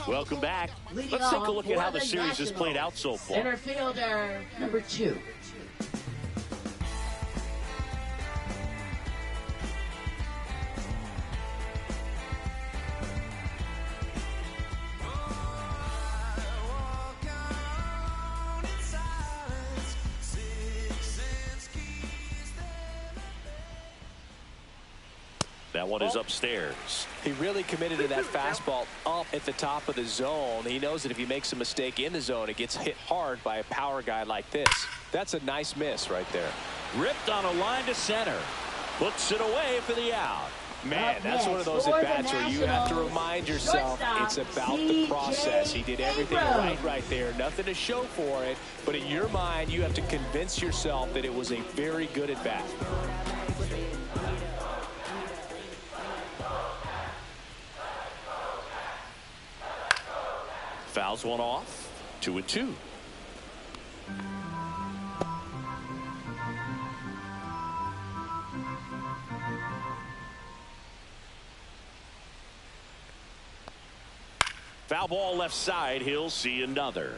Welcome back. Let's take a look at how the series has played out so far. Center fielder number 2. That one is upstairs. He really committed to that fastball up at the top of the zone. He knows that if he makes a mistake in the zone, it gets hit hard by a power guy like this. That's a nice miss right there. Ripped on a line to center. Puts it away for the out. Man, that's one of those at-bats where you have to remind yourself it's about the process. He did everything right there. Nothing to show for it. But in your mind, you have to convince yourself that it was a very good at-bat. Fouls one off. 2-2. Foul ball left side. He'll see another.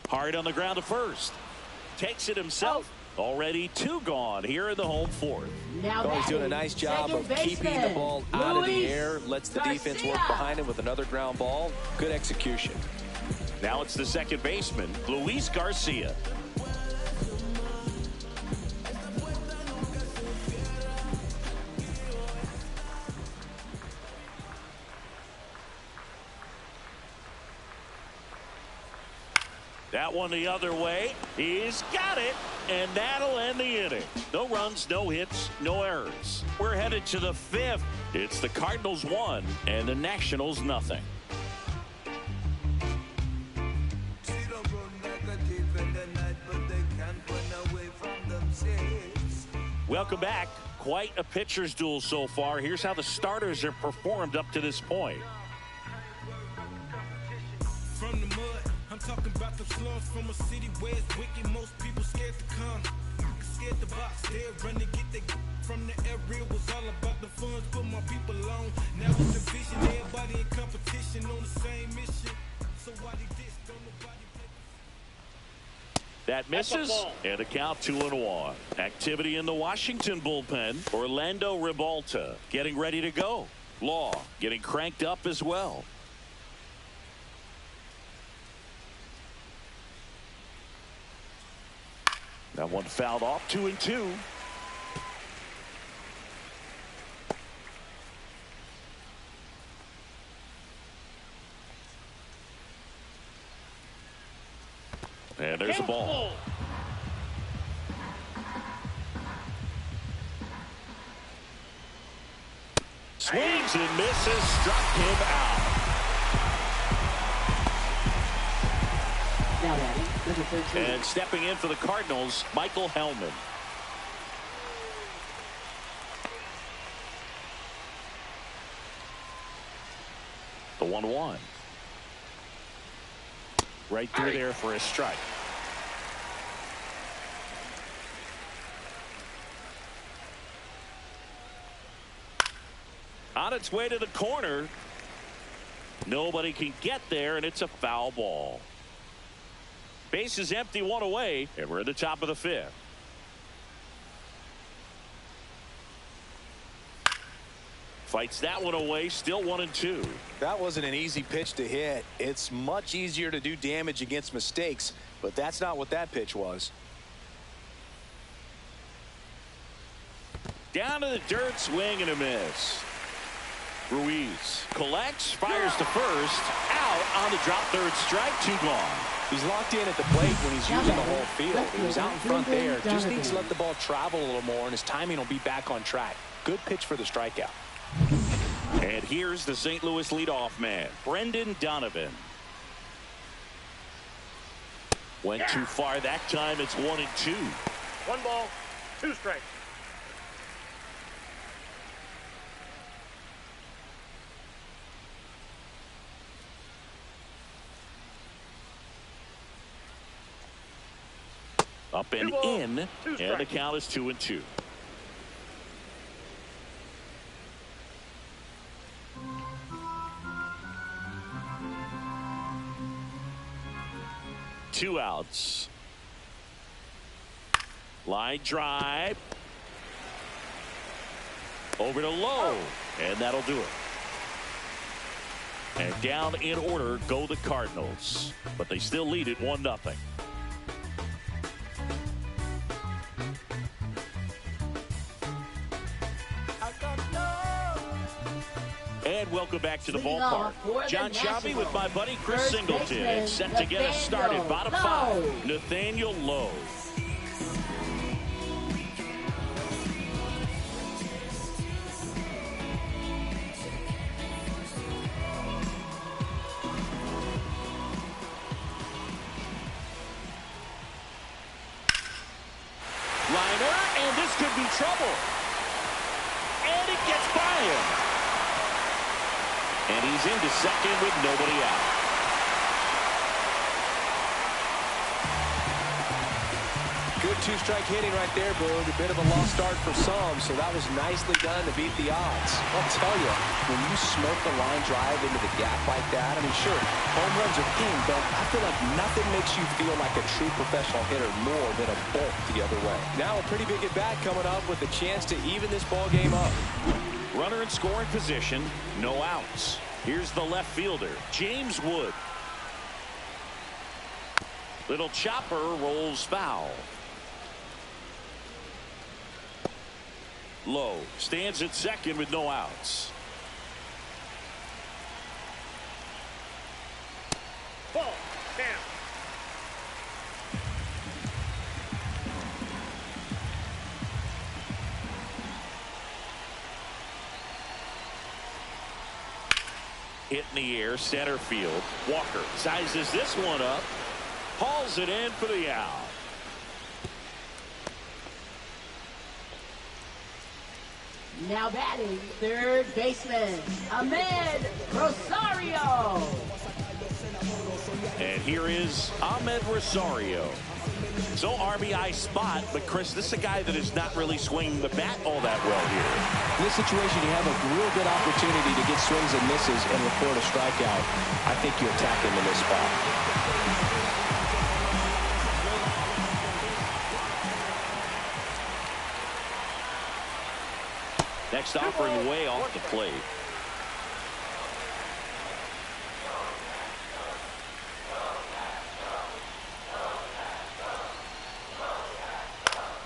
Hard on the ground to first. Takes it himself. Already 2 gone here in the home 4th. He's doing a nice job of keeping the ball out of the air. Lets the defense work behind him with another ground ball. Good execution. Now it's the second baseman, Luis Garcia. That one the other way. He's got it, and that'll end the inning. No runs, no hits, no errors. We're headed to the 5th. It's the Cardinals 1 and the Nationals nothing. Welcome back. Quite a pitcher's duel so far. Here's how the starters have performed up to this point. From the mud, I'm talking about the slums from a city where it's wicked. Most people scared to come, scared to box. They're running, get their from the area. Was all about the funds, put my people on. Now it's a vision, everybody in competition on the same mission. So why they diss, don't nobody play. That misses, and a count 2-1. Activity in the Washington bullpen. Orlando Ribalta getting ready to go. Law getting cranked up as well. That one fouled off, 2-2. And there's the ball. Swings and misses, struck him out. Now batting, number 13. And stepping in for the Cardinals, Michael Hellman. The 1-1. Right through there for a strike. On its way to the corner. Nobody can get there, and it's a foul ball. Base is empty, one away, and we're at the top of the 5th. Fights that one away, still 1-2. That wasn't an easy pitch to hit. It's much easier to do damage against mistakes, but that's not what that pitch was. Down to the dirt, swing and a miss. Ruiz collects, fires to first, out on the drop, third strike, 2 gone. He's locked in at the plate when he's using the whole field. He was out in front there. Just needs to let the ball travel a little more, and his timing will be back on track. Good pitch for the strikeout. And here's the St. Louis leadoff man, Brendan Donovan. Went too far that time. It's 1-2. 1 ball, 2 strikes. Up and in, and the count is 2-2. Two outs. Line drive. Over to Lowe, and that'll do it. And down in order go the Cardinals, but they still lead it 1-0. And welcome back to the ballpark. John Shabby with my buddy Chris Singleton. And set to get us started. Bottom 5, Nathaniel Lowe. Liner, and this could be trouble. And it gets by him. And he's into second with nobody out. Good 2-strike hitting right there, Boog. A bit of a lost start for some, so that was nicely done to beat the odds. I'll tell you, when you smoke a line drive into the gap like that, I mean, sure, home runs are king, but I feel like nothing makes you feel like a true professional hitter more than a bolt the other way. Now a pretty big at-bat coming up with a chance to even this ball game up. Runner in scoring position, no outs. Here's the left fielder, James Wood. Little chopper rolls foul. Lowe stands at second with no outs. Ball, down. Hit in the air, center field. Walker sizes this one up, hauls it in for the out. Now batting, third baseman, Ahmed Rosario. And here is Ahmed Rosario. So RBI spot, but Chris, this is a guy that is not really swinging the bat all that well here. In this situation, you have a real good opportunity to get swings and misses and record a strikeout. I think you attack him in this spot. Next offering way off the plate.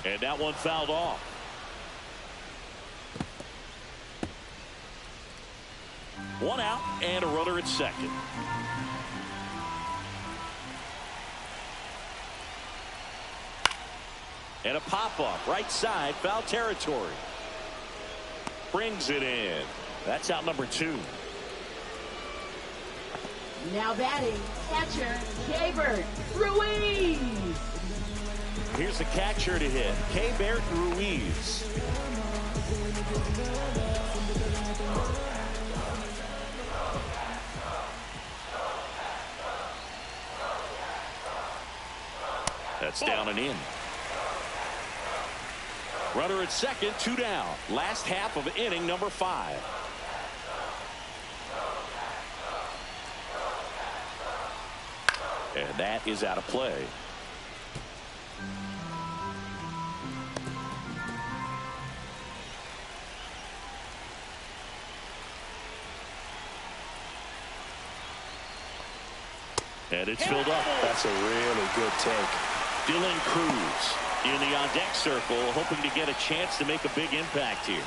And that one fouled off. One out and a runner at second. And a pop-up right side, foul territory. Brings it in. That's out number 2. Now batting, catcher, Gaybert Ruiz. Here's the catcher to hit, Gaybert Ruiz. That's down and in. Runner at second, 2 down. Last half of inning number 5. And that is out of play. And it's filled up. That's a really good take. Dylan Cruz in the on-deck circle, hoping to get a chance to make a big impact here.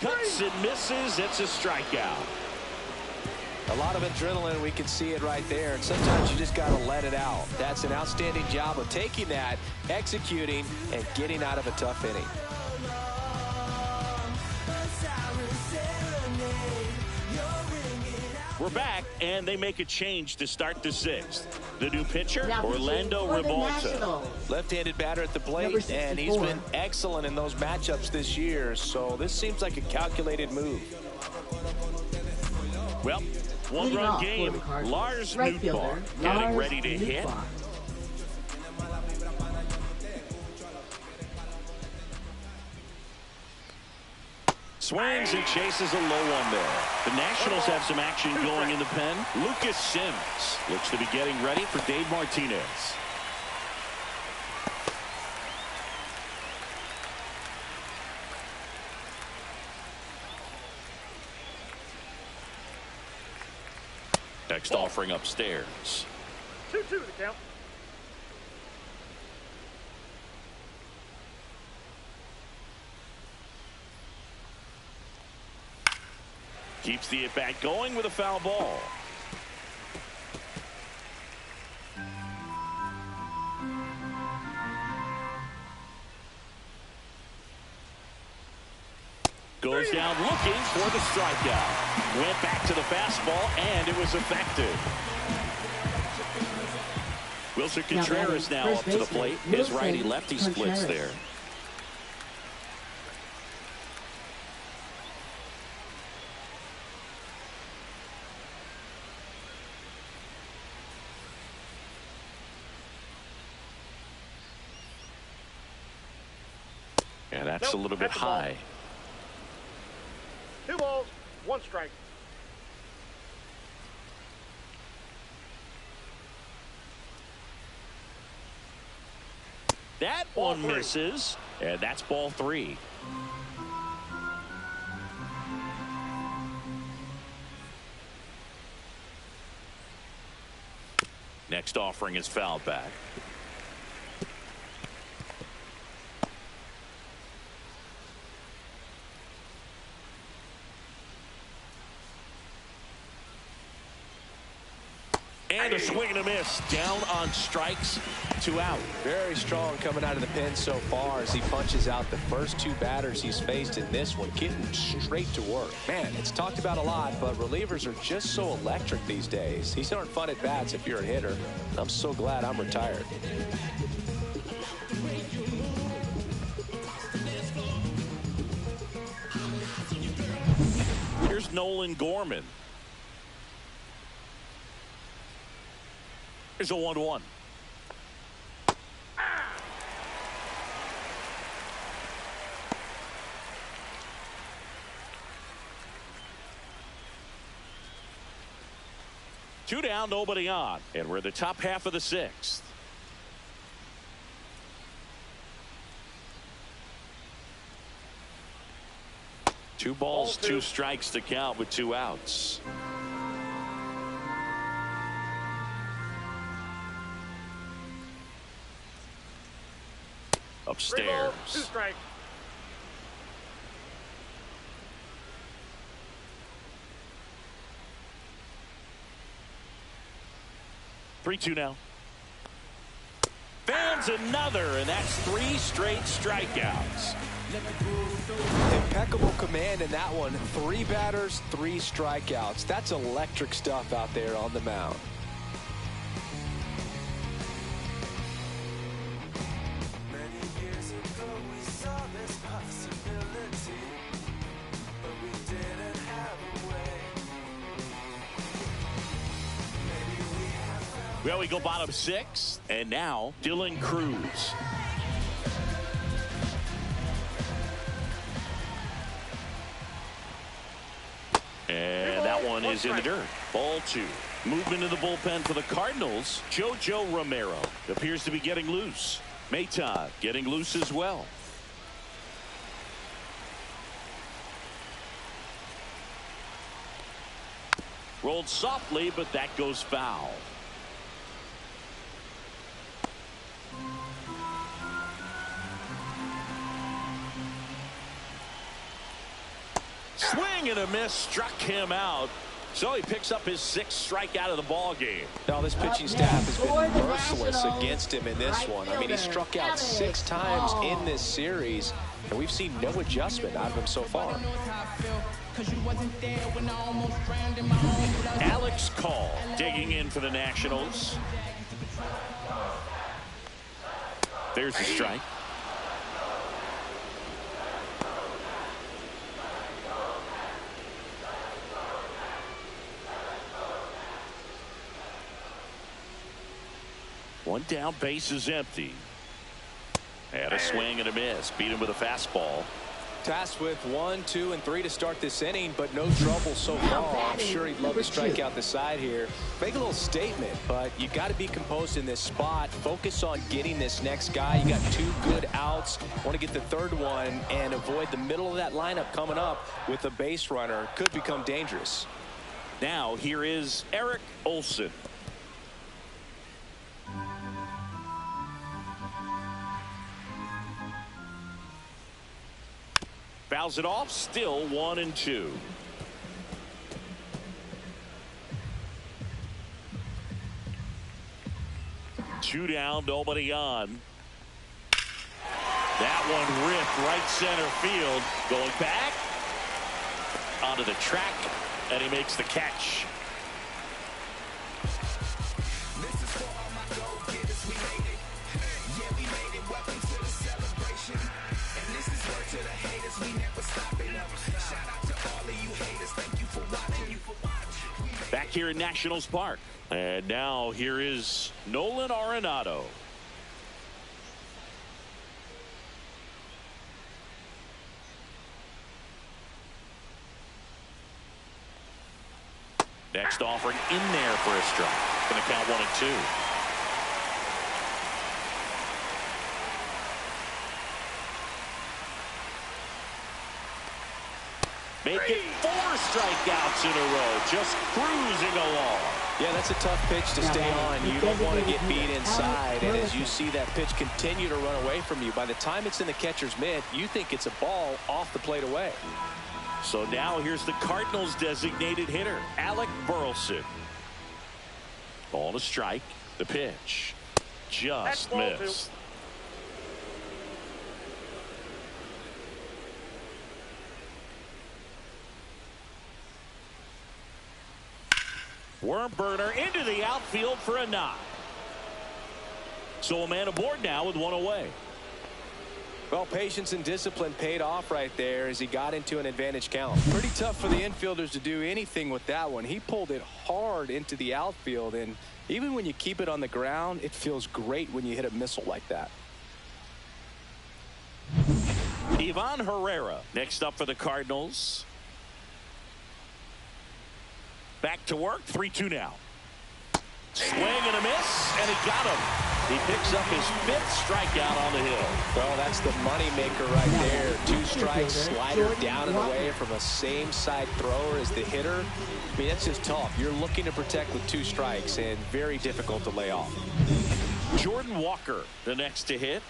Cuts and misses. It's a strikeout. A lot of adrenaline. We can see it right there. And sometimes you just got to let it out. That's an outstanding job of taking that, executing, and getting out of a tough inning. We're back, and they make a change to start the 6th. The new pitcher, Now Orlando for the Revolta. Nationals. Left-handed batter at the Number plate, and he's 64. been excellent in those matchups this year. So this seems like a calculated move. Well, Leading one-run off for game. the Cardinals, Lars right Nootbaar fielder, getting Lars ready to hit. Nootbaar. Swings and chases a low one there. The Nationals have some action going in the pen. Lucas Sims looks to be getting ready for Dave Martinez. Next offering upstairs. 2-2 the count. Keeps the at-bat going with a foul ball. Goes down looking for the strikeout. Went back to the fastball, and it was effective. Wilson Contreras now up to the plate. His righty-lefty splits there. And that's a little bit high. 2 balls, 1 strike. That one misses, and that's ball 3. Next offering is fouled back. And a swing and a miss. Down on strikes, 2 out. Very strong coming out of the pen so far as he punches out the first 2 batters he's faced in this one, getting straight to work. Man, it's talked about a lot, but relievers are just so electric these days. These aren't fun at bats if you're a hitter. I'm so glad I'm retired. Here's Nolan Gorman. Here's a 1-1. Two down, nobody on, and we're in the top half of the 6th. Two balls, 2 strikes to count with 2 outs. Upstairs. 3 balls, 2 strikes. Three-two now. Fans another, and that's 3 straight strikeouts. Impeccable command in that one. 3 batters, 3 strikeouts. That's electric stuff out there on the mound. Well, we go bottom 6, and now Dylan Cruz. And that one is in the dirt. Ball 2. Movement in the bullpen for the Cardinals. JoJo Romero appears to be getting loose. Maton getting loose as well. Rolled softly, but that goes foul. Swing and a miss struck him out. So he picks up his 6th strikeout of the ball game. Now this pitching staff has been merciless against him in this one. I mean, he struck out 6 times in this series, and we've seen no adjustment out of him so far. Alex Call digging in for the Nationals. There's the strike. One down, base is empty. And a swing and a miss. Beat him with a fastball. Tasked with 1, 2, and 3 to start this inning, but no trouble so far. I'm sure he'd love to strike out the side here. Make a little statement, but you got to be composed in this spot. Focus on getting this next guy. You got 2 good outs. Want to get the 3rd one and avoid the middle of that lineup coming up with a base runner. Could become dangerous. Now here is Eric Olson. Fouls it off, still 1-2. Two down, nobody on. That one ripped right center field. Going back onto the track, and he makes the catch. Back here in Nationals Park. And now here is Nolan Arenado. Next offering in there for a strike. Going to count 1-2. Making 4 strikeouts in a row, just cruising along. Yeah, that's a tough pitch to stay on. You don't want to get beat inside, and as you see that pitch continue to run away from you, by the time it's in the catcher's mitt, you think it's a ball off the plate away. So now here's the Cardinals' designated hitter, Alec Burleson. Ball to strike. The pitch. Just missed. Worm burner into the outfield for a knock. So a man aboard now with one away. Well, patience and discipline paid off right there as he got into an advantage count. Pretty tough for the infielders to do anything with that one. He pulled it hard into the outfield, and even when you keep it on the ground, it feels great when you hit a missile like that. Ivan Herrera next up for the Cardinals. Back to work. 3-2 now. Swing and a miss, and he got him. He picks up his 5th strikeout on the hill. Well, that's the money maker right there. 2 strikes, slider down and away from a same side thrower as the hitter. I mean, that's just tough. You're looking to protect with 2 strikes, and very difficult to lay off. Jordan Walker the next to hit.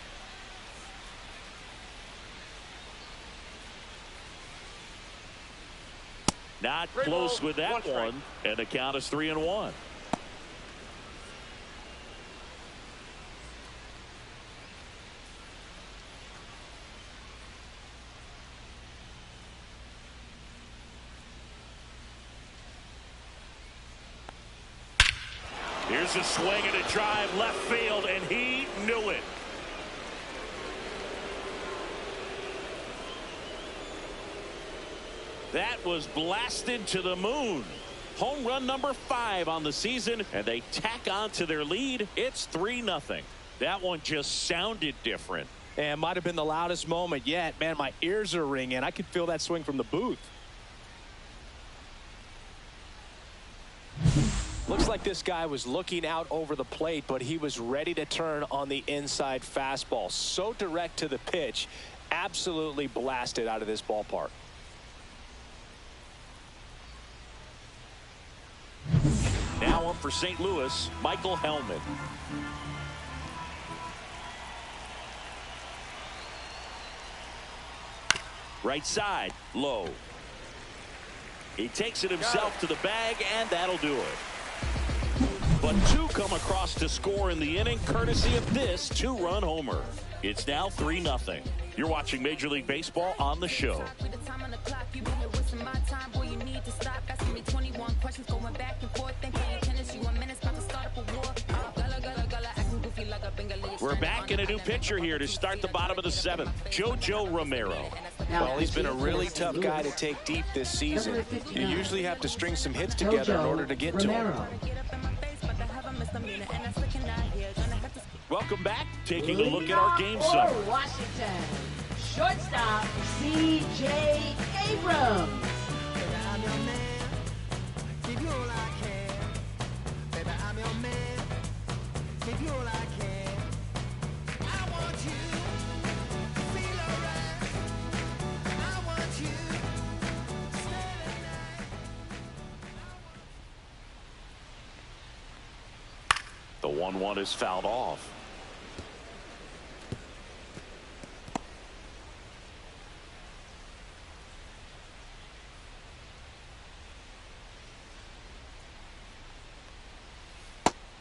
Not close with that one, and the count is 3-1. Here's a swing and a drive left field, and he knew it. That was blasted to the moon. Home run number 5 on the season, and they tack on to their lead. It's 3-0. That one just sounded different. And might have been the loudest moment yet. Man, my ears are ringing. I could feel that swing from the booth. Looks like this guy was looking out over the plate, but he was ready to turn on the inside fastball. So direct to the pitch. Absolutely blasted out of this ballpark. Now up for St. Louis, Michael Hellman. Right side, low. He takes it himself to the bag, and that'll do it. But 2 come across to score in the inning, courtesy of this 2-run homer. It's now 3-0. You're watching Major League Baseball on the show. We're back in a new pitcher here to start the bottom of the 7th. JoJo Romero. Well, he's been a really tough guy to take deep this season. You usually have to string some hits together in order to get to him. Welcome back. Taking a look at our game summary. Washington, shortstop C.J. Abrams. The 1-1 is fouled off.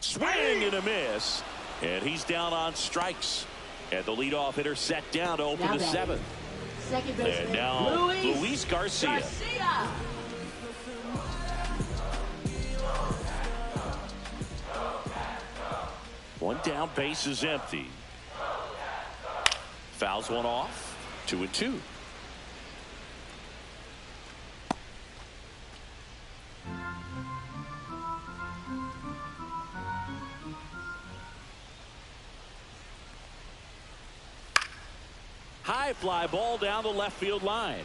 Swing and a miss, and he's down on strikes. And the leadoff hitter set down to open the 7th. Second baseman, and now Luis Garcia. One down, base is empty. Fouls one off. 2-2. High fly ball down the left field line.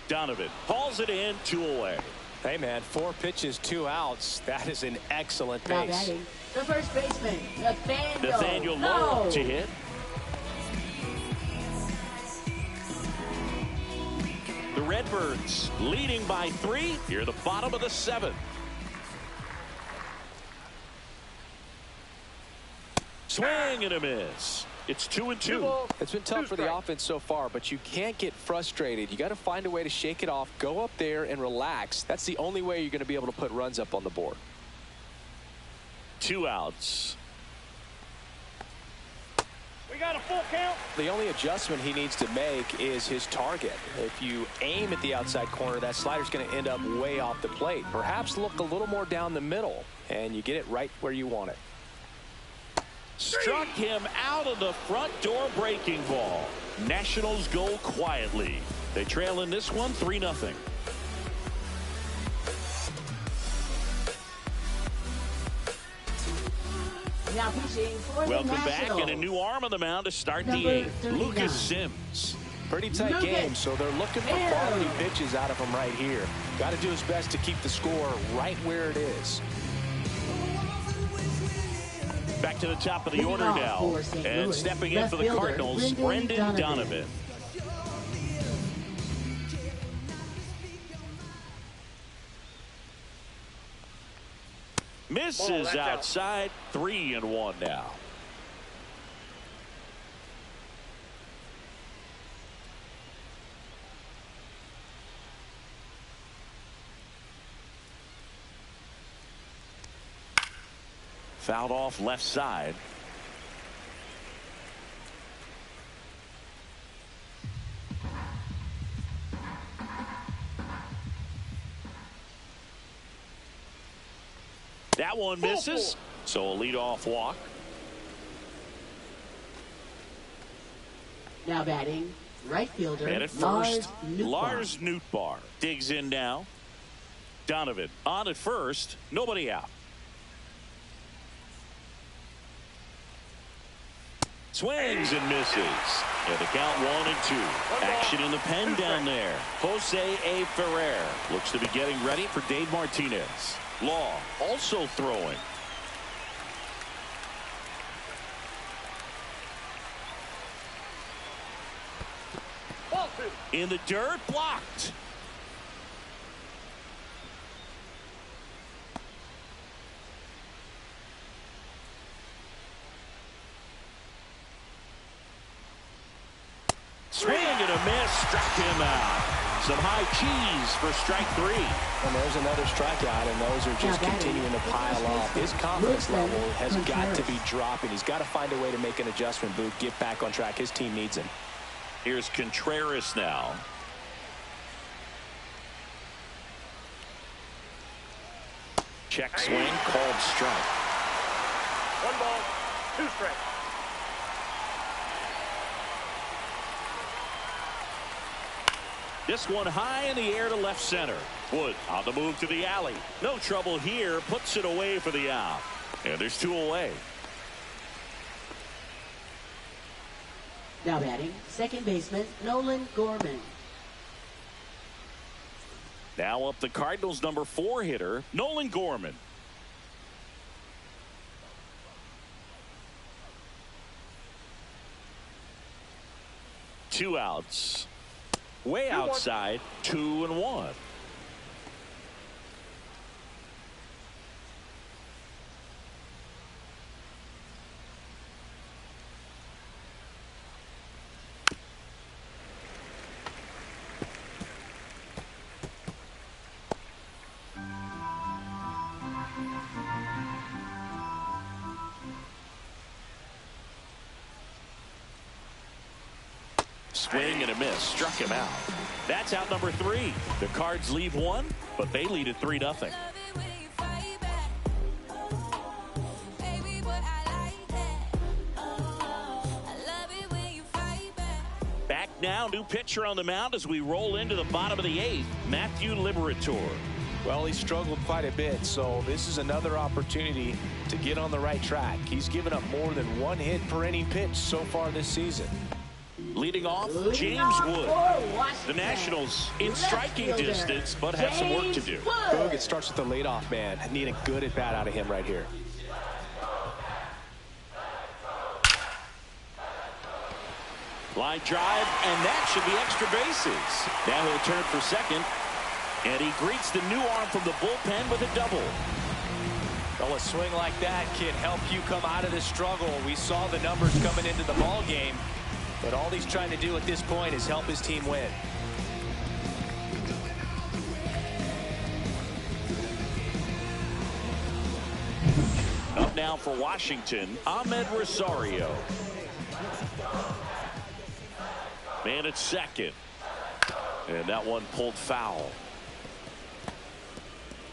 Donovan hauls it in, 2 away. Hey, man, 4 pitches, 2 outs. That is an excellent Now pace. batting, the first baseman, Nathaniel Lowe to hit. The Redbirds leading by 3 here, the bottom of the 7th. Swing and a miss. It's 2-2. It's been tough for the offense so far, but you can't get frustrated. You got to find a way to shake it off, go up there and relax. That's the only way you're going to be able to put runs up on the board. 2 outs. We got a full count. The only adjustment he needs to make is his target. If you aim at the outside corner, that slider's going to end up way off the plate. Perhaps look a little more down the middle, and you get it right where you want it. Struck him out of the front door breaking ball. Nationals go quietly. They trail in this one 3-0. Now pitching for Welcome the back, Nationals. and a new arm on the mound to start the Number 8th. 39. Lucas Sims. Pretty tight game, so they're looking for quality pitches out of him right here. Got to do his best to keep the score right where it is. Back to the top of the Leading order off now. for St. And Louis, stepping in left for the fielder, Cardinals, Brendan Donovan. Misses that's out. outside. 3-1 now. Fouled off left side. That one misses. So a leadoff walk. Now batting, right fielder, And at Lars first, Nootbaar. Lars Nootbaar digs in now. Donovan on at first. Nobody out. Swings and misses. And the count 1-2. Action in the pen down there. Jose A. Ferrer looks to be getting ready for Dave Martinez. Law also throwing. Ball 2. In the dirt, blocked. Swing and a miss, struck him out. Some high cheese for strike 3. And there's another strikeout, and those are just continuing to pile up. His confidence level has got to be dropping. He's got to find a way to make an adjustment, Boog, get back on track. His team needs him. Here's Contreras now. Check swing, called strike. 1 ball, 2 strikes. This one high in the air to left center. Wood on the move to the alley. No trouble here. Puts it away for the out. And there's 2 away. Now batting, second baseman, Nolan Gorman. Now up the Cardinals' number 4 hitter, Nolan Gorman. Two outs. Way outside, 2-1. Swing and a miss. Struck him out. That's out number 3. The Cards leave 1, but they lead at 3-0. Back now, new pitcher on the mound as we roll into the bottom of the 8th, Matthew Liberatore. Well, he struggled quite a bit, so this is another opportunity to get on the right track. He's given up more than 1 hit per inning pitch so far this season. Leading off, James Wood. The Nationals in striking distance, but have some work to do. Boog, it starts with the leadoff man. Need a good at-bat out of him right here. Line drive, and that should be extra bases. Now he'll turn for second, and he greets the new arm from the bullpen with a double. Well, a swing like that can help you come out of this struggle. We saw the numbers coming into the ball game, but all he's trying to do at this point is help his team win. up now for Washington, Ahmed Rosario. Man at second. And that one pulled foul.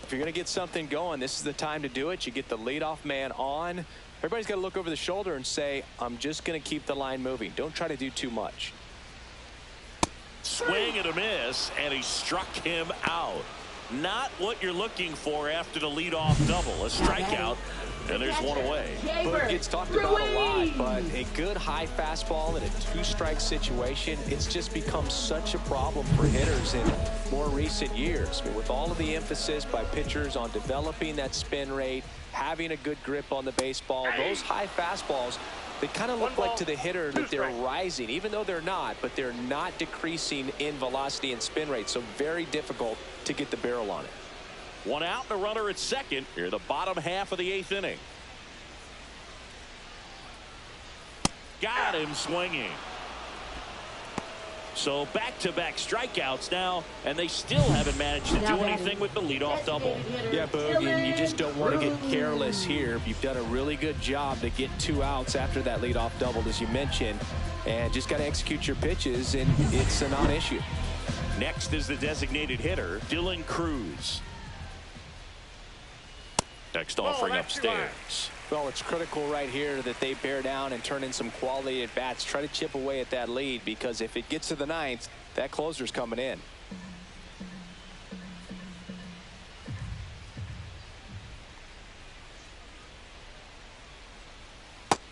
If you're going to get something going, this is the time to do it. You get the leadoff man on. Everybody's got to look over the shoulder and say, I'm just going to keep the line moving. Don't try to do too much. Swing and a miss, and he struck him out. Not what you're looking for after the leadoff double. A strikeout, and there's one away. Boog gets talked about a lot, but a good high fastball in a two-strike situation, it's just become such a problem for hitters in more recent years. I mean, with all of the emphasis by pitchers on developing that spin rate, having a good grip on the baseball, those high fastballs, they kind of look like to the hitter that they're rising, even though they're not, but they're not decreasing in velocity and spin rate, so very difficult to get the barrel on it. One out and a runner at second here, the bottom half of the 8th inning. Got him swinging. So back-to-back strikeouts now, and they still haven't managed to do anything with the leadoff double. Yeah, Boog, and you just don't want to get careless here. You've done a really good job to get 2 outs after that leadoff double, as you mentioned, and just got to execute your pitches, and it's a non-issue. Next is the designated hitter, Dylan Cruz. Next offering upstairs. Well, it's critical right here that they bear down and turn in some quality at bats. Try to chip away at that lead, because if it gets to the 9th, that closer's coming in.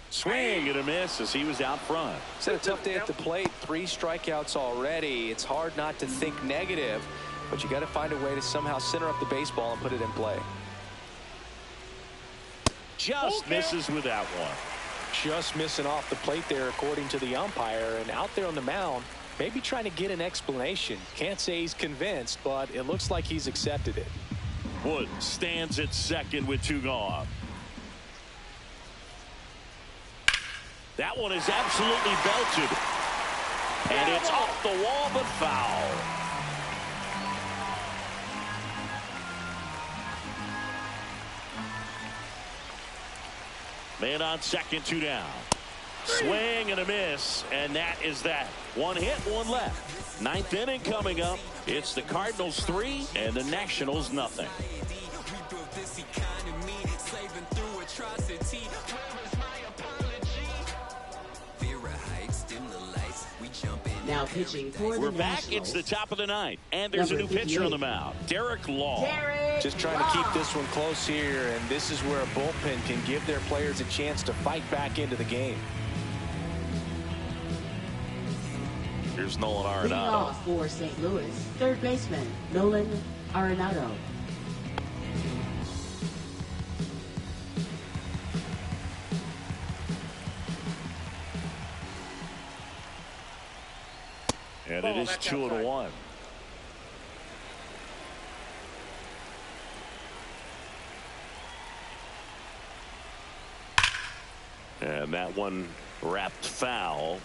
Swing and a miss as he was out front. It's had a tough day at the plate. 3 strikeouts already. It's hard not to think negative, but you got to find a way to somehow center up the baseball and put it in play. Just misses with that one. Just missing off the plate there, according to the umpire, and out there on the mound, maybe trying to get an explanation. Can't say he's convinced, but it looks like he's accepted it. Wood stands at second with 2 gone. That one is absolutely belted, and it's off the wall but foul. Man on second, 2 down. Swing and a miss, and that is that. 1 hit, 1 left. 9th inning coming up. It's the Cardinals 3 and the Nationals nothing. Now pitching for the We're back. Nationals. It's the top of the 9th, and there's a new pitcher on the mound, Derek Law. Just trying to keep this one close here, and this is where a bullpen can give their players a chance to fight back into the game. Here's Nolan Leading Arenado. off for St. Louis, third baseman Nolan Arenado. And it is 2-1. And that one wrapped foul.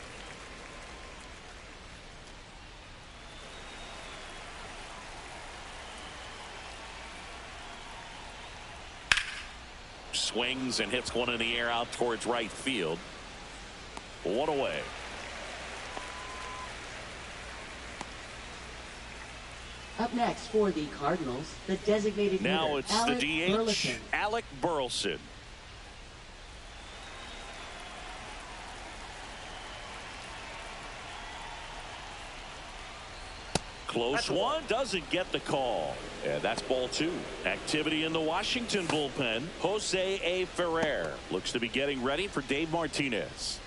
Swings and hits one in the air out towards right field. 1 away. Up next for the Cardinals, the designated Now hitter, it's Alec the DH, Burleson. Alec Burleson. Close one, doesn't get the call. And that's ball 2. Activity in the Washington bullpen. Jose A. Ferrer looks to be getting ready for Dave Martinez.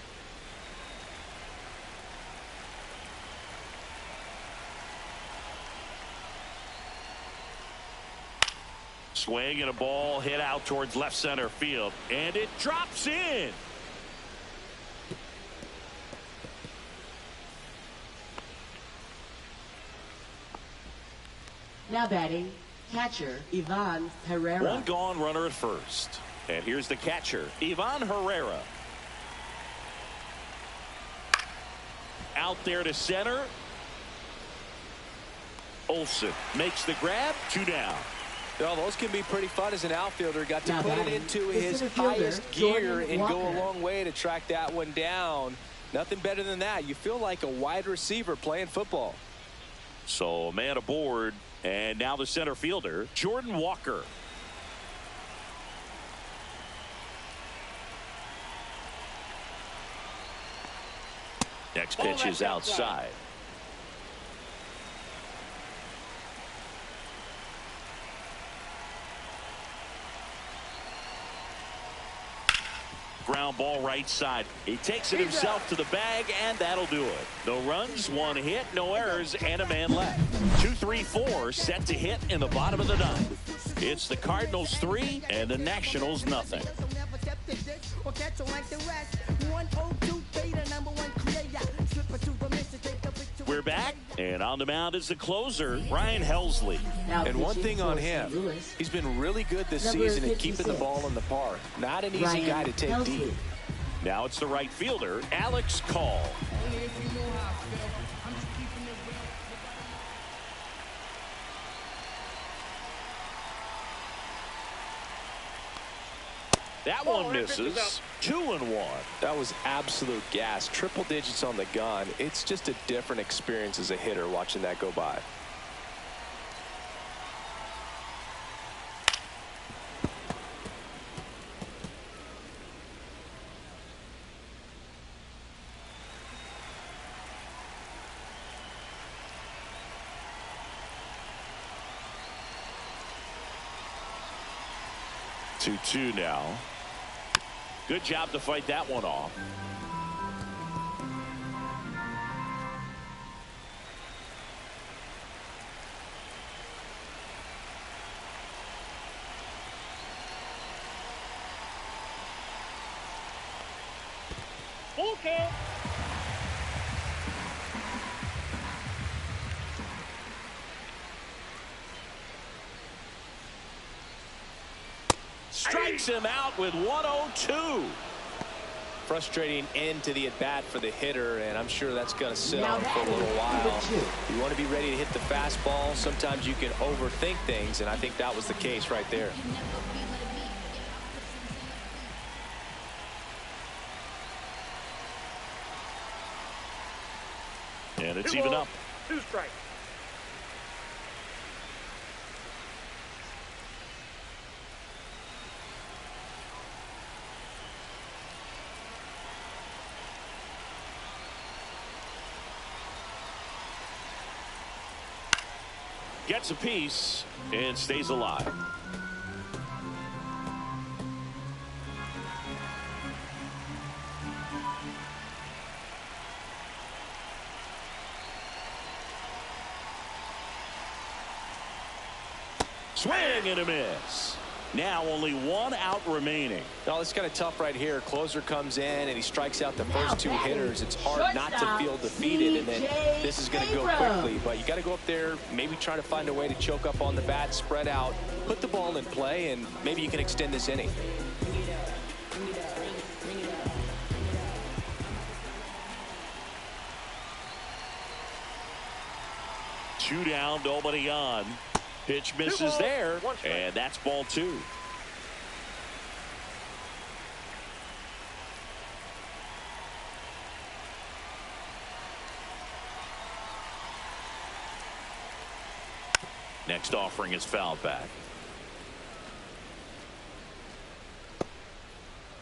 Swing and a ball hit out towards left center field, and it drops in. Now batting, catcher Ivan Herrera. 1 gone, runner at first. And here's the catcher, Ivan Herrera. Out there to center. Olsen makes the grab, 2 down. Well, those can be pretty fun as an outfielder. Got to put it into his center fielder, highest gear Jordan and go a Walker. long way to track that one down. Nothing better than that. You feel like a wide receiver playing football. So a man aboard, and now the center fielder, Jordan Walker. Next pitch is outside. Ground ball right side. He takes it himself to the bag, and that'll do it. No runs, one hit, no errors, and a man left. 2-3-4 set to hit in the bottom of the ninth. It's the Cardinals 3 and the Nationals nothing. We're back, and on the mound is the closer, Ryan Helsley. And one thing on him, he's been really good this season at keeping the ball in the park. Not an easy guy to take deep. Now it's the right fielder, Alex Call. That one misses. 2-1. That was absolute gas. Triple digits on the gun. It's just a different experience as a hitter watching that go by. Two now. Good job to fight that one off. Full count. Strikes him out with 102. Frustrating end to the at-bat for the hitter, and I'm sure that's going to sit on for a little while. You want to be ready to hit the fastball. Sometimes you can overthink things, and I think that was the case right there. And it's even up. 2 strikes. Gets a piece and stays alive. Swing and a miss. Now only 1 out remaining. No, it's kind of tough right here. Closer comes in and he strikes out the first 2 hitters. It's hard not to feel defeated, and then this is going to go quickly. But you got to go up there, maybe try to find a way to choke up on the bat, spread out, put the ball in play, and maybe you can extend this inning. Two down, nobody on. Pitch misses there, and that's ball 2. Next offering is fouled back.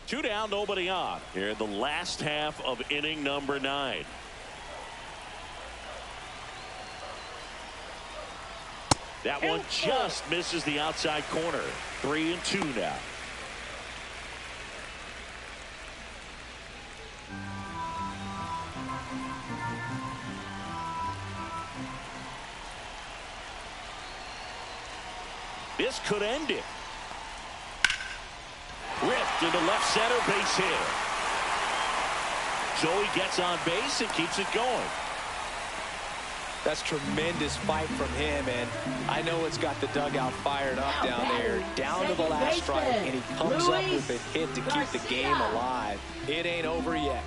2 down, nobody on. Here in the last half of inning number 9. That one just misses the outside corner. 3-2 now. This could end it. Ripped into left center, base hit. Joey gets on base and keeps it going. That's tremendous fight from him, and I know it's got the dugout fired up down there, down to the last strike, and he comes up with a hit to keep the game alive. It ain't over yet.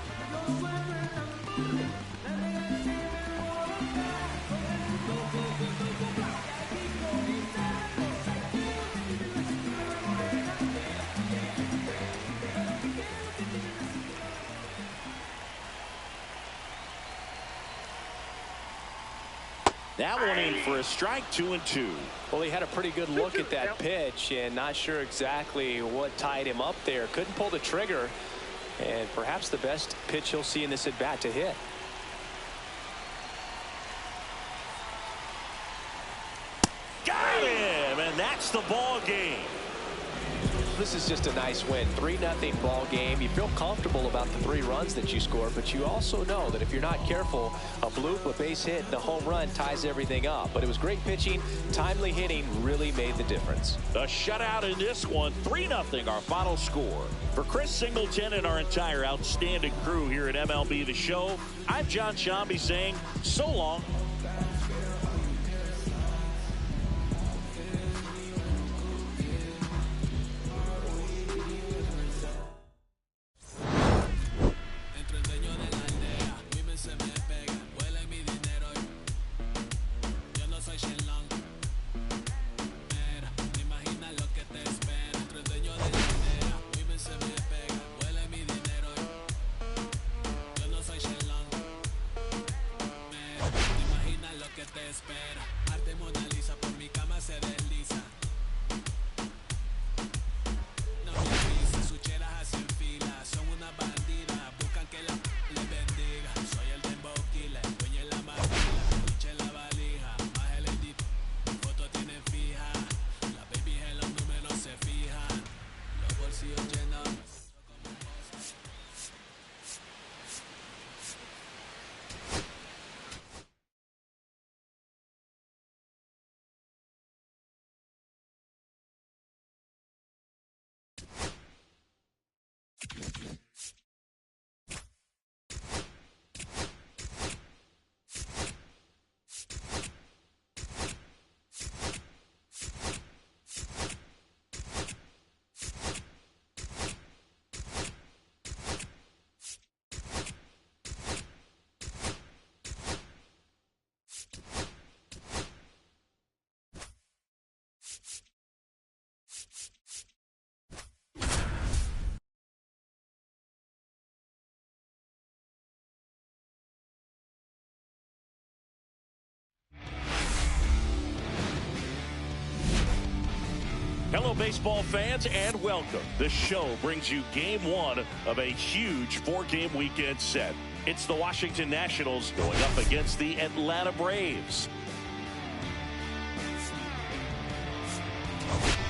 That one in for a strike, 2-2. Well, he had a pretty good look at that pitch and not sure exactly what tied him up there. Couldn't pull the trigger, and perhaps the best pitch he'll see in this at bat to hit. Got him, and that's the ball game. This is just a nice win. 3-0 ball game. You feel comfortable about the 3 runs that you scored, but you also know that if you're not careful, a bloop, a base hit, and a home run ties everything up. But it was great pitching. Timely hitting really made the difference. A shutout in this one, 3-0 our final score. For Chris Singleton and our entire outstanding crew here at MLB The Show, I'm John Shambi saying so long. Hello, baseball fans, and welcome. The show brings you game 1 of a huge 4-game weekend set. It's the Washington Nationals going up against the Atlanta Braves.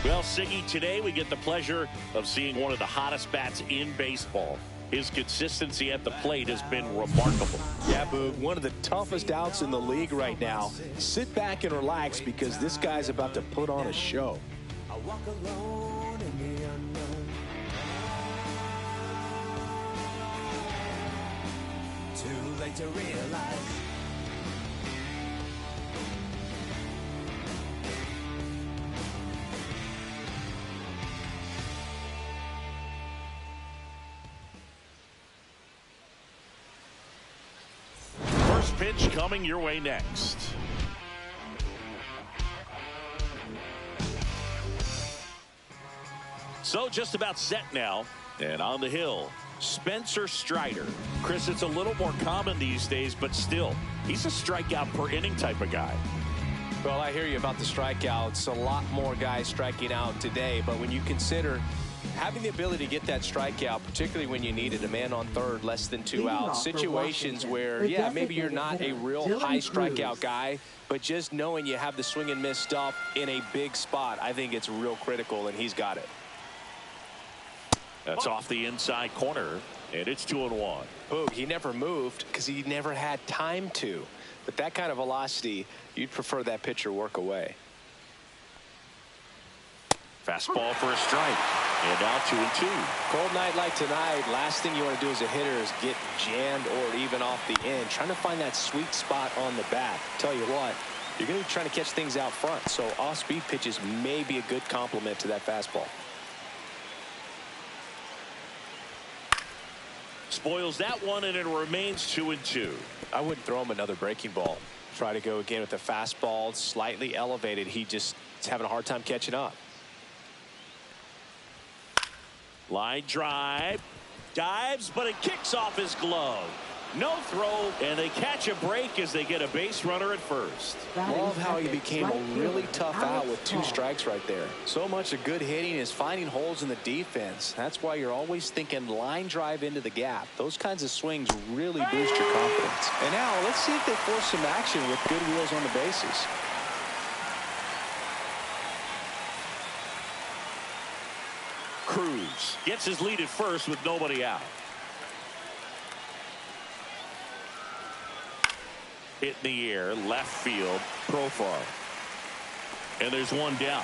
Well, Siggy, today we get the pleasure of seeing one of the hottest bats in baseball. His consistency at the plate has been remarkable. Yeah, Boog, one of the toughest outs in the league right now. Sit back and relax because this guy's about to put on a show. Walk alone in the unknown. Too late to realize. First pitch coming your way next. So just about set now, and on the hill, Spencer Strider. Chris, it's a little more common these days, but still, he's a strikeout per inning type of guy. Well, I hear you about the strikeouts. A lot more guys striking out today, but when you consider having the ability to get that strikeout, particularly when you needed a man on third, less than 2 outs, situations where, yeah, maybe you're not a real high strikeout guy, but just knowing you have the swing and miss stuff in a big spot, I think it's real critical, and he's got it. That's off the inside corner, and it's 2-1. Boog, he never moved because he never had time to. But that kind of velocity, you'd prefer that pitcher work away. Fastball for a strike, and now 2-2. Cold night like tonight, last thing you want to do as a hitter is get jammed or even off the end. Trying to find that sweet spot on the bat. Tell you what, you're going to be trying to catch things out front, so off-speed pitches may be a good complement to that fastball. Spoils that one, and it remains 2-2. I wouldn't throw him another breaking ball. Try to go again with the fastball, slightly elevated. He just is having a hard time catching up. Line drive, dives, but it kicks off his glove. No throw, and they catch a break as they get a base runner at first. Love how he became a really tough out with 2 strikes right there. So much of good hitting is finding holes in the defense. That's why you're always thinking line drive into the gap. Those kinds of swings really boost your confidence. And now let's see if they force some action with good wheels on the bases. Cruz gets his lead at first with nobody out. Hit in the air, left field, Profar. And there's one down.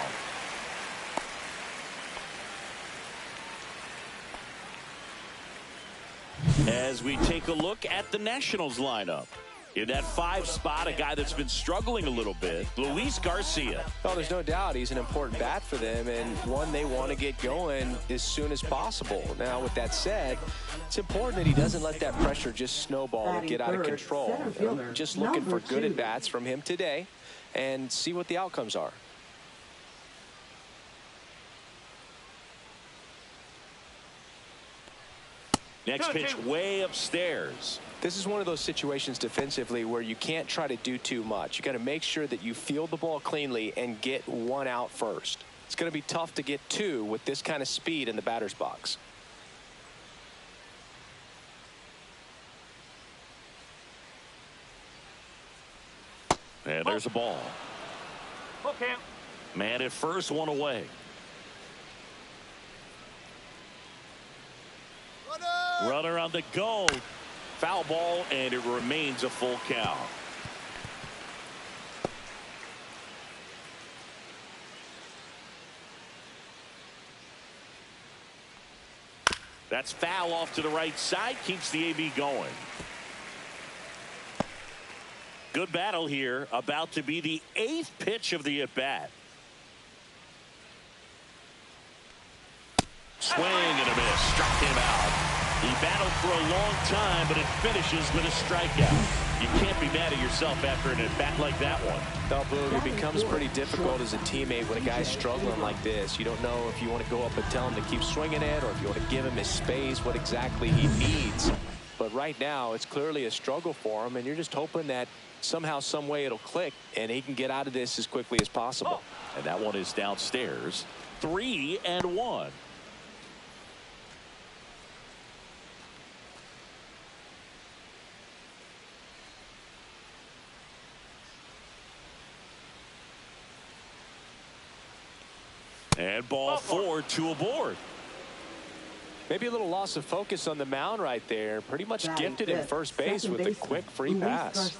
As we take a look at the Nationals lineup. In that 5 spot, a guy that's been struggling a little bit, Luis Garcia. Well, there's no doubt he's an important bat for them and one they want to get going as soon as possible. Now, with that said, it's important that he doesn't let that pressure just snowball and get out of control. Just looking for good at-bats from him today and see what the outcomes are. Next pitch way upstairs. This is one of those situations defensively where you can't try to do too much. You got to make sure that you field the ball cleanly and get 1 out first. It's going to be tough to get 2 with this kind of speed in the batter's box. And there's a ball. Okay. Man at first, 1 away. Runner on the go. Foul ball, and it remains a full count. That's foul off to the right side. Keeps the AB going. Good battle here. About to be the 8th pitch of the at-bat. Swing and a miss. Struck him out. He battled for a long time, but it finishes with a strikeout. You can't be mad at yourself after an at-bat like that one. Well, Boog, it becomes pretty difficult as a teammate when a guy's struggling like this. You don't know if you want to go up and tell him to keep swinging it or if you want to give him his space, what exactly he needs. But right now, it's clearly a struggle for him, and you're just hoping that somehow, some way it'll click, and he can get out of this as quickly as possible. And that one is downstairs. 3-1. And ball 4, 2 aboard. Maybe a little loss of focus on the mound right there. Pretty much gifted in first base with a quick free pass.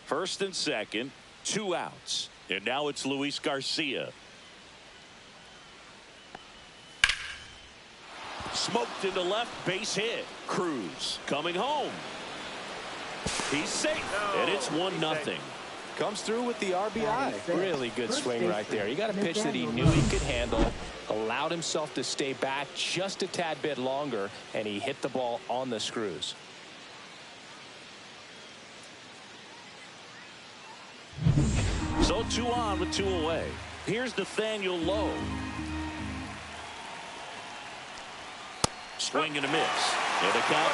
First and second, 2 outs. And now it's Luis Garcia. Smoked into left, base hit. Cruz coming home. He's safe. And it's 1-0. Comes through with the RBI. Really good swing right there. He got a pitch that he knew he could handle, allowed himself to stay back just a tad bit longer, and he hit the ball on the screws. So 2 on with 2 away. Here's Nathaniel Lowe. Swing and a miss. And the count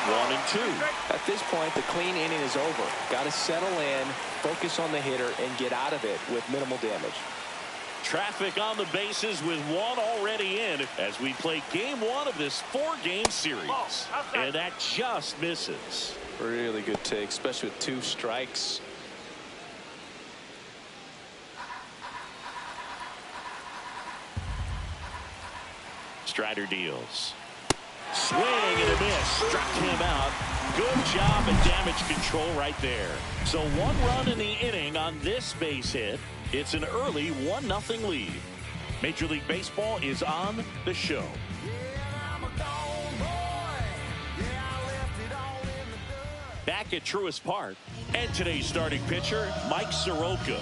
1-2. At this point, the clean inning is over. Got to settle in, focus on the hitter, and get out of it with minimal damage. Traffic on the bases with 1 already in as we play game 1 of this 4-game series. And that just misses. Really good take, especially with 2 strikes. Strider deals. Swing and a miss. Struck him out. Good job at damage control right there. So 1 run in the inning on this base hit. It's an early 1-0 lead. Major League Baseball is on the show. Back at Truist Park. And today's starting pitcher, Mike Soroka.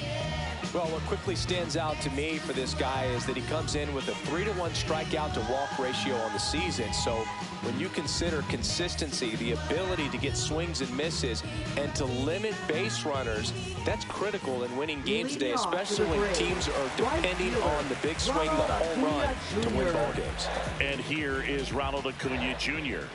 Well, what quickly stands out to me for this guy is that he comes in with a 3-to-1 strikeout to walk ratio on the season. So when you consider consistency, the ability to get swings and misses, and to limit base runners, that's critical in winning games today, especially when teams are depending on the big swing, the home run, to win ball games. And here is Ronald Acuna Jr.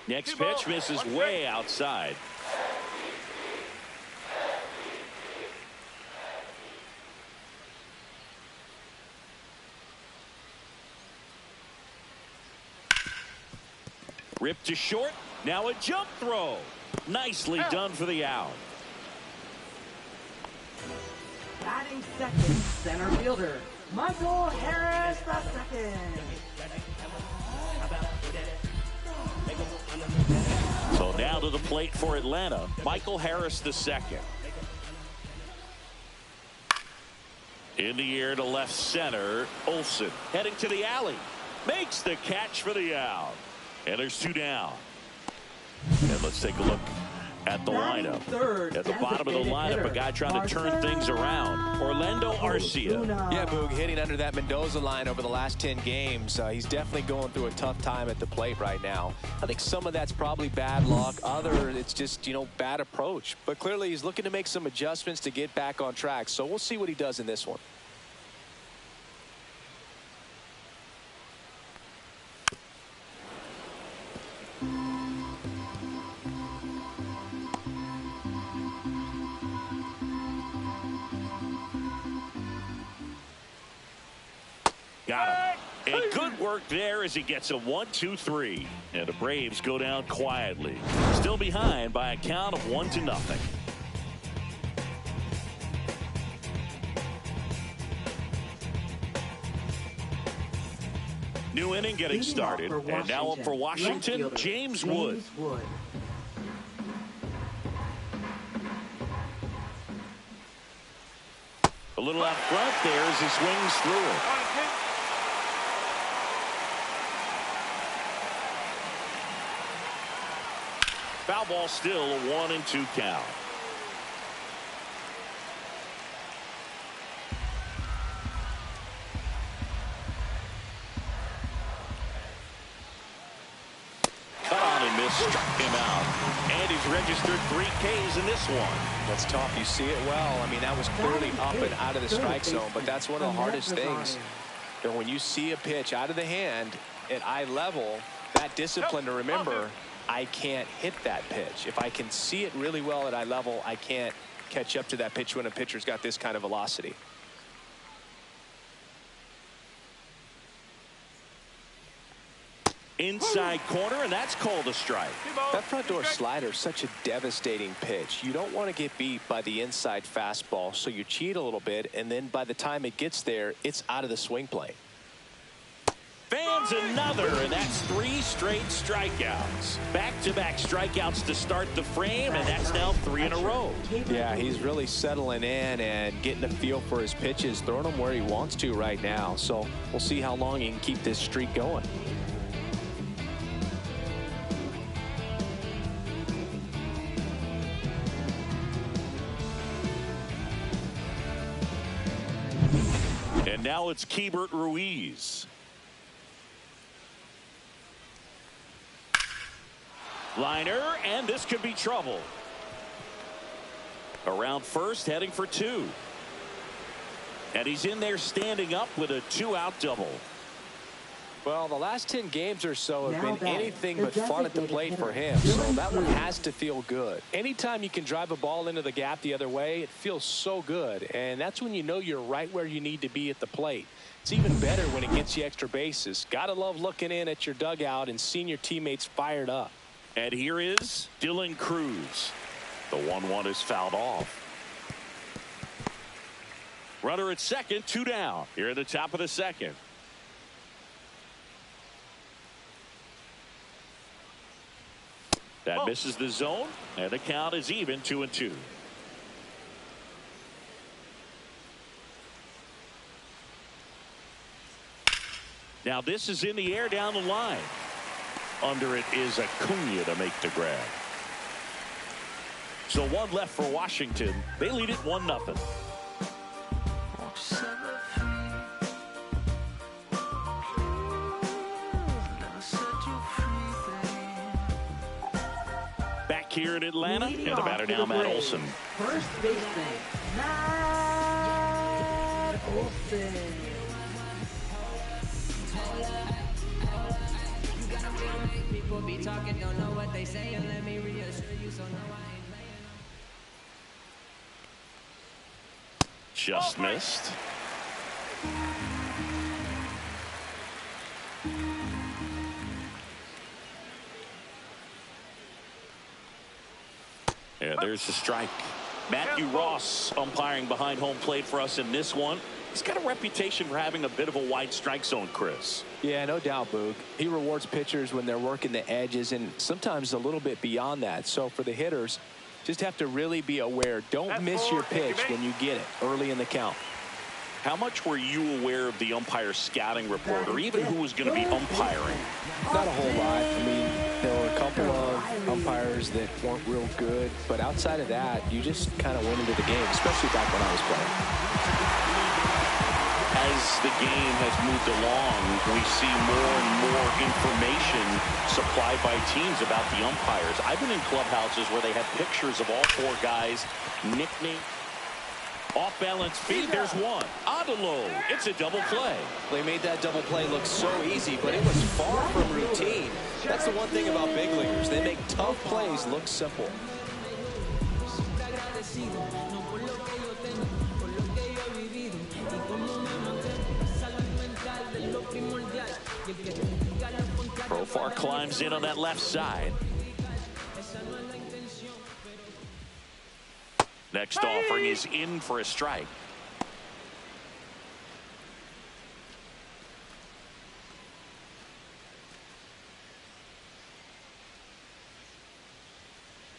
Next pitch misses way outside. Ripped to short. Now a jump throw. Nicely done for the out. Batting second, center fielder, Michael Harris II. So now to the plate for Atlanta, Michael Harris II. In the air to left center, Olsen heading to the alley. Makes the catch for the out. And there's 2 down. And let's take a look at the lineup. At the bottom of the lineup, a guy trying to turn things around. Orlando Arcia. Yeah, Boog, hitting under that Mendoza line over the last 10 games. He's definitely going through a tough time at the plate right now. I think some of that's probably bad luck. Other, it's just, bad approach. But clearly he's looking to make some adjustments to get back on track. So we'll see what he does in this one. Got him. And good work there as he gets a 1-2-3. And the Braves go down quietly. Still behind by a count of 1-0. New inning getting started. And now up for Washington, James Wood. A little out front there as he swings through it. Foul ball, still a 1-2 count. Cut on and missed, struck him out. And he's registered 3 Ks in this one. That's tough. You see it well. I mean, that was clearly up and out of the strike zone, but that's one of the hardest things. When you see a pitch out of the hand at eye level, that discipline to remember, I can't hit that pitch. If I can see it really well at eye level, I can't catch up to that pitch when a pitcher's got this kind of velocity. Inside corner, and that's called a strike. That front door slider is such a devastating pitch. You don't want to get beat by the inside fastball, so you cheat a little bit, and then by the time it gets there, it's out of the swing plane. Fans another, and that's 3 straight strikeouts. Back-to-back strikeouts to start the frame, and that's now 3 in a row. Yeah, he's really settling in and getting a feel for his pitches, throwing them where he wants to right now. So we'll see how long he can keep this streak going. And now it's Keibert Ruiz. Liner, and this could be trouble. Around first, heading for 2. And he's in there standing up with a 2-out double. Well, the last 10 games or so have been anything but fun at the plate for him, so that one has to feel good. Anytime you can drive a ball into the gap the other way, it feels so good, and that's when you know you're right where you need to be at the plate. It's even better when it gets you extra bases. Gotta love looking in at your dugout and seeing your teammates fired up. And here is Dylan Cruz. The 1-1 is fouled off. Runner at second, 2 down. Here at the top of the second. That misses the zone, and the count is even, 2-2. Now this is in the air down the line. Under it is Acuna to make the grab. So 1 left for Washington. They lead it 1-0. Back here in Atlanta, and the batter now, Matt Olson. First baseman, Matt Olson. People be talking, don't know what they say, and let me reassure you, so no, I ain't playing. Just missed. Yeah, there's the strike. Matthew Ross umpiring behind home plate for us in this one. He's got a reputation for having a bit of a wide strike zone, Chris. Yeah, no doubt, Boog. He rewards pitchers when they're working the edges and sometimes a little bit beyond that. So for the hitters, just have to really be aware. Don't miss your pitch when you get it early in the count. How much were you aware of the umpire scouting report, or even who was going to be umpiring? Not a whole lot. I mean, there were a couple of umpires that weren't real good, but outside of that, you just kind of went into the game, especially back when I was playing. As the game has moved along, we see more and more information supplied by teams about the umpires. I've been in clubhouses where they have pictures of all four guys, nicknamed. Off balance feed, there's one. On to low. It's a double play. They made that double play look so easy, but it was far from routine. That's the one thing about big leaguers. They make tough plays look simple. Profar climbs in on that left side. Next offering is in for a strike.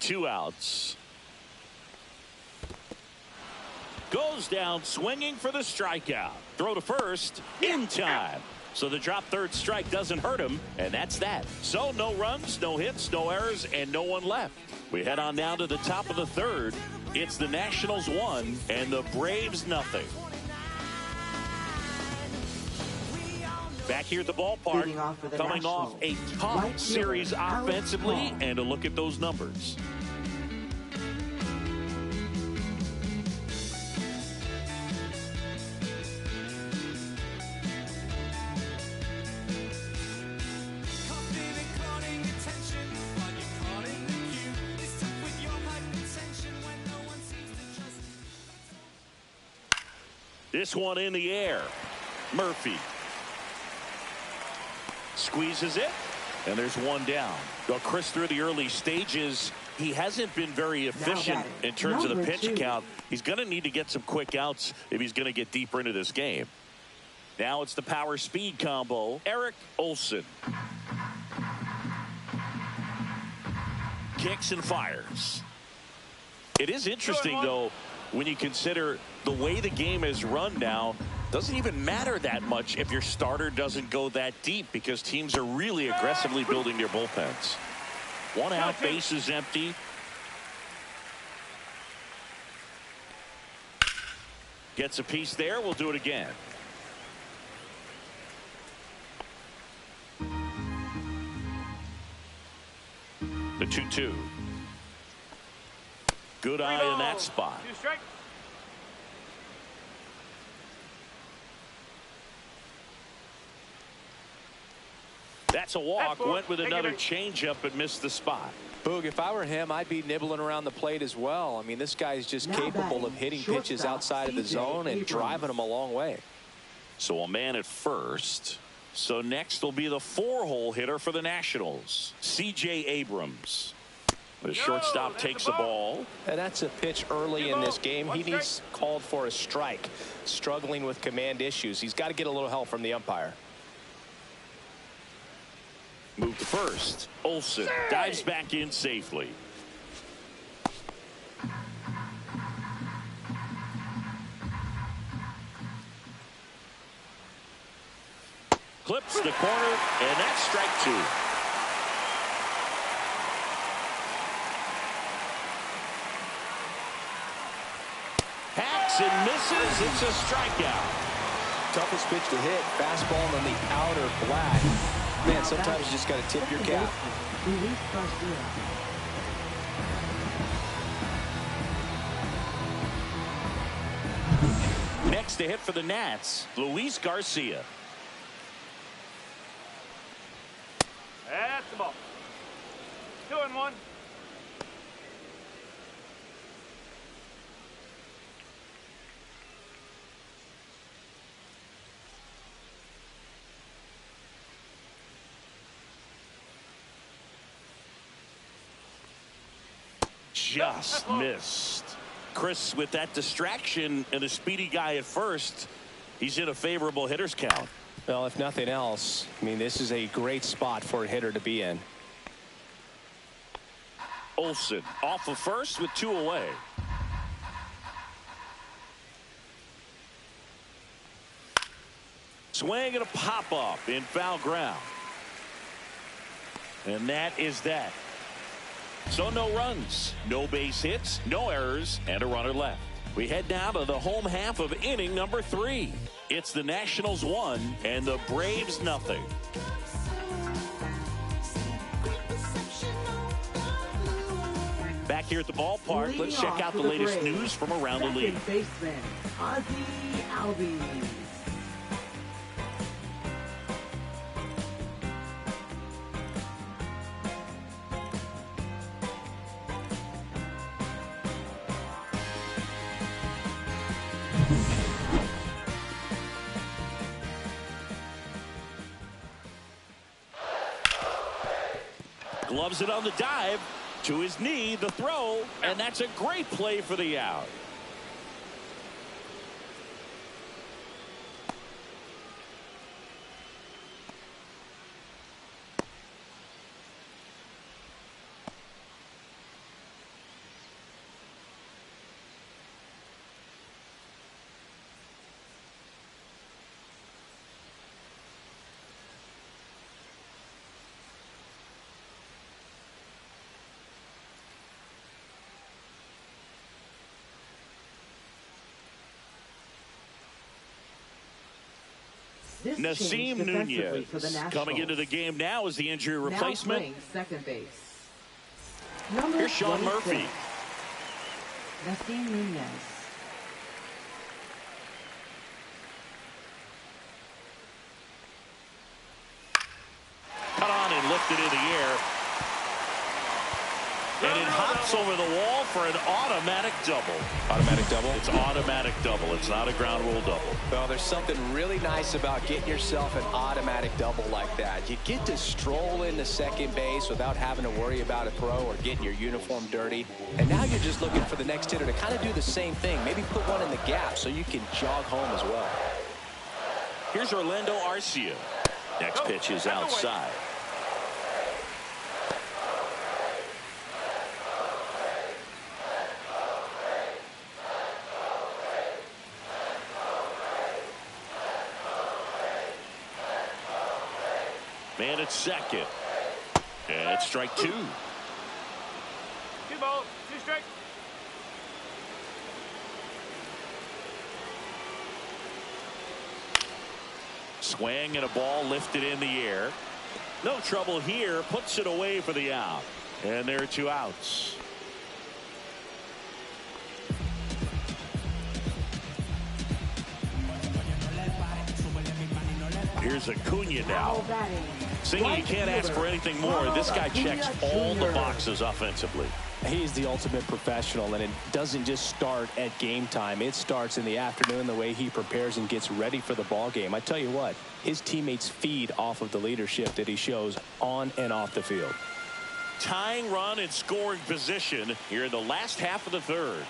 Two outs. Goes down swinging for the strikeout. Throw to first in time. So the drop third strike doesn't hurt him, and that's that. So no runs, no hits, no errors, and no one left. We head on down to the top of the third. It's the Nationals 1 and the Braves nothing. Back here at the ballpark, coming off a tough series offensively, and a look at those numbers. This one in the air. Murphy squeezes it, and there's one down. Well, Chris, through the early stages, he hasn't been very efficient in terms of the pitch count. He's going to need to get some quick outs if he's going to get deeper into this game. Now it's the power speed combo. Eric Olson kicks and fires. It is interesting, though, when you consider the way the game is run now. Doesn't even matter that much if your starter doesn't go that deep, because teams are really aggressively building their bullpens. One out, base is empty. Gets a piece there. We'll do it again. The 2-2. Good eye in that spot. That's a walk. Went with another changeup but missed the spot. Boog, if I were him, I'd be nibbling around the plate as well. I mean, this guy's just capable of hitting pitches outside of the zone and driving them a long way. So a man at first. So next will be the 4-hole hitter for the Nationals, C.J. Abrams. The shortstop takes the ball. And that's a pitch early in this game. He needs called for a strike. Struggling with command issues. He's got to get a little help from the umpire. Moved to first. Olson dives back in safely. Clips the corner, and that's strike 2. Hacks and misses. It's a strikeout. Toughest pitch to hit. Fastball on the outer flat. Man, sometimes you just got to tip your cap. Next to hit for the Nats, Luis Garcia. That's the ball. 2-1. Just missed. Chris, with that distraction and a speedy guy at first, he's in a favorable hitter's count. Well, if nothing else, I mean, this is a great spot for a hitter to be in. Olsen off of first with 2 away. Swing and a pop up in foul ground. And that is that. So no runs, no base hits, no errors, and a runner left. We head now to the home half of inning number 3. It's the Nationals 1 and the Braves nothing. Back here at the ballpark, let's check out the latest news from around the league. Second baseman, Ozzie Albies. Gloves it on the dive, to his knee, the throw, and that's a great play for the out. Nasim Nunez coming into the game now as the injury replacement. Now playing second base. Here's Sean Murphy. Nasim Nunez. Cut on and lifted in the air. And it hops over the wall for an automatic double. Automatic double? It's automatic double. It's not a ground rule double. Well, there's something really nice about getting yourself an automatic double like that. You get to stroll into second base without having to worry about a throw or getting your uniform dirty. And now you're just looking for the next hitter to kind of do the same thing. Maybe put one in the gap so you can jog home as well. Here's Orlando Arcia. Next pitch is outside. Man at second. And it's strike 2. 2 balls, 2 strikes. Swing and a ball lifted in the air. No trouble here. Puts it away for the out. And there are 2 outs. Here's Acuna now. Singy, you can't ask for anything more. This guy checks all the boxes offensively. He's the ultimate professional, and it doesn't just start at game time. It starts in the afternoon, the way he prepares and gets ready for the ball game. I tell you what, his teammates feed off of the leadership that he shows on and off the field. Tying run in scoring position here in the last half of the 3rd.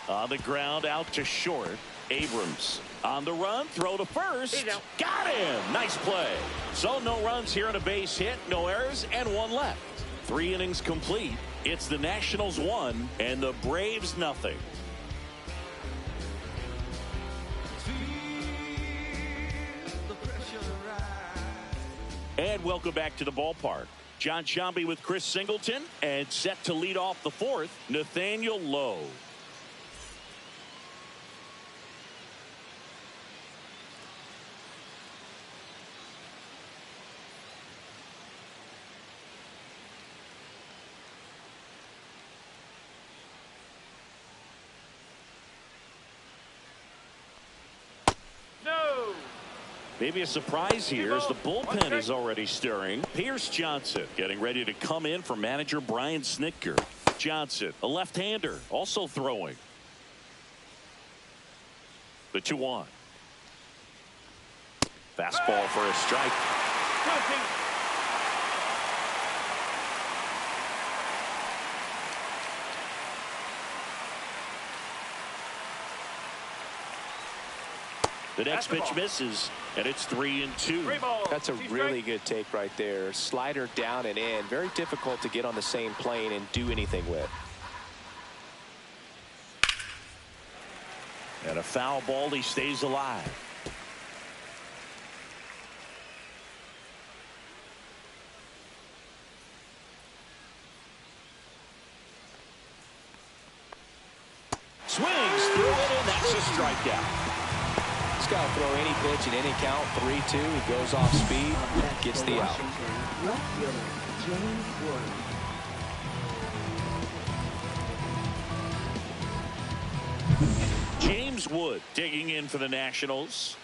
On the ground, out to short. Abrams on the run, throw to first. Got him. Nice play. So no runs here on a base hit, no errors, and 1 left. 3 innings complete. It's the Nationals 1 and the Braves nothing. And welcome back to the ballpark. John Sciambi with Chris Singleton, and set to lead off the 4th, Nathaniel Lowe. Maybe a surprise here as the bullpen is already stirring. Pierce Johnson getting ready to come in for manager Brian Snitker. Johnson, a left-hander, also throwing. The 2-1. Fastball for a strike. The next pitch misses, and it's 3-2. That's a really good take right there. Slider down and in. Very difficult to get on the same plane and do anything with. And a foul ball, he stays alive. Swings through it, and that's a strikeout. He's got to throw any pitch in any count. 3-2. He goes off speed, gets the out. Left fielder, James Wood. James Wood digging in for the Nationals.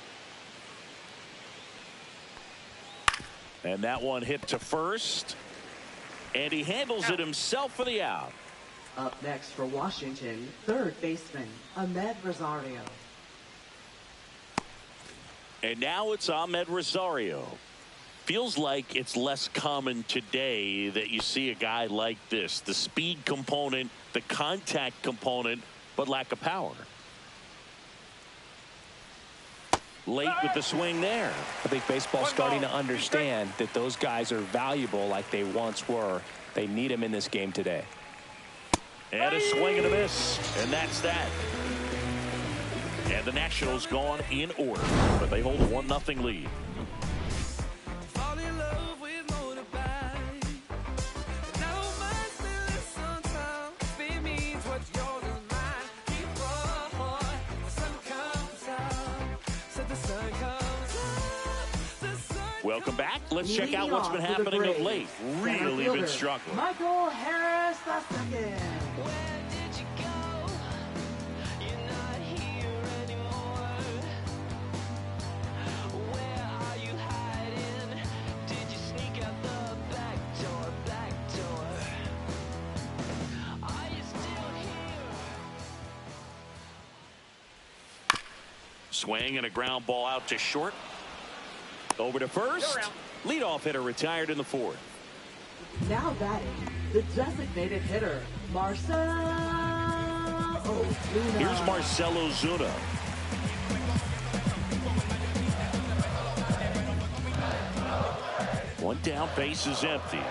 And that one hit to first. And he handles it himself for the out. Up next for Washington, third baseman, Ahmed Rosario. And now it's Ahmed Rosario. Feels like it's less common today that you see a guy like this. The speed component, the contact component, but lack of power. Late with the swing there. I think baseball's starting to understand that those guys are valuable like they once were. They need them in this game today. And a swing and a miss. And that's that. And the Nationals gone in order, but they hold a 1-0 lead. Fall in love with motorbike. Now my still sometimes it means what's yours is mine. Keep on. The sun comes up. So the sun comes up. The sun. Welcome back. Let's check out what's been happening of late. Really been struggling. Michael Harris II. Where did you go? You're not here anymore. Where are you hiding? Did you sneak out the back door? Back door. Are you still here? Swing and a ground ball out to short. Over to first. Leadoff hitter retired in the fourth. Now batting, the designated hitter, Marcell Ozuna. Here's Marcell Ozuna. One down, base is empty.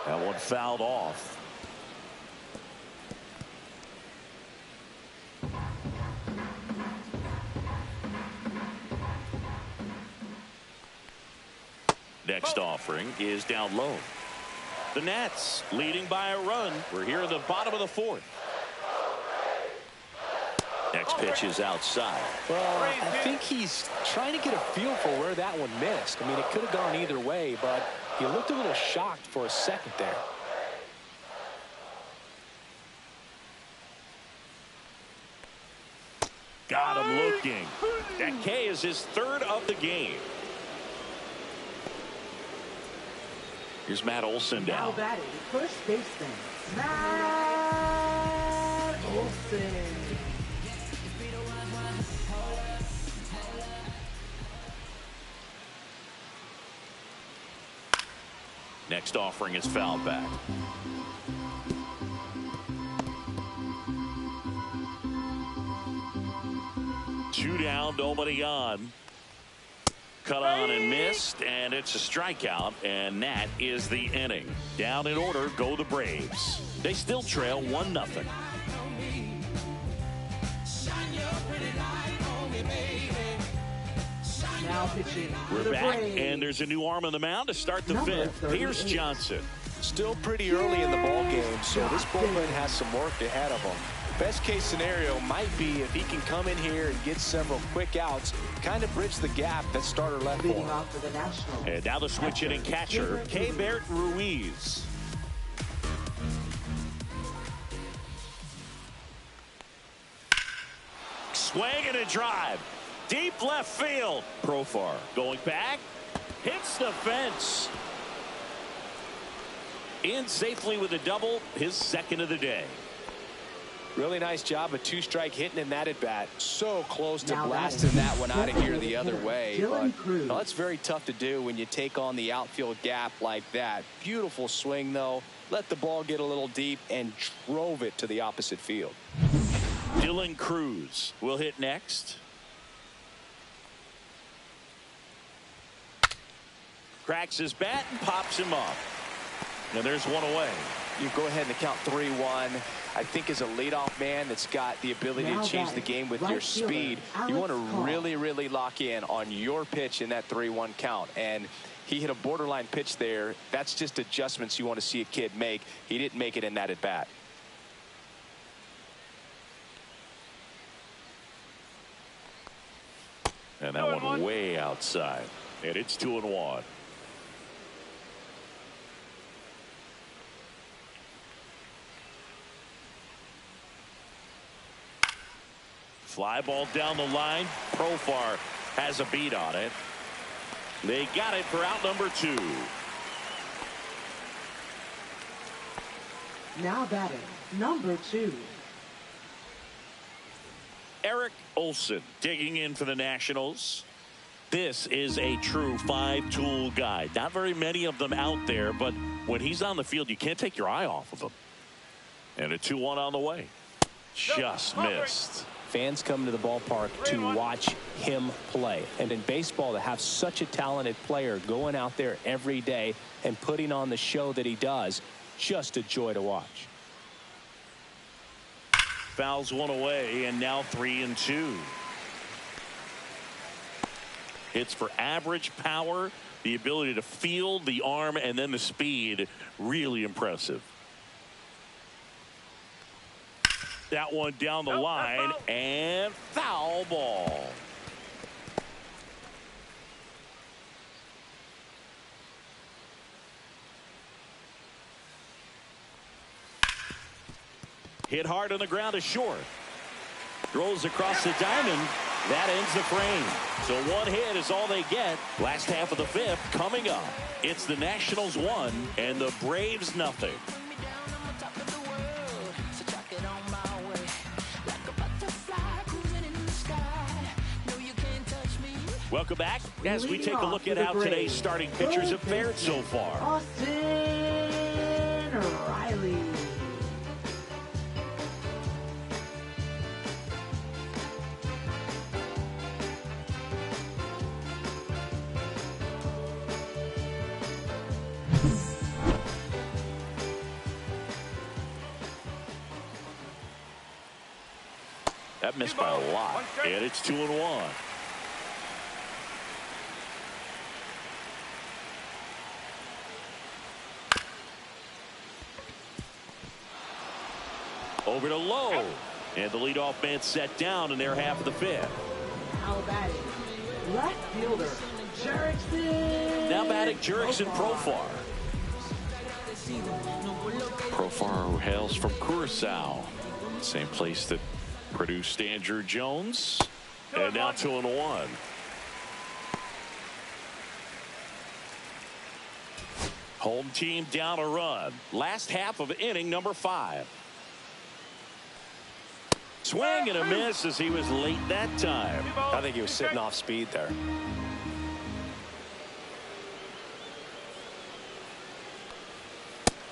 That one fouled off. Next offering is down low. The Nats leading by a run. We're here in the bottom of the fourth. Next pitch is outside. Well, I think he's trying to get a feel for where that one missed. I mean, it could have gone either way, but he looked a little shocked for a second there. Got him looking. That K is his third of the game. Here's Matt Olson Now down. batting, first baseman, Matt Olson. Next offering is fouled back. Two down, nobody on. Cut on and missed, and it's a strikeout, and that is the inning. Down in order go the Braves. They still trail 1-0. Now pitching for We're the back, Braves. and there's a new arm on the mound to start the Number fifth. 38. Pierce Johnson. Still pretty early in the ball game, so this bullpen has some work ahead of him. Best case scenario might be if he can come in here and get several quick outs, kind of bridge the gap that starter left for Leading him. off for the Nationals. And now the switch hitting catcher, Keibert Ruiz. Swing and a drive. Deep left field. Profar going back. Hits the fence. In safely with a double. His second of the day. Really nice job, a two-strike hitting in that at bat. So close to blasting that one out of here the other way. But that's very tough to do when you take on the outfield gap like that. Beautiful swing, though. Let the ball get a little deep and drove it to the opposite field. Dylan Cruz will hit next. Cracks his bat and pops him up. And there's one away. You go ahead and count 3-1. I think as a leadoff man that's got the ability to change the game with your speed, you want to really lock in on your pitch in that 3-1 count. And he hit a borderline pitch there. That's just adjustments you want to see a kid make. He didn't make it in that at bat. And that one way outside. And it's 2-1. Fly ball down the line. Profar has a beat on it. They got it for out number 2. Now batting, number 2. Eric Olson digging in for the Nationals. This is a true 5-tool guy. Not very many of them out there, but when he's on the field, you can't take your eye off of him. And a 2-1 on the way. Just missed. Fans come to the ballpark to watch him play. And in baseball, to have such a talented player going out there every day and putting on the show that he does, just a joy to watch. Fouls one away, and now 3-2. Hits for average power, the ability to field, the arm, and then the speed. Really impressive. That one down the line, and foul ball. Hit hard on the ground to short. Throws across the diamond. That ends the frame. So one hit is all they get. Last half of the 5th coming up. It's the Nationals 1 and the Braves nothing. Welcome back as we take a look at how today's starting pitchers have fared so far. Austin Riley. That missed by a lot, and it's 2-1. Over to Lowe, and the leadoff man set down in their half of the 5th. Now batting, left fielder, Jerickson. Now batting Jerickson Profar. Profar, who hails from Curacao, same place that produced Andrew Jones, and now 2-1. Home team down a run. Last half of inning number 5. Swing and a miss as he was late that time. I think he was sitting off speed there.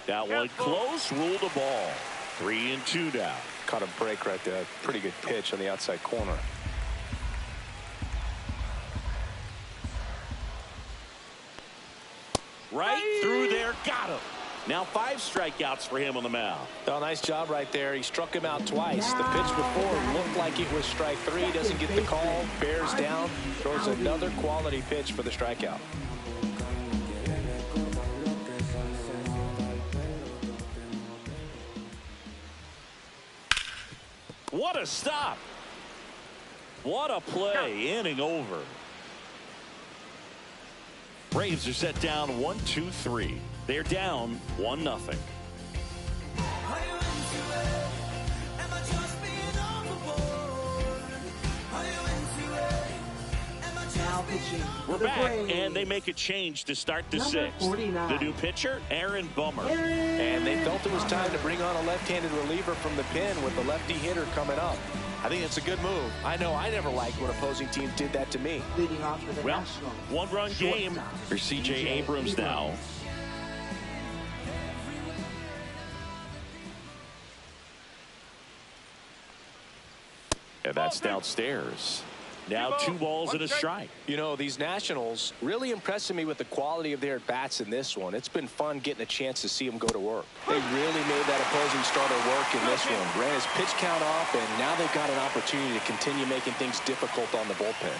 That one close, ruled a ball. 3-2 now. Caught a break right there. Pretty good pitch on the outside corner. Right through there, got him. Now 5 strikeouts for him on the mound. Oh, nice job right there. He struck him out twice. The pitch before looked like it was strike 3. Doesn't get the call. Bears down. Throws another quality pitch for the strikeout. What a stop. What a play. Inning over. Braves are set down 1-2-3. They're down 1-0. pitching. We're back, and they make a change to start the sixth. 49. The new pitcher, Aaron Bummer. And they felt it was time to bring on a left-handed reliever from the pen with the lefty hitter coming up. I think it's a good move. I know I never liked when opposing teams did that to me. Leading off for the Well, Nationals. one-run game for C.J. Abrams now. And that's downstairs. Now 2 balls and a strike. You know, these Nationals really impressing me with the quality of their at-bats in this one. It's been fun getting a chance to see them go to work. They really made that opposing starter work in this one. Ran his pitch count off, and now they've got an opportunity to continue making things difficult on the bullpen.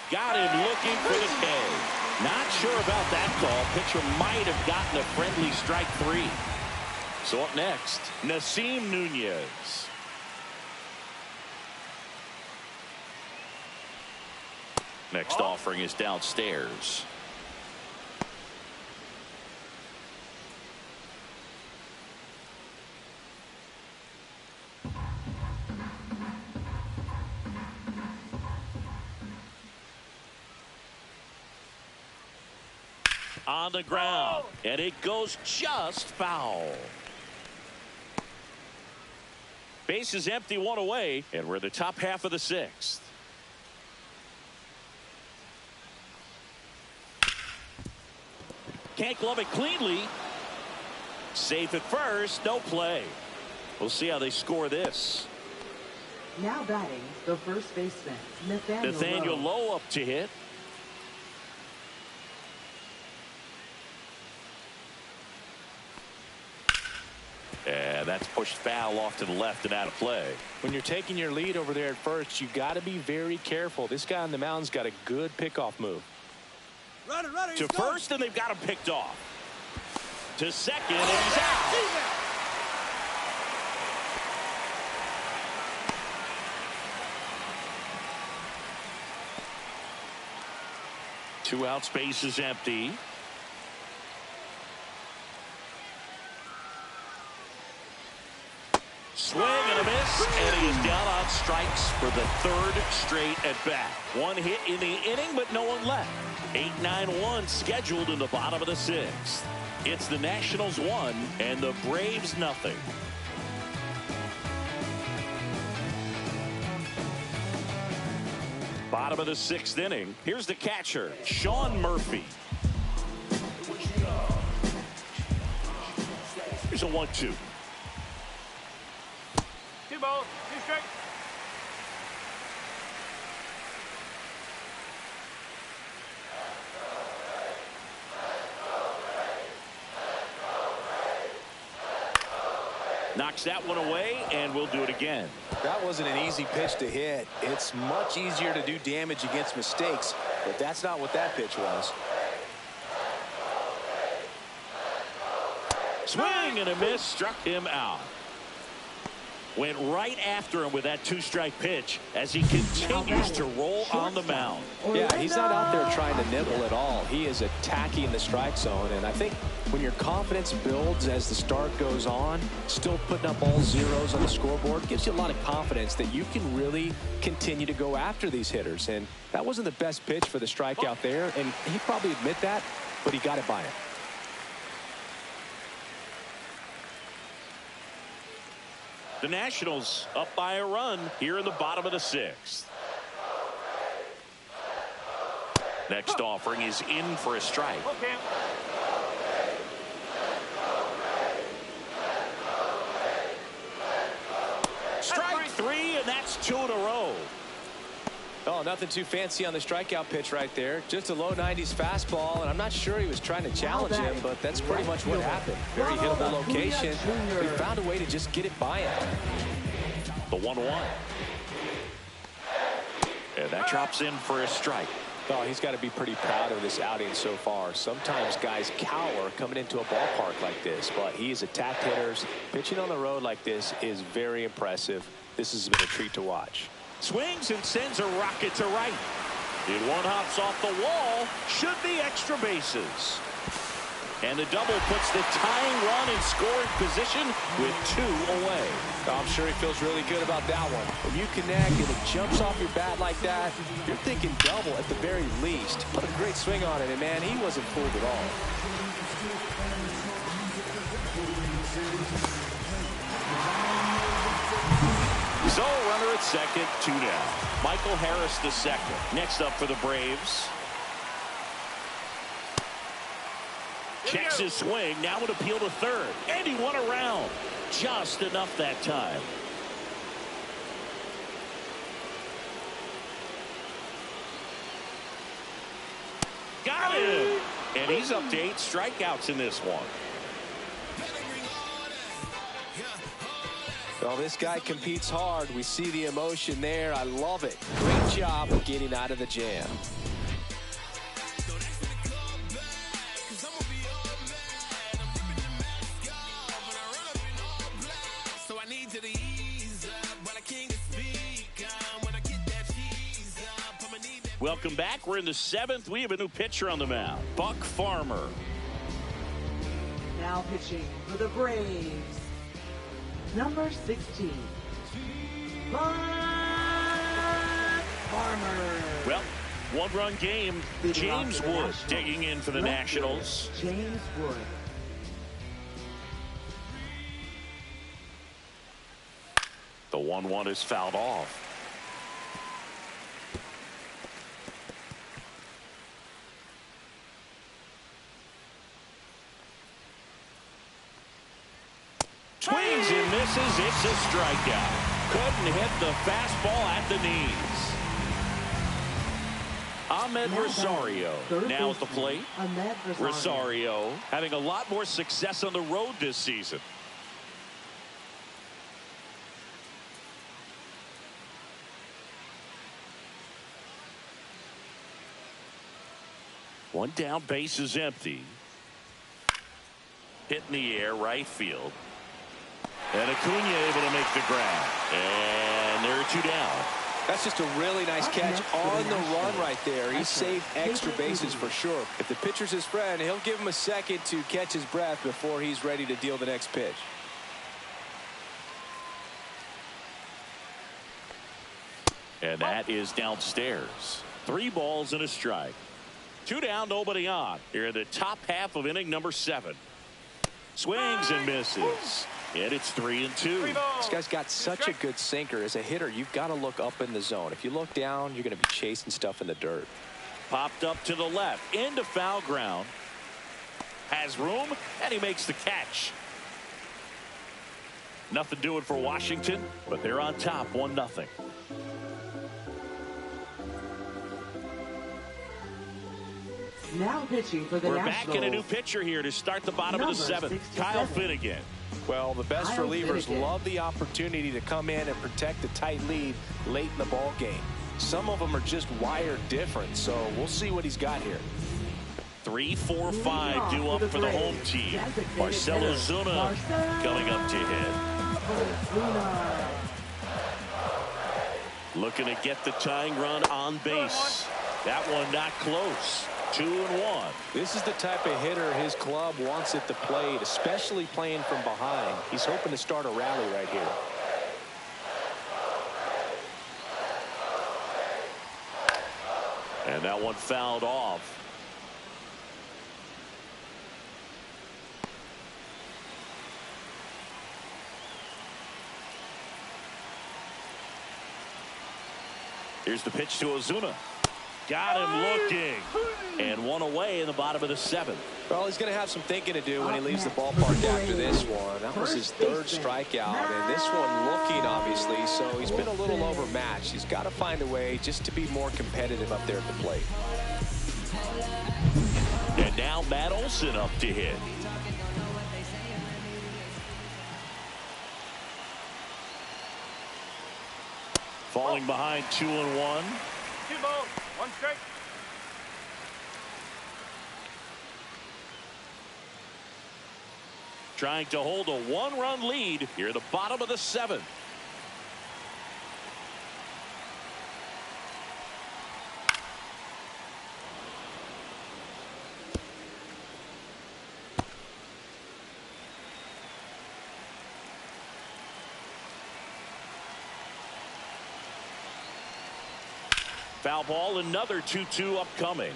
Got him looking for the K. Not sure about that call. Pitcher might have gotten a friendly strike 3. So up next, Nasim Nunez. Next offering is downstairs. On the ground, and it goes just foul. Base is empty, 1 away, and we're in the top half of the 6th. Can't glove it cleanly. Safe at first, no play. We'll see how they score this. Now batting, the first baseman, Nathaniel Lowe up to hit. And that's pushed foul off to the left and out of play. When you're taking your lead over there at first, you got to be very careful. This guy on the mound's got a good pickoff move. To first, and they've got him picked off. To second, and he's out. 2 out, space is empty. Swing and a miss, and he is down on strikes for the 3rd straight at bat. 1 hit in the inning, but no one left. 8-9-1 scheduled in the bottom of the 6th. It's the Nationals 1 and the Braves nothing. Bottom of the 6th inning. Here's the catcher, Sean Murphy. Here's a 1-2. 2 balls, 2 strikes. Knocks that one away, and we'll do it again. That wasn't an easy pitch to hit. It's much easier to do damage against mistakes, but that's not what that pitch was. Swing and a miss, struck him out. Went right after him with that 2-strike pitch as he continues to roll on the mound. Yeah, he's not out there trying to nibble at all. He is attacking the strike zone, and I think when your confidence builds as the start goes on, still putting up all zeros on the scoreboard gives you a lot of confidence that you can really continue to go after these hitters. And that wasn't the best pitch for the strikeout there, and he'd probably admit that, but he got it by him. The Nationals up by a run here in the bottom of the 6th. Next offering is in for a strike. Okay. Strike 3, and that's 2 in a row. Oh, nothing too fancy on the strikeout pitch right there. Just a low 90s fastball, and I'm not sure he was trying to challenge him, but that's pretty much what happened. Very hittable location. He found a way to just get it by him. The 1-1. And that drops in for a strike. Oh, he's got to be pretty proud of this outing so far. Sometimes guys cower coming into a ballpark like this, but he's attacked hitters. Pitching on the road like this is very impressive. This has been a treat to watch. Swings and sends a rocket to right. And one hops off the wall. Should be extra bases. And the double puts the tying run in scoring position with 2 away. I'm sure he feels really good about that one. When you connect and it jumps off your bat like that, you're thinking double at the very least. Put a great swing on it, and man, he wasn't fooled at all. So runner at second, 2 down. Michael Harris the second. Next up for the Braves. Checks his swing. Now would appeal to third. And he won around. Just enough that time. Got him. And he's up to 8 strikeouts in this one. Well, this guy competes hard. We see the emotion there. I love it. Great job of getting out of the jam. Welcome back. We're in the 7th. We have a new pitcher on the mound, Buck Farmer. Now pitching for the Braves, number 16, Buck Farmer. Well, 1-run game. James Wood digging in for the Nationals. James Wood. The 1-1 is fouled off. Swings and misses. It's a strikeout. Couldn't hit the fastball at the knees. Ahmed Rosario now at the plate. Rosario having a lot more success on the road this season. One down, base is empty. Hit in the air, right field. And Acuna able to make the grab. And there are 2 down. That's just a really nice catch on the run right there. He saved extra bases for sure. If the pitcher's his friend, he'll give him a second to catch his breath before he's ready to deal the next pitch. And that is downstairs. 3 balls and a strike. 2 down, nobody on. Here in the top half of inning number 7. Swings and misses. And it's 3-2. This guy's got such a good sinker. As a hitter, you've got to look up in the zone. If you look down, you're going to be chasing stuff in the dirt. Popped up to the left. Into foul ground. Has room, and he makes the catch. Nothing doing for Washington, but they're on top 1-0. Now pitching for the We're Nationals. back in a new pitcher here to start the bottom of the 7th. 67. Kyle Finnegan. Well, the best relievers love the opportunity to come in and protect a tight lead late in the ball game. Some of them are just wired different, so we'll see what he's got here. 3, 4, 5 due up for the home team. Marcell Ozuna coming up to hit. Looking to get the tying run on base. That one not close. 2-1. This is the type of hitter his club wants at the plate, especially playing from behind. He's hoping to start a rally right here. And that one fouled off. Here's the pitch to Ozuna. Got him looking. And 1 away in the bottom of the 7th. Well, he's going to have some thinking to do when he leaves the ballpark after this one. That was his 3rd strikeout, and this one looking, obviously, so he's been a little overmatched. He's got to find a way just to be more competitive up there at the plate. And now Matt Olson up to hit. Falling behind 2-1. 2 balls, 1 strike. Trying to hold a 1-run lead here at the bottom of the 7th. Foul ball, another 2-2 upcoming.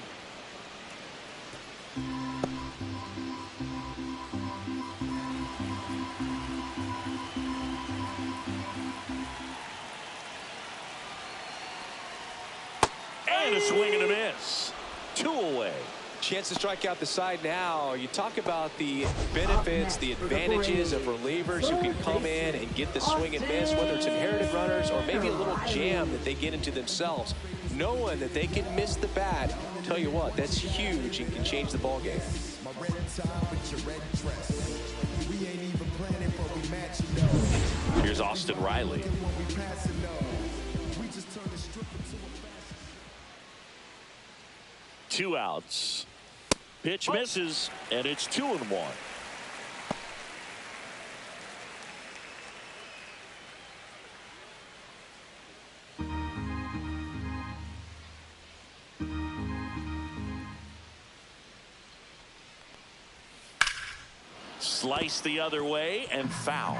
And a swing and a miss. 2 away. Chance to strike out the side now. You talk about the benefits, the advantages of relievers who can come in and get the swing and miss, whether it's inherited runners or maybe a little jam that they get into themselves. Knowing that they can miss the bat, tell you what, that's huge and can change the ball game. Here's Austin Riley. Two outs. Pitch misses, and it's 2-1. Slice the other way and foul.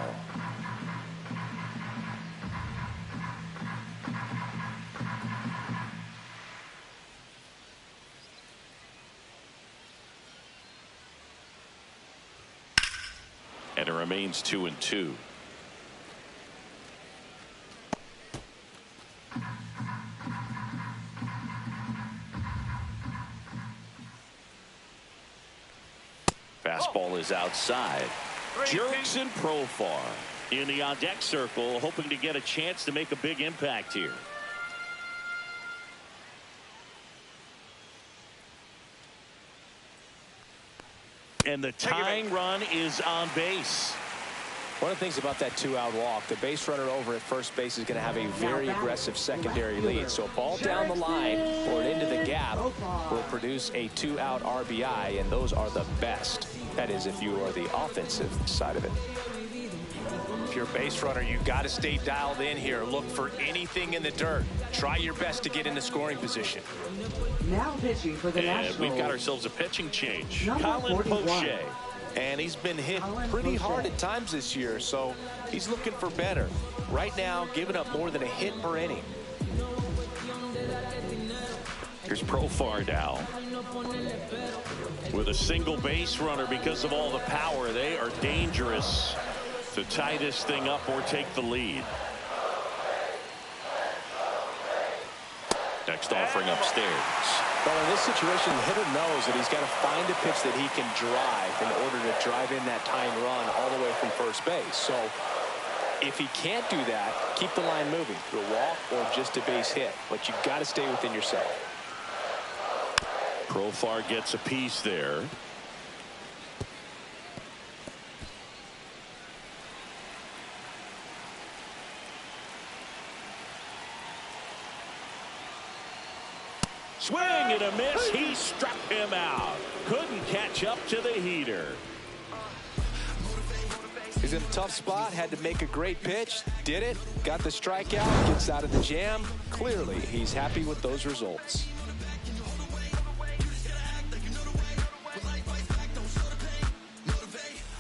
And it remains 2-2. Fastball is outside. Jerks and Profar in the on-deck circle, hoping to get a chance to make a big impact here. And the tying run is on base. One of the things about that 2-out walk, the base runner over at first base is going to have a very aggressive secondary lead. So a ball down the line or into the gap will produce a 2-out RBI, and those are the best. That is, if you are the offensive side of it. If you're a base runner, you've got to stay dialed in here. Look for anything in the dirt. Try your best to get in the scoring position. Now pitching for the And we've got ourselves a pitching change. Colin Poche. And he's been hit pretty hard at times this year, so he's looking for better. Right now, giving up more than a hit per inning. Here's Profar now. With a single base runner because of all the power, they are dangerous to tie this thing up or take the lead. Next offering upstairs. Well, in this situation, the hitter knows that he's got to find a pitch that he can drive in order to drive in that tying run all the way from first base. So if he can't do that, keep the line moving through a walk or just a base hit. But you've got to stay within yourself. Profar gets a piece there. Swing and a miss. He struck him out. Couldn't catch up to the heater. He's in a tough spot. Had to make a great pitch. Did it. Got the strikeout. Gets out of the jam. Clearly, he's happy with those results.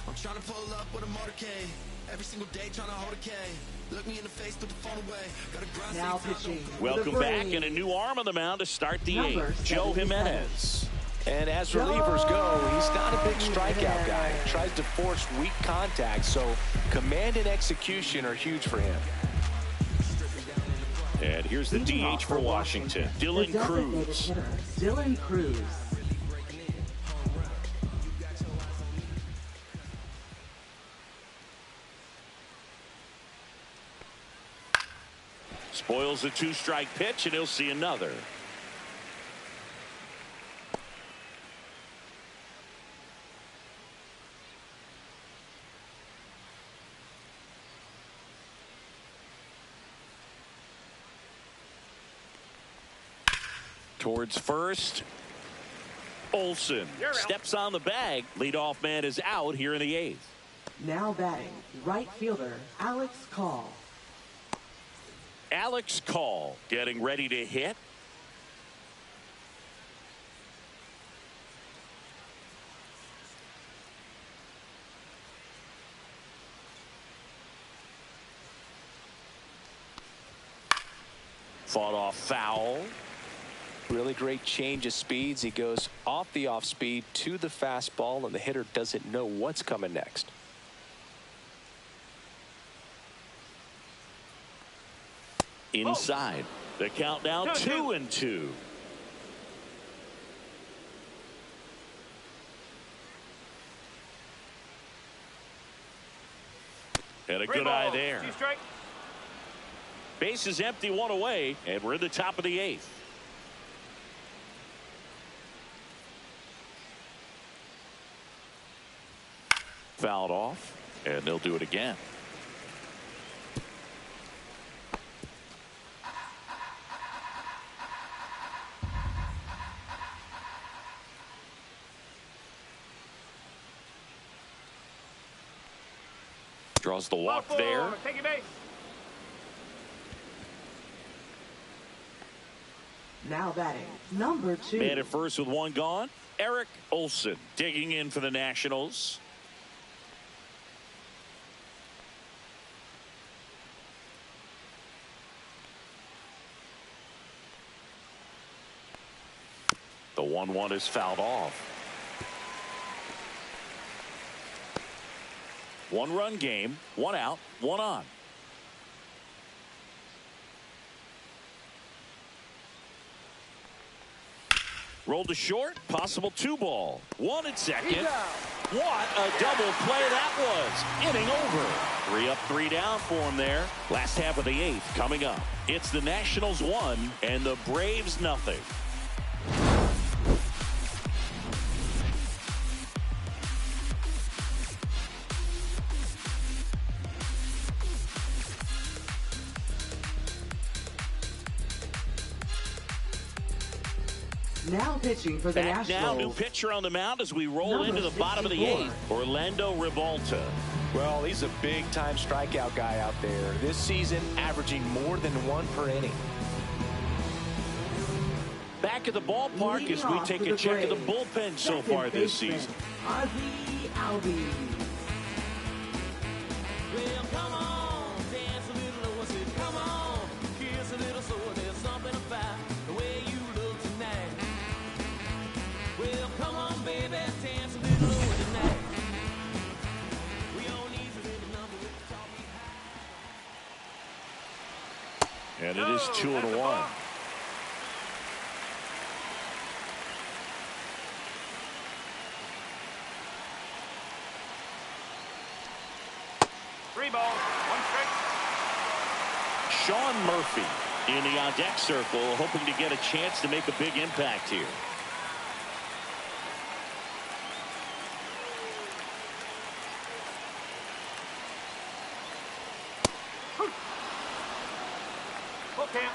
I'm trying to pull up with a motorcade. Every single day trying to hold a K. Look me in the face, put the phone away. Gotta grind. Now pitching. Welcome back, and a new arm on the mound to start the eighth. Joe Jimenez. And as relievers go, he's not a big strikeout guy. He tries to force weak contact, so command and execution are huge for him. And here's the DH for Washington, Dylan Cruz. Dylan Cruz. Spoils a 2-strike pitch, and he'll see another. Towards first. Olsen steps on the bag. Leadoff man is out here in the eighth. Now batting, right fielder Alex Call. Alex Call getting ready to hit. Fought off foul. Really great change of speeds. He goes off the off speed to the fastball, and the hitter doesn't know what's coming next. Inside. The count now 2-2. And a good eye there. Base is empty, one away, and we're in the top of the 8th. Fouled off, and they'll do it again. Draws the walk there. Take your base. Now batting, number 2. Man at first with one gone. Eric Olson digging in for the Nationals. The 1-1 is fouled off. 1-run game, 1 out, 1 on. Rolled to short, possible 2-ball. 1 at second. What a double play that was. Inning over. 3 up, 3 down for him there. Last half of the 8th coming up. It's the Nationals 1 and the Braves nothing. Now pitching for the Back now, new Nationals. pitcher on the mound as we roll Number into the bottom of the 64. 8th. Orlando Revolta. Well, he's a big-time strikeout guy out there. This season, averaging more than 1 per inning. Back at the ballpark Leading as we off take for a the check of the Braves, bullpen so second far this baseman, season. Ozzie Albies. Well, come on, dance a little, I said, come on, kiss a little, so there's something about the way you look tonight. Well, come on, baby, dance a little tonight. We all need a little number with the top we have. And it is 2-1. Sean Murphy in the on-deck circle, hoping to get a chance to make a big impact here.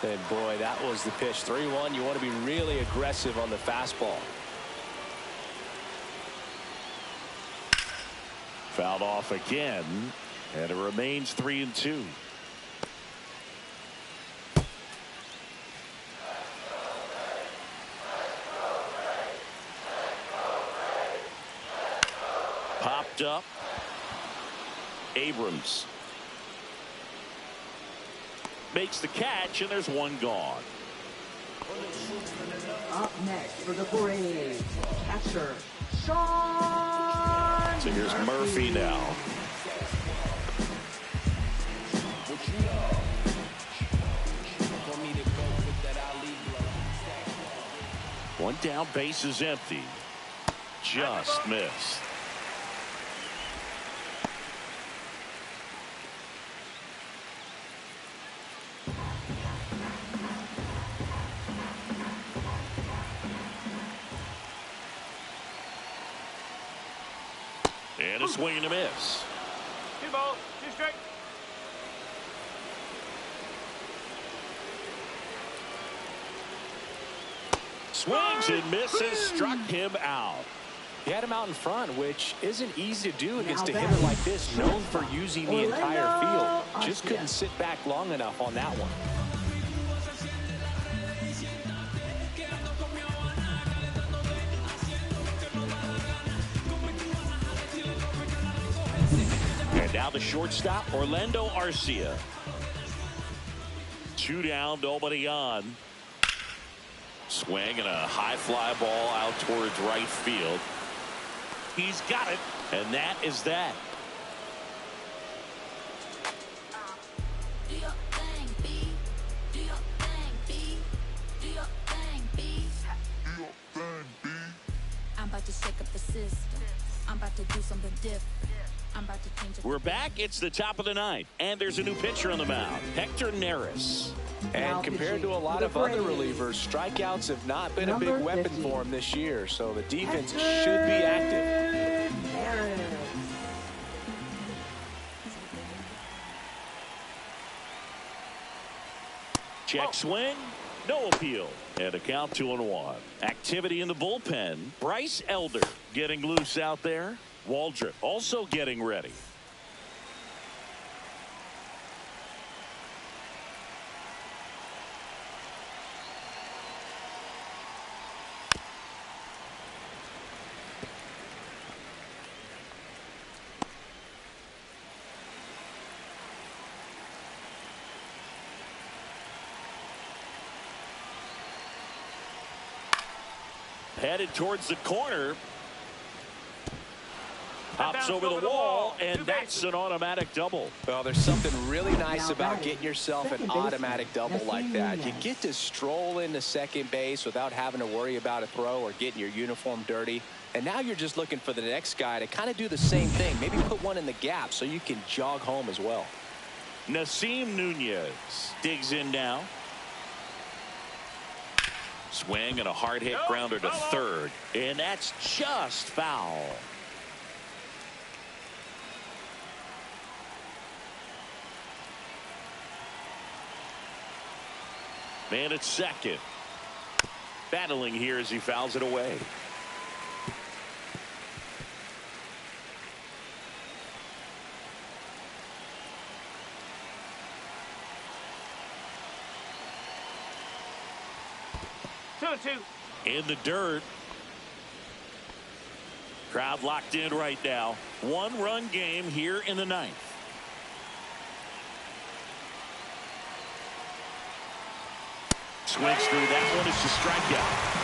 And boy, that was the pitch. 3-1. You want to be really aggressive on the fastball. Fouled off again, and it remains 3-2. Popped up. Abrams makes the catch, and there's 1 gone. Up next for the Braves, catcher Sean. So here's Murphy now. One down, base is empty. Just missed. And a swing and a miss. 2 balls, 2 strikes. Swings and misses, struck him out. He had him out in front, which isn't easy to do against a hitter like this, known for using the entire field. Just couldn't sit back long enough on that one. And now the shortstop, Orlando Arcia. 2 down, nobody on. Swing and a high fly ball out towards right field. He's got it, and that is that. I'm about to shake up the system. I'm about to do something different. I'm about to change. We're back. It's the top of the ninth, and there's a new pitcher on the mound, Hector Neris. And compared to a lot of other relievers, strikeouts have not been a big weapon for him this year, so the defense should be active. Check swing, no appeal, and a count 2-1. Activity in the bullpen. Bryce Elder getting loose out there. Waldrop also getting ready. Headed towards the corner. Pops over the wall, and that's an automatic double. Well, there's something really nice about getting yourself an automatic double like that. You get to stroll into second base without having to worry about a throw or getting your uniform dirty. And now you're just looking for the next guy to kind of do the same thing. Maybe put one in the gap so you can jog home as well. Nasim Nunez digs in now. Swing and a hard hit grounder to third, and that's just foul. Man at second, battling here as he fouls it away. In the dirt. Crowd locked in right now. One-run game here in the ninth. Swings through. That one is the strikeout.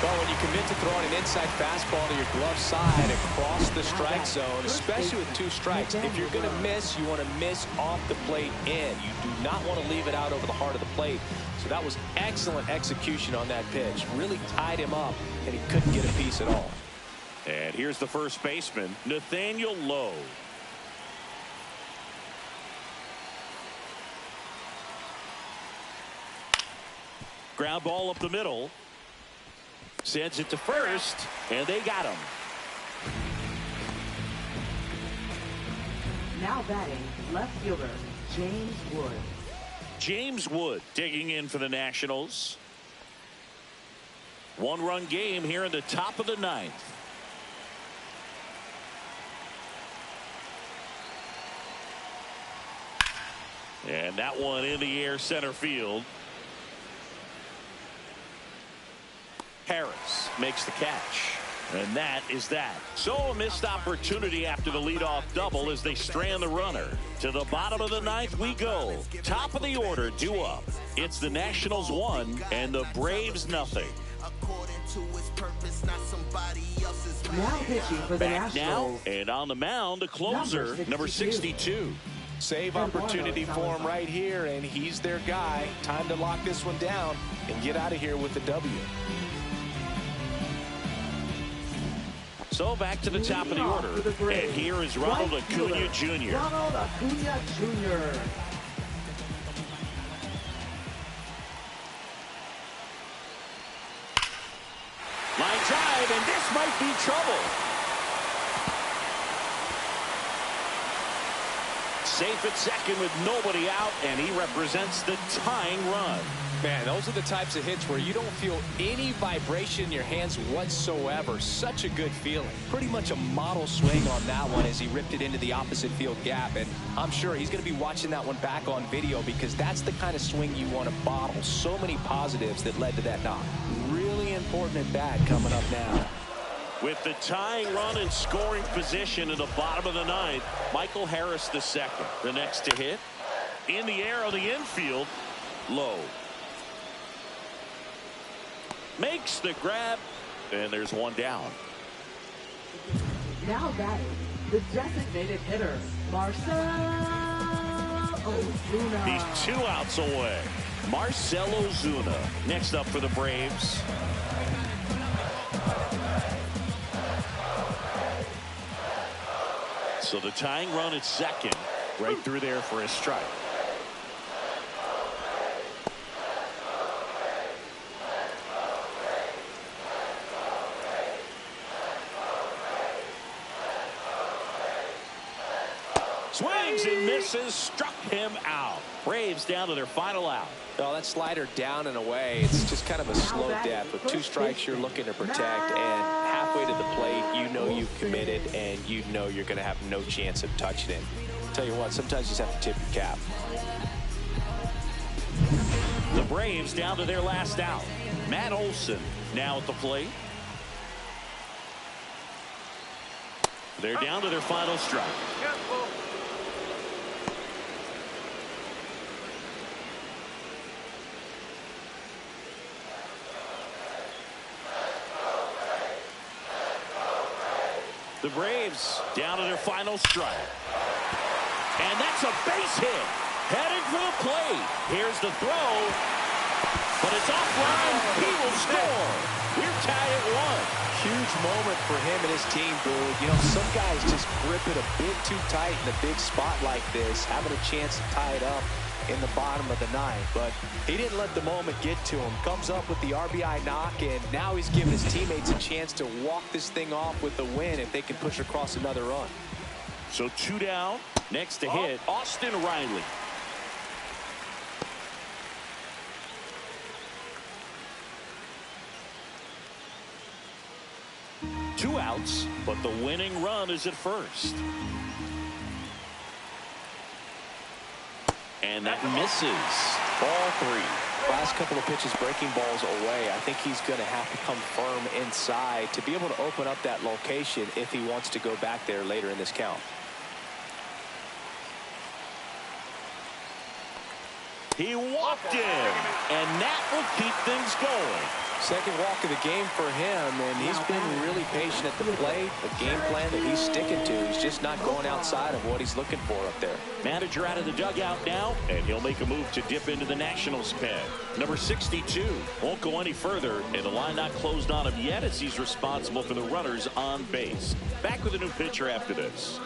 Well, when you commit to throwing an inside fastball to your glove side across the strike zone, especially with 2 strikes, if you're going to miss, you want to miss off the plate in. You do not want to leave it out over the heart of the plate. So that was excellent execution on that pitch. Really tied him up, and he couldn't get a piece at all. And here's the first baseman, Nathaniel Lowe. Ground ball up the middle. Sends it to first, and they got him. Now batting, left fielder, James Wood. James Wood digging in for the Nationals. One-run game here in the top of the ninth. And that one in the air center field. Harris makes the catch. And that is that. So a missed opportunity after the leadoff double as they strand the runner. To the bottom of the ninth we go. Top of the order due up. It's the Nationals 1 and the Braves nothing. Now pitching for the Back Nationals. now and on the mound the closer, number 62. Save opportunity for him right here, and he's their guy. Time to lock this one down and get out of here with the W. So back to the top of the order. And here is Ronald Acuna Jr. Ronald Acuna Jr. Line drive, and this might be trouble. Safe at second with nobody out, and he represents the tying run. Man, those are the types of hits where you don't feel any vibration in your hands whatsoever. Such a good feeling. Pretty much a model swing on that one as he ripped it into the opposite field gap. And I'm sure he's going to be watching that one back on video because that's the kind of swing you want to bottle. So many positives that led to that knock. Really important at bat coming up now. With the tying run in scoring position in the bottom of the ninth, Michael Harris the second. The next to hit. In the air on the infield, Lowe. Makes the grab, and there's one down. Now batting, the designated hitter, Marcell Ozuna. He's 2 outs away. Marcell Ozuna next up for the Braves. So the tying run at second, right through there for a strike. Swings and misses, struck him out. Braves down to their final out. Well, that slider down and away, it's just kind of a slow death. With 2 strikes, you're looking to protect, and halfway to the plate, you know you've committed, and you know you're going to have no chance of touching it. Tell you what, sometimes you just have to tip your cap. The Braves down to their last out. Matt Olson now at the plate. They're down to their final strike. The Braves down to their final strike. And that's a base hit. Heading for the plate. Here's the throw. But it's offline. He will score. We're tied at 1. Huge moment for him and his team, Boog. You know, some guys just grip it a bit too tight in a big spot like this, having a chance to tie it up in the bottom of the 9th. But he didn't let the moment get to him. Comes up with the RBI knock, and now he's giving his teammates a chance to walk this thing off with the win if they can push across another run. So 2 down. Next to hit, Austin Riley. Two outs, but the winning run is at first. And that misses. Ball 3. Last couple of pitches breaking balls away. I think he's going to have to come firm inside to be able to open up that location if he wants to go back there later in this count. He walked in, and that will keep things going. Second walk of the game for him, and he's been really patient at the plate. A game plan that he's sticking to. He's just not going outside of what he's looking for up there. Manager out of the dugout now, and he'll make a move to dip into the Nationals pen. Number 62 won't go any further, and the line not closed on him yet as he's responsible for the runners on base. Back with a new pitcher after this.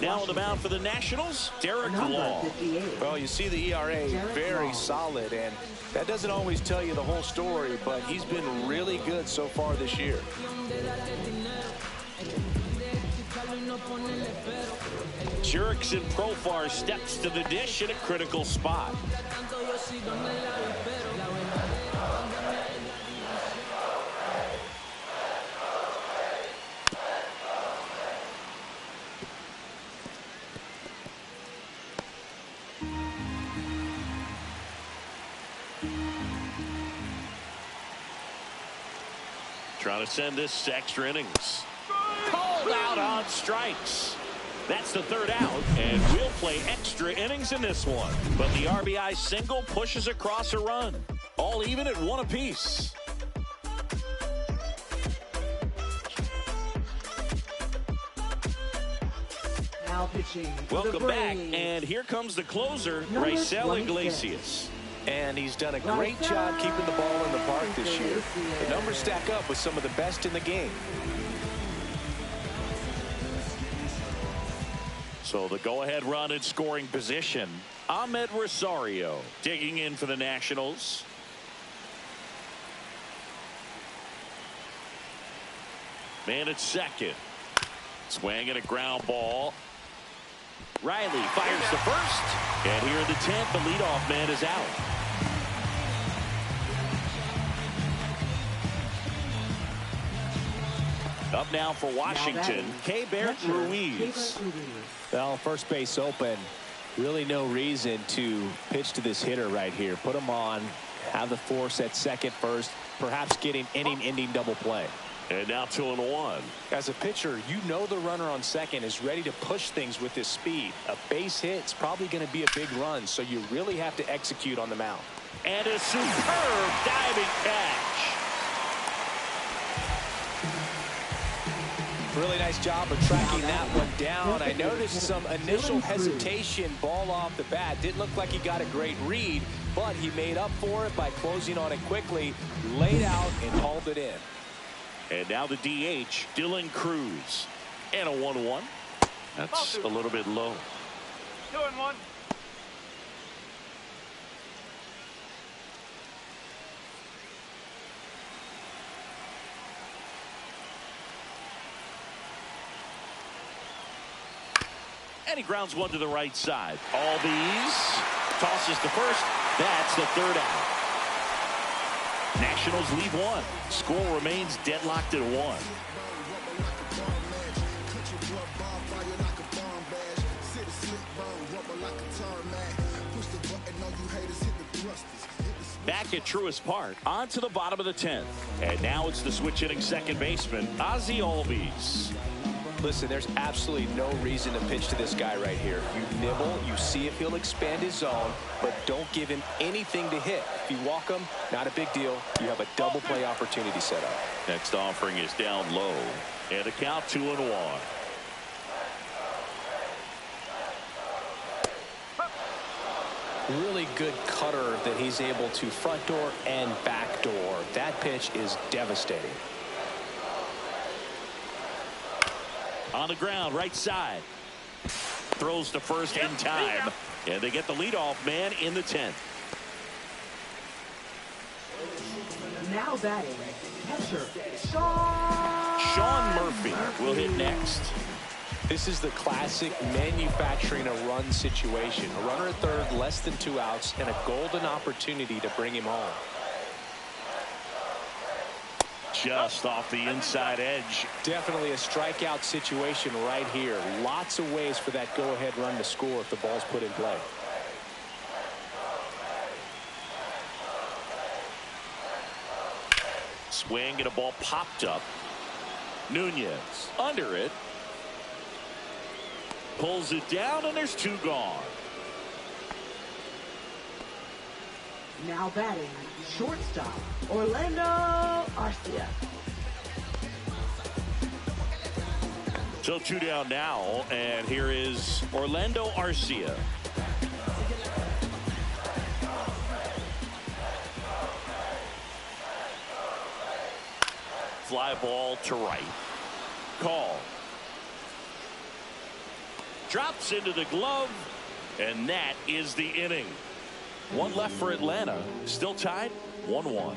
Now on the mound for the Nationals, Derek Long. Well, you see the ERA very solid, and that doesn't always tell you the whole story, but he's been really good so far this year. Jurickson Profar steps to the dish in a critical spot. Trying to send this to extra innings. Called out on strikes. That's the 3rd out, and we'll play extra innings in this one. But the RBI single pushes across a run. All even at 1 apiece. Now pitching. Welcome back, and here comes the closer, Raisel Iglesias. And he's done a great job keeping the ball in the park this year. The numbers stack up with some of the best in the game. So the go-ahead run in scoring position. Ahmed Rosario digging in for the Nationals. Man at second. Swing and a ground ball. Riley fires the first. And here in the 10th, the leadoff man is out. Up now for Washington, Keibert Ruiz. Well, first base open. Really no reason to pitch to this hitter right here. Put him on, have the force at second first, perhaps getting inning-ending double play. And now 2-1. As a pitcher, you know the runner on second is ready to push things with his speed. A base hit's probably going to be a big run, so you really have to execute on the mound. And a superb diving catch. Really nice job of tracking that one down. I noticed some initial hesitation, ball off the bat. Didn't look like he got a great read, but he made up for it by closing on it quickly, laid out, and hauled it in. And now the DH, Dylan Cruz. And a 1-1. That's a little bit low. 2-1. And he grounds one to the right side. All these. Tosses to first. That's the third out. Nationals lead one. Score remains deadlocked at 1. Back at Truist Park, on to the bottom of the 10th. And now it's the switch-hitting second baseman, Ozzie Albies. Listen, there's absolutely no reason to pitch to this guy right here. You nibble, you see if he'll expand his zone, but don't give him anything to hit. If you walk him, not a big deal. You have a double play opportunity set up. Next offering is down low. And a count 2-1. Really good cutter that he's able to front door and back door. That pitch is devastating. On the ground, right side. Throws to first in time. And they get the leadoff man in the 10th. Now batting, catcher, Sean Murphy will hit next. This is the classic manufacturing a run situation. A runner at third, less than 2 outs, and a golden opportunity to bring him home. Just off the inside edge. Definitely a strikeout situation right here. Lots of ways for that go-ahead run to score if the ball's put in play. Swing and a ball popped up. Nunez under it. Pulls it down and there's 2 gone. now batting, shortstop, Orlando Arcia. So 2 down now, and here is Orlando Arcia. Fly ball to right. Call. Drops into the glove, and that is the inning. 1 left for Atlanta. Still tied 1-1.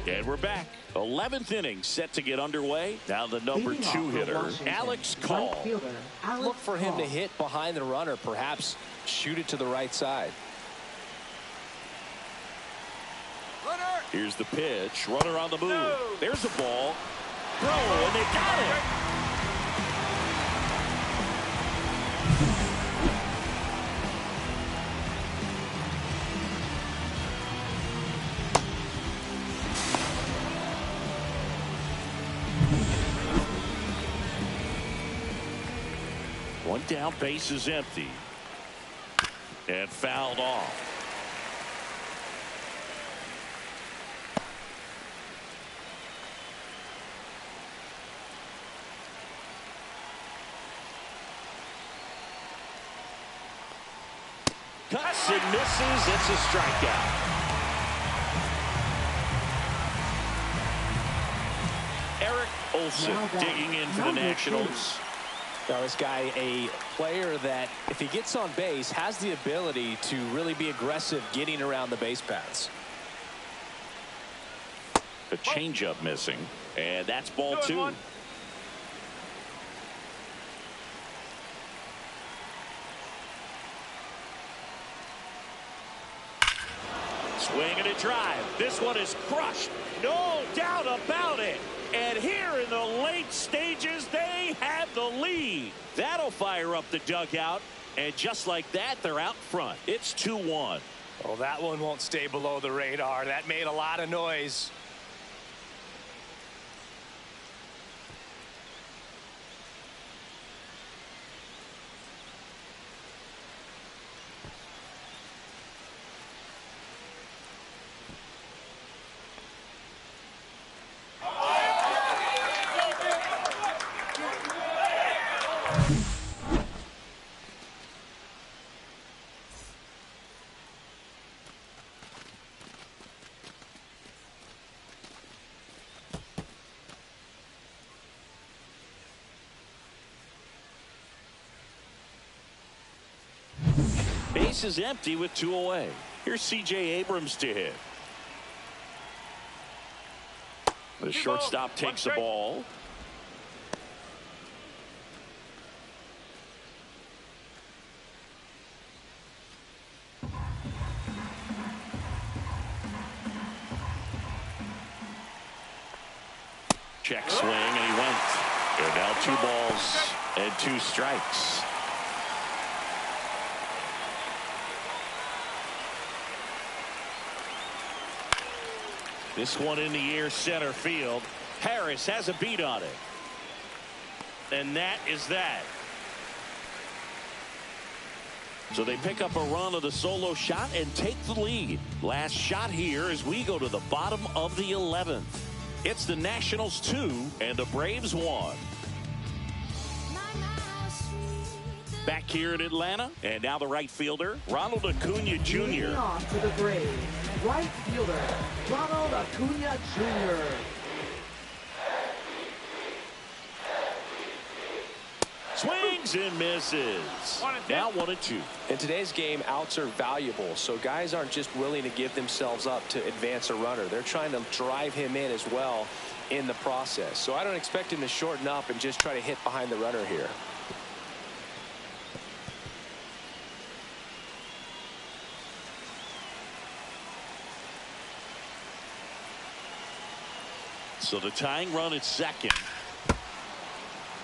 And we're back. 11th inning set to get underway. Now the number 2 hitter, Alex Call. Look for him to hit behind the runner, perhaps shoot it to the right side. Here's the pitch. Runner on the move. There's a ball. Throw, and they got it. One down, base is empty. And fouled off. Cuts and misses. It's a strikeout. Eric Olson digging in for the Nationals. Now this guy, a player that if he gets on base has the ability to really be aggressive getting around the base paths. A changeup missing, and that's ball 2. Swing and a drive. This one is crushed. No doubt about it. And here in the late stages, they have the lead. That'll fire up the dugout. And just like that, they're out front. It's 2-1. Well, that one won't stay below the radar. That made a lot of noise. bases empty with 2 away. Here's C.J. Abrams to hit. The shortstop takes the ball. Check swing, and he went. And now 2 balls and 2 strikes. This one in the air, center field. Harris has a beat on it. And that is that. So they pick up a run of the solo shot and take the lead. Last shot here as we go to the bottom of the 11th. It's the Nationals 2 and the Braves 1. Back here in Atlanta, and now the right fielder, Ronald Acuna Jr. Moving on to the Braves, right fielder, Ronald Acuna Jr. Swings and misses. Now 1-2. In today's game, outs are valuable, so guys aren't just willing to give themselves up to advance a runner. They're trying to drive him in as well in the process. So I don't expect him to shorten up and just try to hit behind the runner here. So the tying run at second.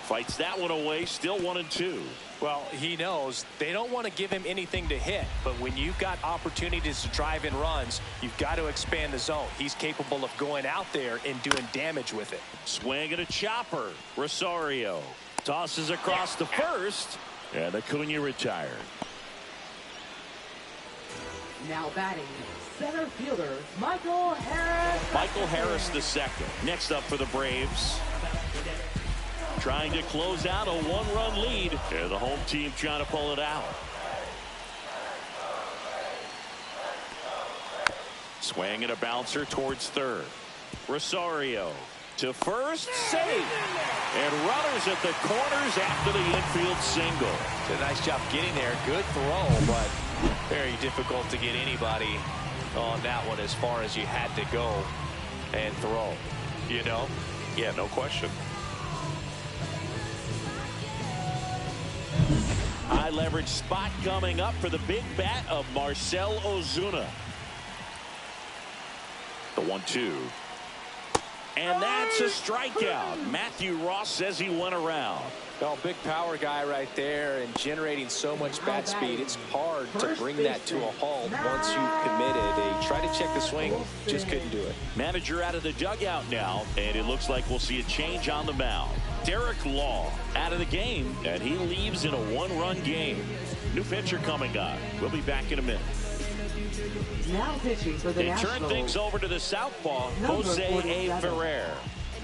Fights that one away, still 1-2. Well, he knows they don't want to give him anything to hit, but when you've got opportunities to drive in runs, you've got to expand the zone. He's capable of going out there and doing damage with it. Swing and a chopper. Rosario tosses across to first, and Acuna retired. Now batting, center fielder, Michael Harris. Michael Harris the second. Next up for the Braves. Trying to close out a 1-run lead. And the home team trying to pull it out. Swing and a bouncer towards third. Rosario to first, safe. And runners at the corners after the infield single. Did a nice job getting there. Good throw, but very difficult to get anybody on that one as far as you had to go and throw. You know? Yeah, no question. High leverage spot coming up for the big bat of Marcell Ozuna. The 1-2. And that's a strikeout. Matthew Ross says he went around. Well, big power guy right there and generating so much bat speed. It's hard to bring that to a halt once you've committed. They tried to check the swing, just couldn't do it. Manager out of the dugout now, and it looks like we'll see a change on the mound. Derek Law out of the game, and he leaves in a 1-run game. New pitcher coming on. We'll be back in a minute. Now pitching for the They Nationals. turn things over to the southpaw, Jose A. Ferrer.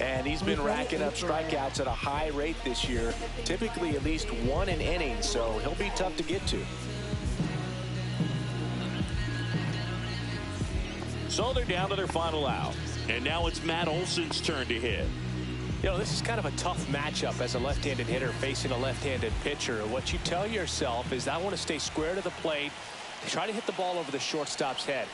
And he's been racking up strikeouts at a high rate this year, typically at least 1 an inning, so he'll be tough to get to. So they're down to their final out. And now it's Matt Olson's turn to hit. You know, this is kind of a tough matchup as a left-handed hitter facing a left-handed pitcher. What you tell yourself is I want to stay square to the plate, try to hit the ball over the shortstop's head.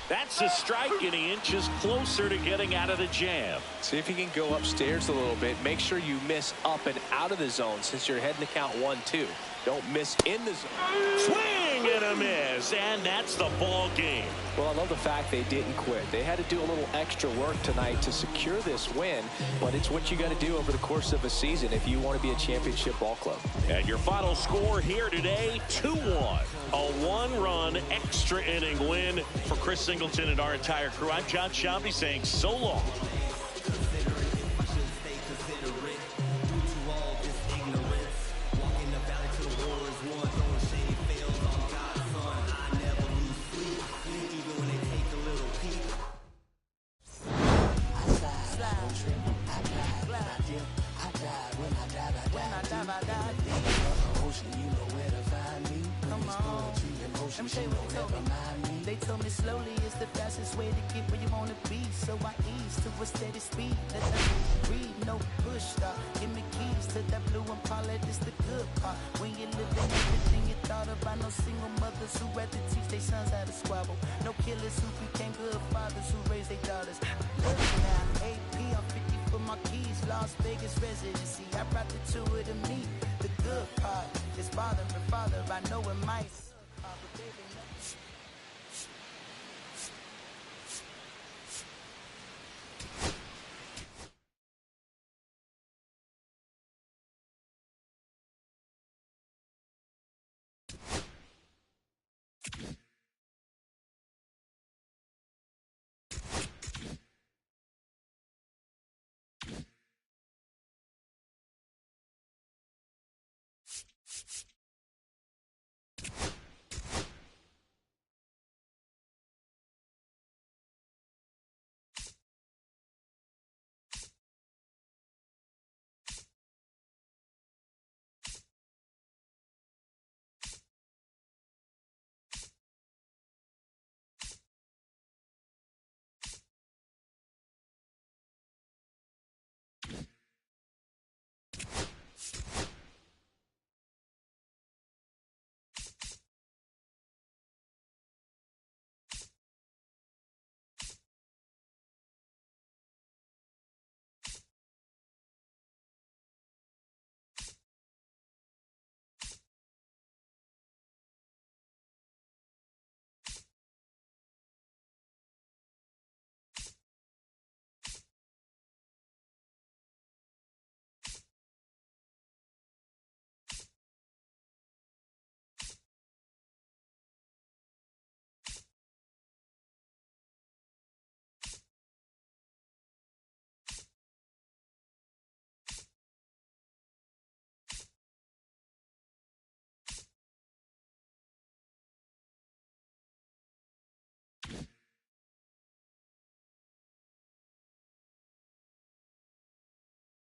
That's a strike, and he inches closer to getting out of the jam. See if you can go upstairs a little bit. Make sure you miss up and out of the zone since you're heading to count 1-2. Don't miss in the zone. Swing and a miss, and that's the ball game. Well, I love the fact they didn't quit. They had to do a little extra work tonight to secure this win, but it's what you got to do over the course of a season if you want to be a championship ball club. And your final score here today, 2-1. A 1-run extra inning win for Chris Singleton and our entire crew. I'm John Shambi saying so long. They told me slowly is the fastest way to get where you want to be. So I ease to a steady speed. Let them read, no push stop. Give me keys to that blue Impala. This the good part. When you live in everything you thought about no single mothers who rather teach their sons how to squabble. No killers who became good fathers who raised their daughters. Look now, AP, I'm 50 for my keys, Las Vegas residency. I brought the two of them meet. The good part is father and father. I know it might suck, but baby,